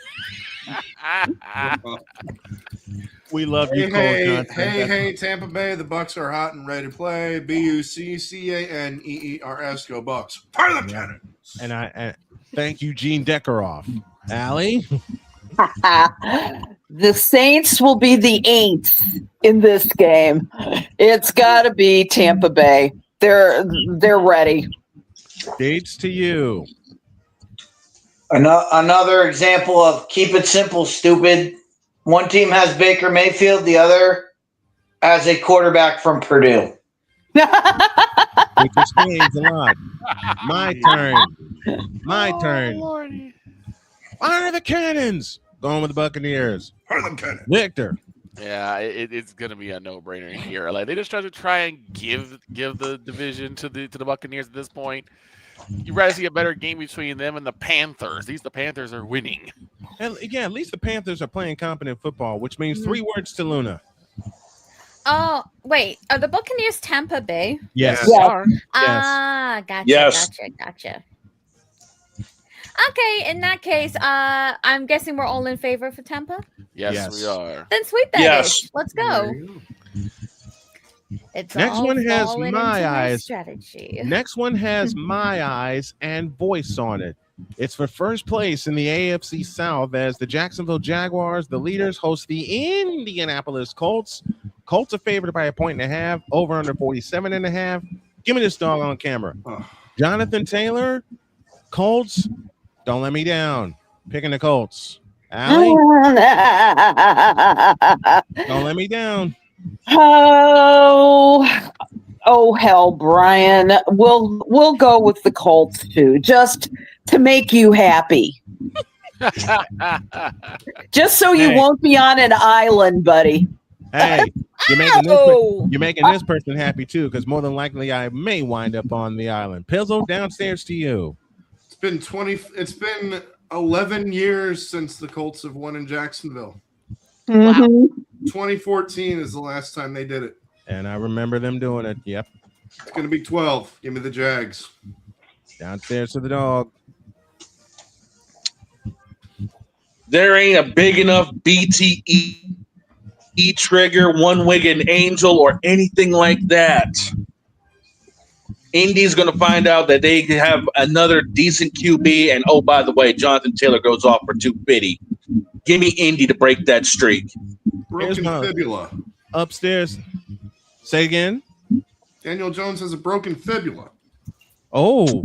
We love you, Hey, Tampa Bay. The Bucks are hot and ready to play. BUCCANEERS. Go Bucks. Part of the cannon. And I thank you, Gene Deckeroff. Allie? The Saints will be the 8th in this game. It's got to be Tampa Bay. They're ready. Dates to you. Another example of keep it simple, stupid. One team has Baker Mayfield, the other as a quarterback from Purdue. Which explains a lot. My turn. My turn. Lordy. Fire the cannons. Going with the Buccaneers. Fire them cannons. Victor. Yeah, it's gonna be a no-brainer here. Like they just try and give the division to the Buccaneers at this point. You'd rather see a better game between them and the Panthers. The Panthers are winning. And yeah, at least the Panthers are playing competent football, which means 3 words to Luna. Oh, wait. Are the Buccaneers Tampa Bay? Yes. They are. Ah, gotcha, Yes. gotcha. Okay, in that case, I'm guessing we're all in favor for Tampa? Yes, we are. Then sweep that Yes. ish. Let's go. It's Next all one has falling my into eyes. strategy. Next one has my eyes and voice on it. It's for first place in the AFC South as the Jacksonville Jaguars, the leaders, host the Indianapolis Colts. Colts are favored by 1.5, over under 47.5. Give me this dog on camera. Jonathan Taylor, Colts, don't let me down. Picking the Colts. Allie, don't let me down. Oh hell, Brian. We'll go with the Colts too, just to make you happy. Just so you won't be on an island, buddy. Hey, you're making this person happy too, because more than likely I may wind up on the island. Pizzle, downstairs to you. It's been 11 years since the Colts have won in Jacksonville. Wow. 2014 is the last time they did it. And I remember them doing it. Yep. It's going to be 12. Give me the Jags. Downstairs to the dog. There ain't a big enough BTE trigger, one-wigged angel, or anything like that. Indy's going to find out that they have another decent QB, and oh, by the way, Jonathan Taylor goes off for 250. Give me Indy to break that streak. Broken fibula. Upstairs. Say again. Daniel Jones has a broken fibula. Oh.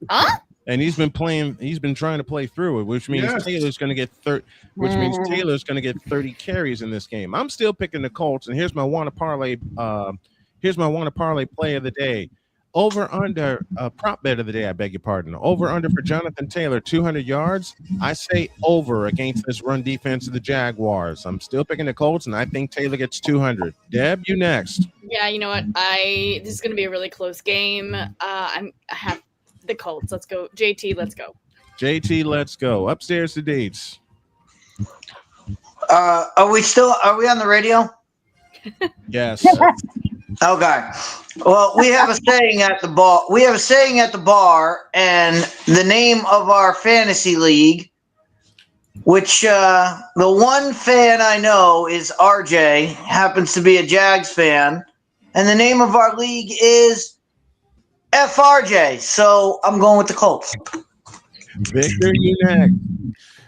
Huh? And he's been trying to play through it, which means Taylor's going to get 30 carries in this game. I'm still picking the Colts, and here's my wanna parlay play of the day. Over under prop bet of the day, I beg your pardon. Over under for Jonathan Taylor, 200 yards. I say over against this run defense of the Jaguars. I'm still picking the Colts, and I think Taylor gets 200. Deb, you next. Yeah, you know what? This is going to be a really close game. I have the Colts. Let's go. JT, let's go. JT, let's go. Upstairs to Deets. Are we on the radio? Yes. Okay. Well, we have a saying at the bar. And the name of our fantasy league, which the one fan I know is RJ, happens to be a Jags fan, and the name of our league is FRJ. So I'm going with the Colts. Victor, you next.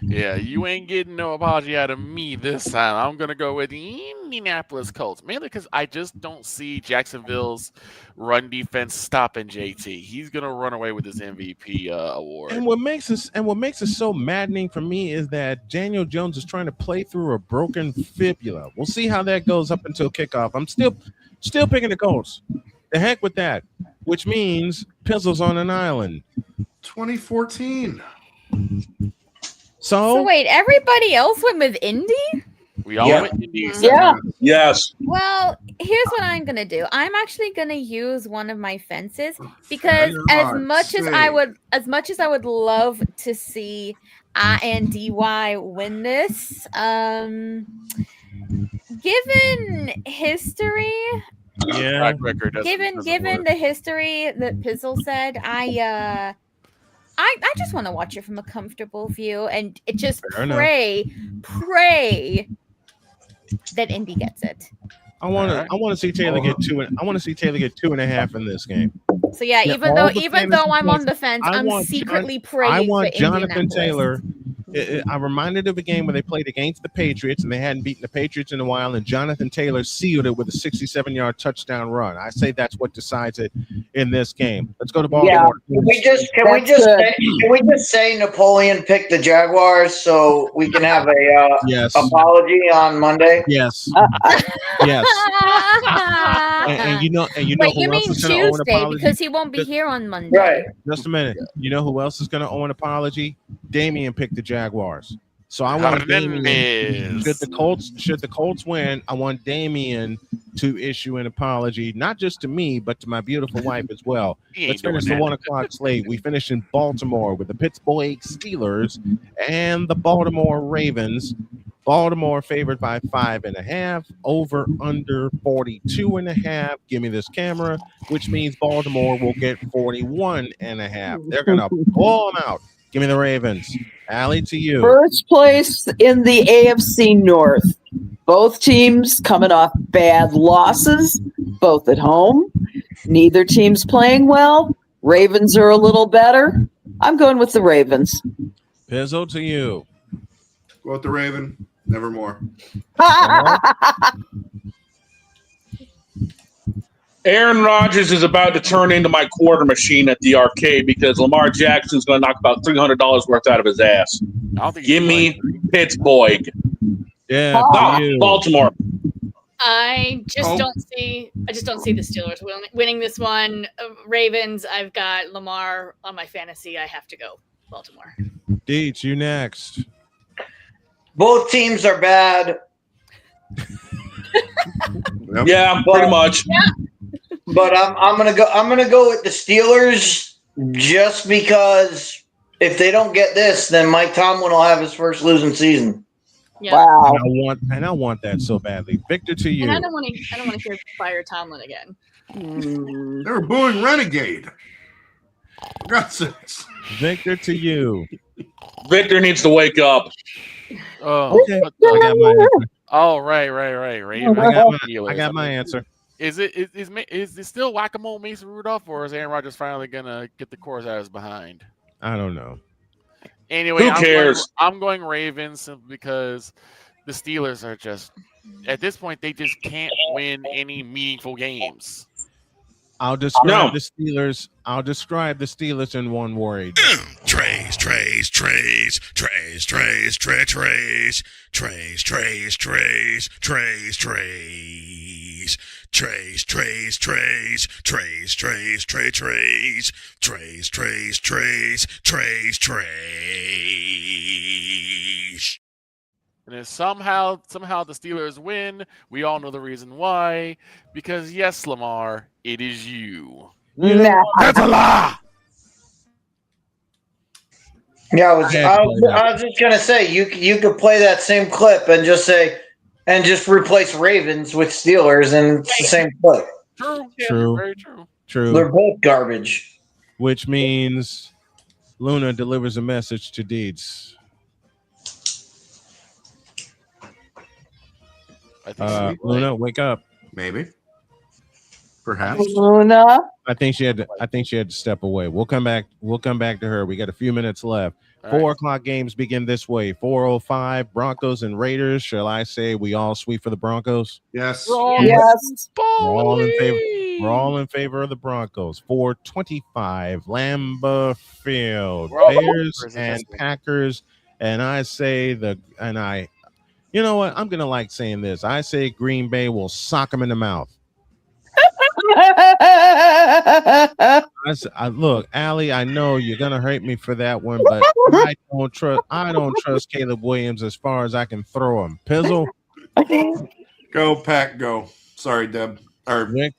Yeah, you ain't getting no apology out of me this time. I'm going to go with the Indianapolis Colts, mainly because I just don't see Jacksonville's run defense stopping JT. He's going to run away with this MVP award. And what makes it so maddening for me is that Daniel Jones is trying to play through a broken fibula. We'll see how that goes up until kickoff. I'm still picking the Colts. The heck with that, which means Pizzle's on an island. 2014. So wait, everybody else went with Indy? We all went Indy. Yeah. Yes. Well, here's what I'm gonna do. I'm actually gonna use one of my fences because as much as I would love to see INDY win this, given history, track record given the history that Pizzle said, I just want to watch it from a comfortable view and just pray that Indy gets it. I want to see Taylor get 2.5 in this game. So yeah, even though I'm on the fence, I'm secretly praying. I want for Jonathan Taylor I'm reminded of a game where they played against the Patriots and they hadn't beaten the Patriots in a while, and Jonathan Taylor sealed it with a 67-yard touchdown run. I say that's what decides it in this game. Let's go to Baltimore. Can we just say Napoleon picked the Jaguars so we can have a apology on Monday? Yes. Yes. And you know Wait, who you else mean is going to owe an Tuesday apology? because he won't be here on Monday. Right. Just a minute. You know who else is going to owe an apology? Damien picked the Jaguars. So I want Damien. Should the Colts win, I want Damien to issue an apology, not just to me, but to my beautiful wife as well. Let's finish the 1 o'clock slate. We finish in Baltimore with the Pittsburgh Steelers and the Baltimore Ravens. Baltimore favored by 5.5, over under 42.5. Give me this camera, which means Baltimore will get 41.5. They're gonna blow them out. Give me the Ravens. Allie, to you. First place in the AFC North. Both teams coming off bad losses, both at home. Neither team's playing well. Ravens are a little better. I'm going with the Ravens. Pizzo, to you. Go with the Raven. Nevermore. Aaron Rodgers is about to turn into my quarter machine at the arcade because Lamar Jackson's going to knock about $300 worth out of his ass. Give me Pittsburgh. Yeah, Baltimore. I just don't see the Steelers winning this one. Ravens, I've got Lamar on my fantasy. I have to go Baltimore. Deets, you next. Both teams are bad. Yeah, pretty much. Yeah. But I'm gonna go with the Steelers just because if they don't get this, then Mike Tomlin will have his first losing season. Yeah. Wow. I want that so badly. Victor, to you. And I don't want to hear fire Tomlin again. They were booing Renegade. For God's sakes. Victor, to you. Victor needs to wake up. Oh, Okay. I got my answer. Oh, right. Raven. I got my answer. Is it still whack-a-mole Mason Rudolph, or is Aaron Rodgers finally gonna get the course out of his behind? I don't know. Anyway, Who cares? I'm going Ravens simply because the Steelers are just at this point they just can't win any meaningful games. I'll describe the Steelers. I'll describe the Steelers in one word. Trays. And if somehow the Steelers win, we all know the reason why. Because yes, Lamar, it is you. That's a lie. Yeah, I was just gonna say you could play that same clip and just say and just replace Ravens with Steelers and it's the same clip. True. Very true. True. They're both garbage. Which means Luna delivers a message to Deeds. Luna, wake up. Maybe. Perhaps. Luna. I think she had to step away. We'll come back to her. We got a few minutes left. All 4 o'clock games begin this way. 4:05 Broncos and Raiders. Shall I say we all sweep for the Broncos? Yes. Yes. We're all in favor of the Broncos. 4:25 Lambeau Field. Bears and Packers. And I say you know what? I'm gonna like saying this. I say Green Bay will sock them in the mouth. Look, Allie, I know you're gonna hurt me for that one, but I don't trust Caleb Williams as far as I can throw him. Pizzle, go Pack, go. Sorry, Deb. Or Nick,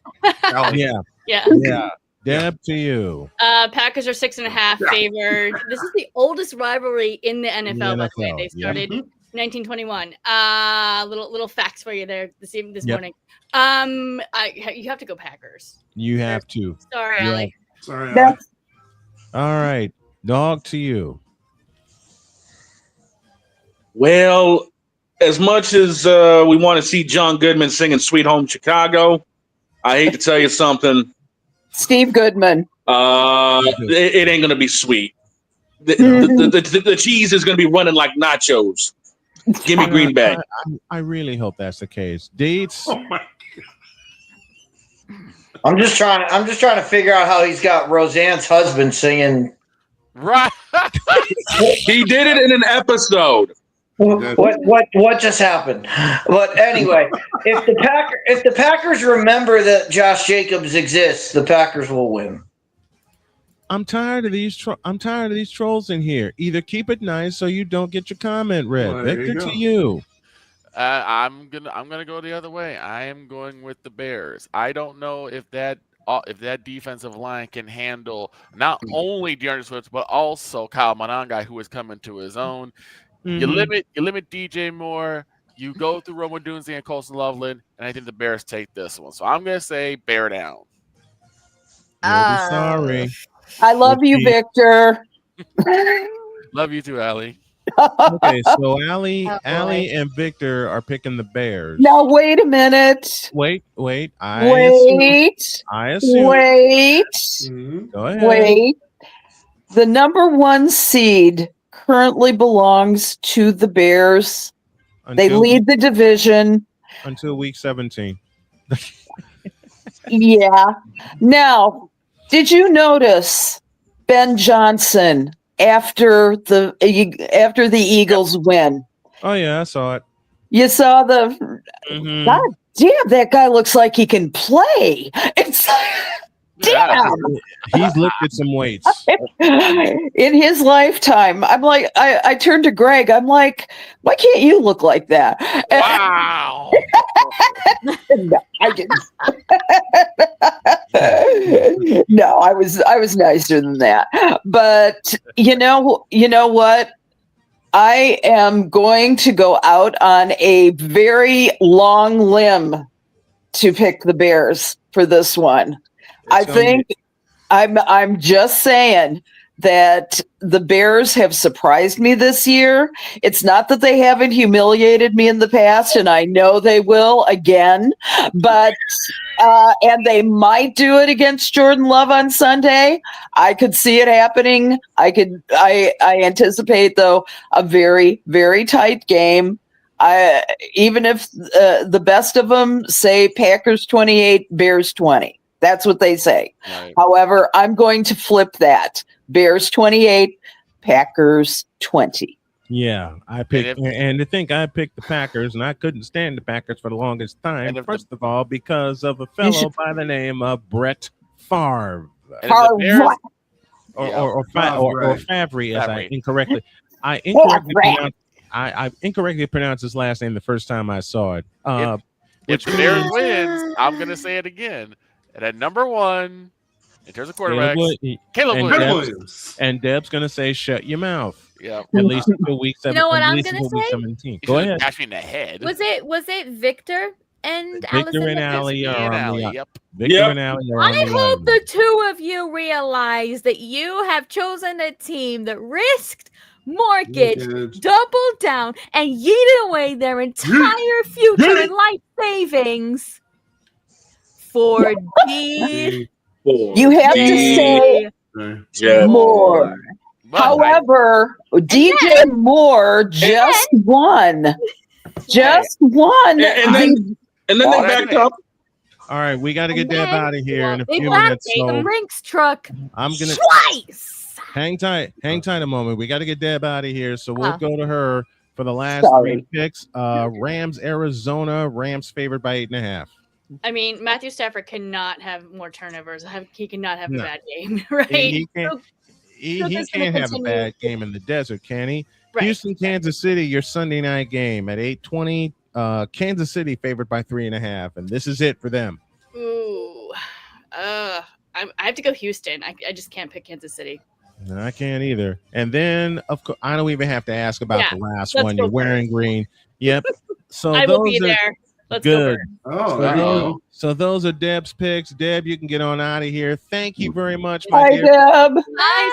Allie. Yeah. Deb, to you. Packers are 6.5 favored. This is the oldest rivalry in the NFL. By the way, they started 1921. Little facts for you there this morning. You have to go Packers. You have to. Sorry, Allie. Sorry, Allie. All right, dog, to you. Well, as much as we want to see John Goodman singing "Sweet Home Chicago," I hate to tell you something. Steve Goodman. It ain't gonna be sweet. The cheese is going to be running like nachos. Give me Green Bay. I really hope that's the case. Deets. Oh my. I'm just trying to figure out how he's got Roseanne's husband singing. Right. He did it in an episode. What just happened? But anyway, if the Packers remember that Josh Jacobs exists, the Packers will win. I'm tired of these trolls in here. Either keep it nice so you don't get your comment read. Well, Victor, to you. I'm gonna go the other way. I am going with the Bears. I don't know if that defensive line can handle not only DeAndre Swift but also Kyle Monangai, who is coming to his own. You limit DJ Moore. You go through Roman Dunze and Colson Loveland, and I think the Bears take this one. So I'm gonna say bear down. Sorry. I love you, Victor. Love you too, Allie. Okay, so Allie and Victor are picking the Bears. Now wait a minute. Wait. I assume. Wait. Go ahead. Wait. The number 1 seed currently belongs to the Bears. They lead the division until week 17. Yeah. Now, did you notice Ben Johnson after the Eagles win? Oh yeah, I saw it. You saw the God damn, that guy looks like he can play. It's damn. He's lifted some weights in his lifetime. I'm like, I turned to Greg. I'm like, why can't you look like that? Wow. No, I didn't. No, I was nicer than that. But you know what? I am going to go out on a very long limb to pick the Bears for this one. I think I'm just saying that the Bears have surprised me this year. It's not that they haven't humiliated me in the past, and I know they will again, but and they might do it against Jordan Love on Sunday. I could see it happening. I anticipate, though, a very, very tight game. Even if the best of them say Packers 28, Bears 20. That's what they say. Right. However, I'm going to flip that. Bears 28, Packers 20. Yeah, I picked, and to think I picked the Packers, and I couldn't stand the Packers for the longest time. First of all, because of a fellow by the name of Brett Favre. Or Favre, as I incorrectly. I incorrectly pronounced his last name the first time I saw it. If the Bears wins, I'm going to say it again. And at number 1, in terms of quarterbacks, Caleb Williams. And Deb's going to say, shut your mouth. Yeah. At least until week 7. You know what I'm going to say? 17. Go ahead. Catch me in the head. Was it Victor and Victor and Allie are on the Yep. Victor and Allie are on I the hope the two of you realize that you have chosen a team that risked mortgage, doubled down, and yeeted away their entire future and life savings for D. You have to say more. However, DJ Moore just won. Just won. And then they backed up. All right, we got to get Deb out of here in a They few backed minutes. the So Brinks truck I'm gonna twice. hang tight a moment. We got to get Deb out of here, so we'll go to her for the last 3 picks. Rams, Arizona. Rams favored by 8.5. I mean, Matthew Stafford cannot have more turnovers. He cannot have a bad game, right? He can't have a bad game in the desert, can he? Right. Houston, Kansas City, your Sunday night game at 8:20. Kansas City favored by 3.5, and this is it for them. Ooh, I have to go Houston. I just can't pick Kansas City. No, I can't either. And then, of course, I don't even have to ask about the last one. You're wearing green. Yep. So I will be there. Let's good. Go. So those are Deb's picks. Deb, you can get on out of here. Thank you very much, Bye, dear. Deb. Bye.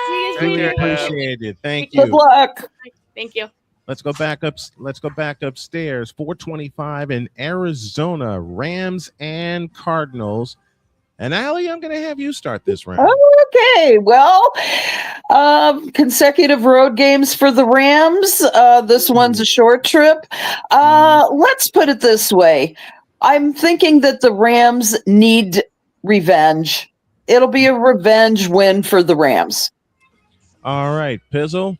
See you Really later. appreciate it. Thank you. Good luck. Thank you. Let's go back up. Let's go back upstairs. 425 in Arizona. Rams and Cardinals. And Allie, I'm going to have you start this round. Okay, well, consecutive road games for the Rams. This one's a short trip. Let's put it this way. I'm thinking that the Rams need revenge. It'll be a revenge win for the Rams. All right, Pizzle.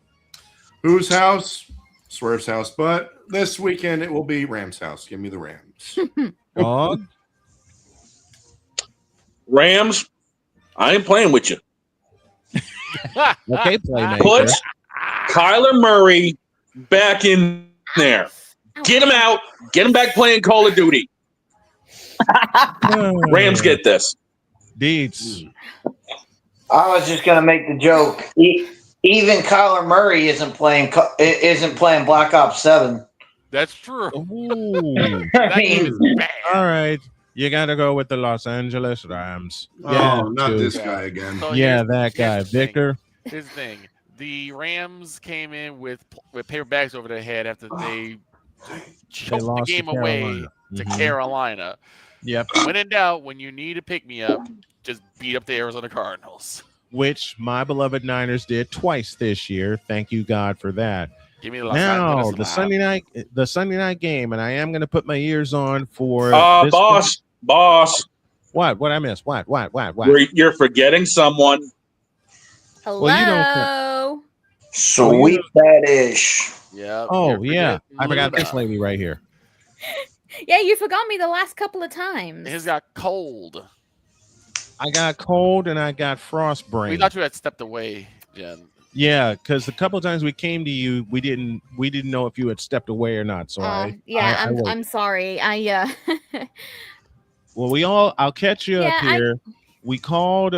Whose house? Swerve's house. But this weekend it will be Rams' house. Give me the Rams. Dog. Rams, I ain't playing with you. Okay, playmaker. Put Kyler Murray back in there. Get him out. Get him back playing Call of Duty. Rams get this. Deeds. I was just going to make the joke. Even Kyler Murray isn't playing Black Ops 7. That's true. I mean, all right. You got to go with the Los Angeles Rams. Oh, not this guy again. So Yeah, that guy. Victor. Here's the thing. The Rams came in with paper bags over their head after they choked the lost to game away Carolina. to Carolina. Yep. When in doubt, when you need to pick me up, just beat up the Arizona Cardinals. Which my beloved Niners did twice this year. Thank you, God, for that. Give me the Los Now Angeles the Sunday night game, and I am going to put my ears on for this boss. What I missed? What? You're forgetting someone. Hello. Well, you don't. Sweet that ish. Yeah. Oh yeah, I forgot this lady right here. Yeah, you forgot me the last couple of times. His got cold. I got cold and I got frost brain. We thought you had stepped away, Jen. Yeah, because a couple of times we came to you, we didn't know if you had stepped away or not. So I'm sorry. Well, I'll catch you up here. We called.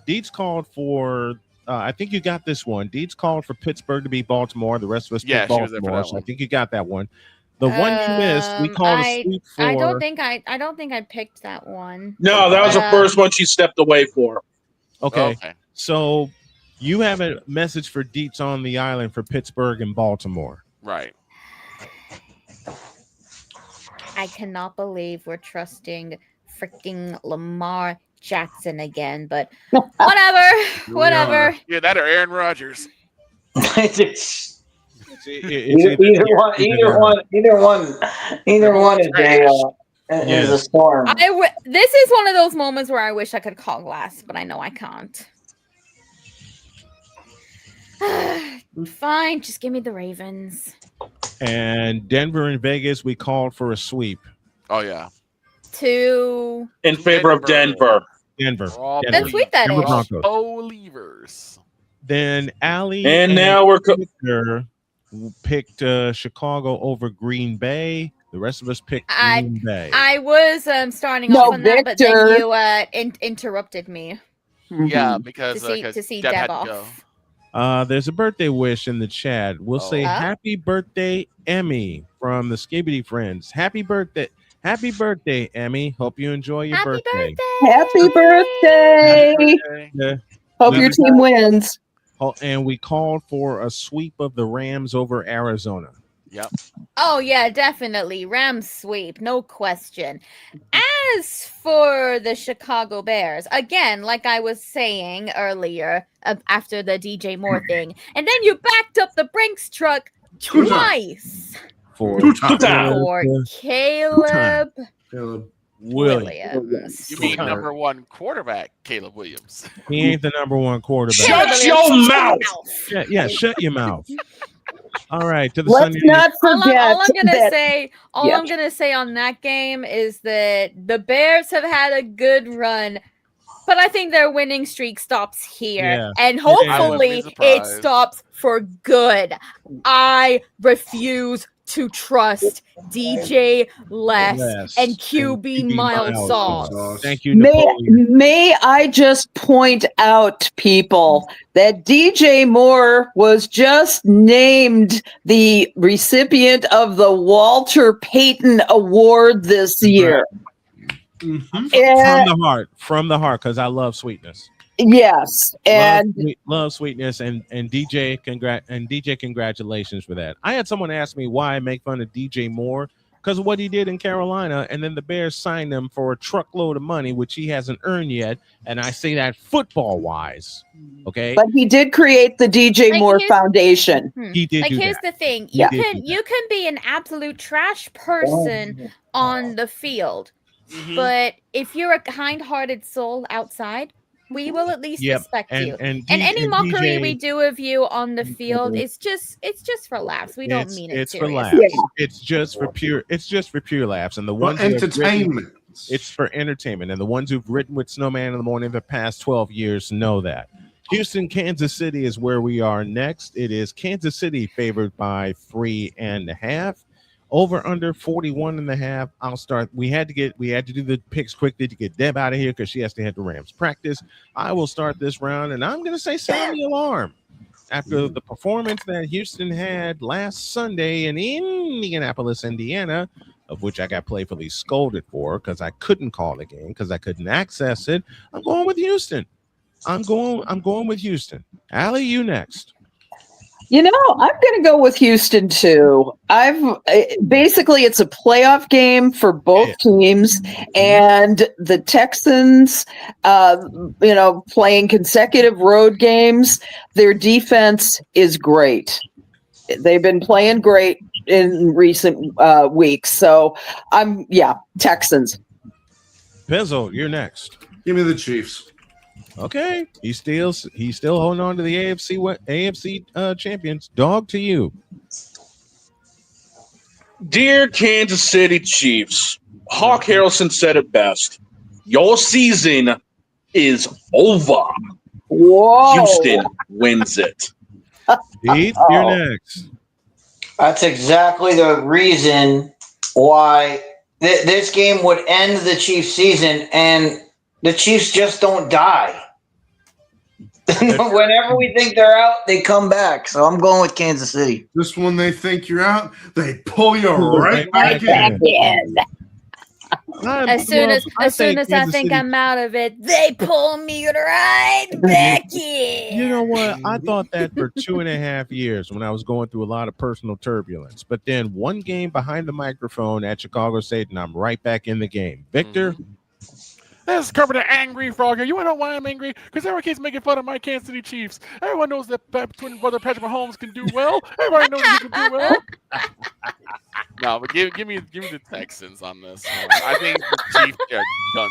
Deeds called for. I think you got this one. Deeds called for Pittsburgh to beat Baltimore. The rest of us picked Baltimore. So I think you got that one. The one you missed, we called a sweep for. I don't think I picked that one. No, that was the first one she stepped away for. Okay. So you have a message for Deets on the island for Pittsburgh and Baltimore. Right. I cannot believe we're trusting freaking Lamar Jackson again, but whatever. Yeah, that or Aaron Rodgers. Either one is a storm. This is one of those moments where I wish I could call glass, but I know I can't. Fine, just give me the Ravens. And Denver and Vegas, we called for a sweep. Oh yeah. In favor of Denver. Denver. Then sweep that Denver in. Broncos. Believers. Then Allie and now we're picked Chicago over Green Bay. The rest of us picked Green Bay. I was starting off on that, but then you interrupted me. Yeah, because to see Deb Deb had to off. go. There's a birthday wish in the chat. We'll say happy birthday, Emmy, from the Skibbity Friends. Happy birthday, Emmy. Hope you enjoy your birthday. Happy birthday. Hope your team wins. Oh, and we called for a sweep of the Rams over Arizona. Yep. Oh yeah, definitely Rams sweep, no question. As for the Chicago Bears, again, like I was saying earlier, after the DJ Moore thing, and then you backed up the Brinks truck twice For Caleb Williams. You mean number one quarterback, Caleb Williams? He ain't the number one quarterback. Shut your mouth. Yeah, shut your mouth. All right, to the Let's Sunday not forget. All I'm gonna say on that game is that the Bears have had a good run, but I think their winning streak stops here, and hopefully it stops for good. I refuse to trust DJ Les and QB Mild Sauce. Thank you, May I just point out, people, that DJ Moore was just named the recipient of the Walter Payton Award this year. From the heart, because I love sweetness. Yes, and love sweetness, and DJ, congratulations for that. I had someone ask me why I make fun of DJ Moore, because of what he did in Carolina, and then the Bears signed him for a truckload of money, which he hasn't earned yet. And I say that football-wise, okay? But he did create the DJ Moore Foundation. He did. Like, do here's that. the thing: He you did can do you can be an absolute trash person on the field, but if you're a kind-hearted soul outside, we will at least Yep. respect you. And Any mockery DJ we do of you on the field, it's just for laughs. We don't mean it it's for seriously. laughs. It's just for pure laughs. And the ones that have written- entertainment. it's for entertainment. And the ones who've written with Snowman in the Morning the past 12 years know that. Houston, Kansas City is where we are next. It is Kansas City favored by 3.5. Over under 41.5. I'll start. We had to do the picks quickly to get Deb out of here because she has to head to Rams practice. I will start this round, and I'm going to say sound the alarm. After the performance that Houston had last Sunday in Indianapolis, Indiana, of which I got playfully scolded for because I couldn't call the game because I couldn't access it, I'm going with Houston. I'm going with Houston. Allie, you next. I'm going to go with Houston too. Basically it's a playoff game for both teams, and the Texans, playing consecutive road games. Their defense is great. They've been playing great in recent weeks. So Texans. Pizzle, you're next. Give me the Chiefs. Okay, he's still holding on to the AFC champions. Dog, to you. Dear Kansas City Chiefs, Hawk Harrelson said it best. Your season is over. Whoa. Houston wins it. Pete, you're next. That's exactly the reason why this game would end the Chiefs' season, and the Chiefs just don't die. Whenever we think they're out, they come back. So I'm going with Kansas City. Just when they think you're out, they pull you right back in. As soon as I think I'm out of it, they pull me right back in. You know what? I thought that for 2.5 years when I was going through a lot of personal turbulence. But then one game behind the microphone at Chicago State, and I'm right back in the game. Victor? This is Kermit the Angry Frog here. You want to know why I'm angry? Because everyone keeps making fun of my Kansas City Chiefs. Everyone knows that twin brother Patrick Mahomes can do well. Everybody knows he can do well. No, but give me the Texans on this. I think the Chiefs are done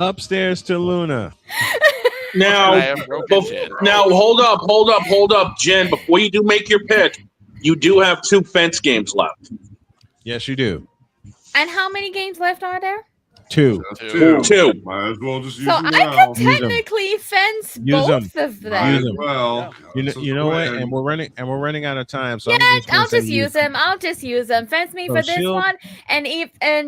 though. Upstairs to Luna. Now, hold up, Jen. Before you do make your pick, you do have 2 fence games left. Yes, you do. And how many games left are there? 2. Might as well just use So them I now. could technically fence both of them. Use them. Well, you know what? And we're running out of time. So Yeah, I'll just use them. I'll just use them. Fence me So for this she'll- one, and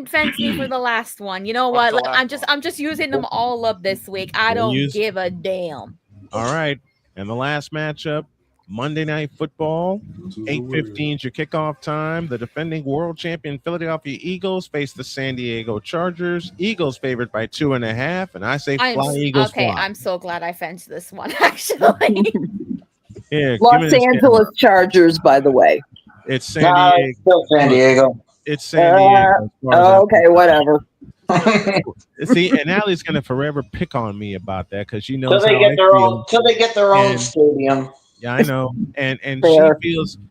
fence me for the last one. You know what? I'm just using them all up this week. I don't give a damn. All right. And the last matchup, Monday Night Football, 8:15 is your kickoff time. The defending world champion Philadelphia Eagles face the San Diego Chargers. Eagles favored by 2.5, and I say Eagles okay, fly. I'm so glad I fenced this one, actually. Here, give me Los this Angeles Chargers, by the way. It's San Diego. Still San Diego. It's San Diego. as far as I'm Okay, whatever. See, and Allie's gonna forever pick on me about that because she knows Till they how get I their feel. own. Till they get their own And- stadium. Yeah, I know. And Fair.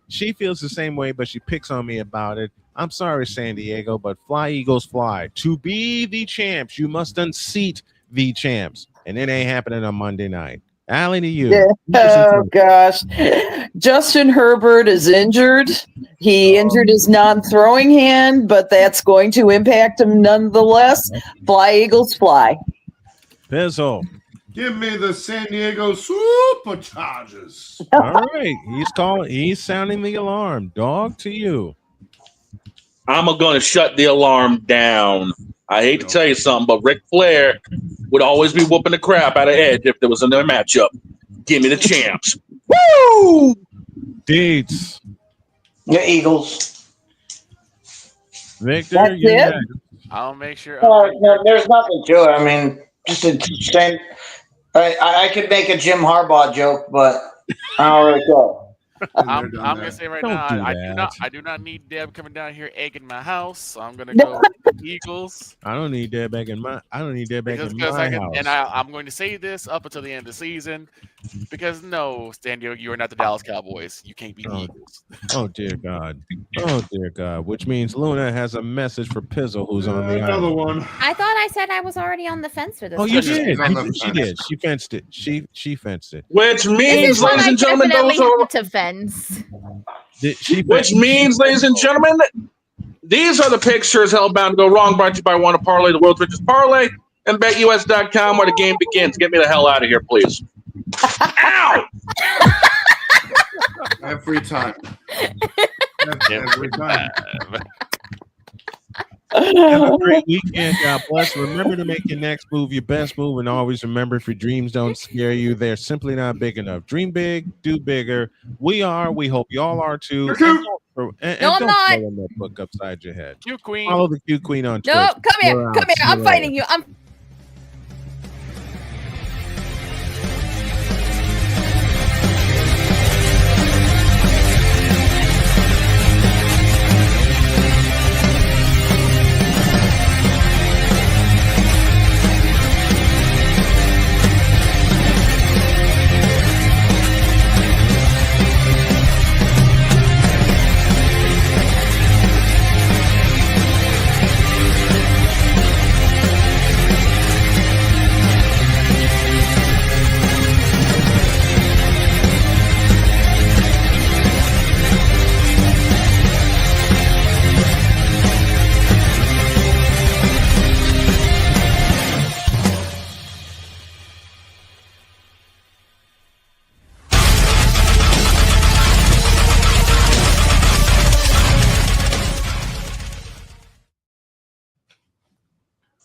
she feels the same way, but she picks on me about it. I'm sorry, San Diego, but fly Eagles fly. To be the champs, you must unseat the champs. And it ain't happening on Monday night. Allie, to you. Oh gosh. Justin Herbert is injured. He injured his non-throwing hand, but that's going to impact him nonetheless. Fly Eagles fly. Pizzle. Give me the San Diego Superchargers. All right. He's sounding the alarm. Dog, to you. I'm going to shut the alarm down. I hate to tell you something, but Ric Flair would always be whooping the crap out of Edge if there was another matchup. Give me the champs. Woo! Deeds. The Eagles. Victor, That's you're it? next. I'll make sure. No, there's nothing to it. I mean, just a same. I could make a Jim Harbaugh joke, but I don't really care. I'm gonna say right now, I do not need Deb coming down here egging my house. So I'm gonna go with the Eagles. I don't need Deb back in my house. I'm going to say this up until the end of the season, because no, Stan Diego, you are not the Dallas Cowboys. You can't beat the Eagles. Oh dear God. Oh dear God. Which means Luna has a message for Pizzle, who's on the another island. one. I thought I said I was already on the fence for this. Oh, you one. did. She did. She fenced it. She fenced it. Which This means, is one ladies I and gentlemen, definitely those are have to fence. which means, ladies and gentlemen, these are the pictures hellbound to go wrong, brought to you by Wanna Parlay, the world's richest parlay, and BetUS.com, where the game begins. Get me the hell out of here, please. Ow! Every time. Every time. Have a great weekend. God bless. Remember to make your next move your best move, and always remember, if your dreams don't scare you, they're simply not big enough. Dream big, do bigger. We hope y'all are too. And don't I'm not. throw in that book upside your head. Q Queen. Follow the Q Queen on Twitter. No, come here. We're Come out. here. See you I'm later. fighting you. I'm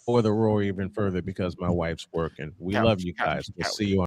Or the roar even further because my wife's working. We love you guys. We'll see you on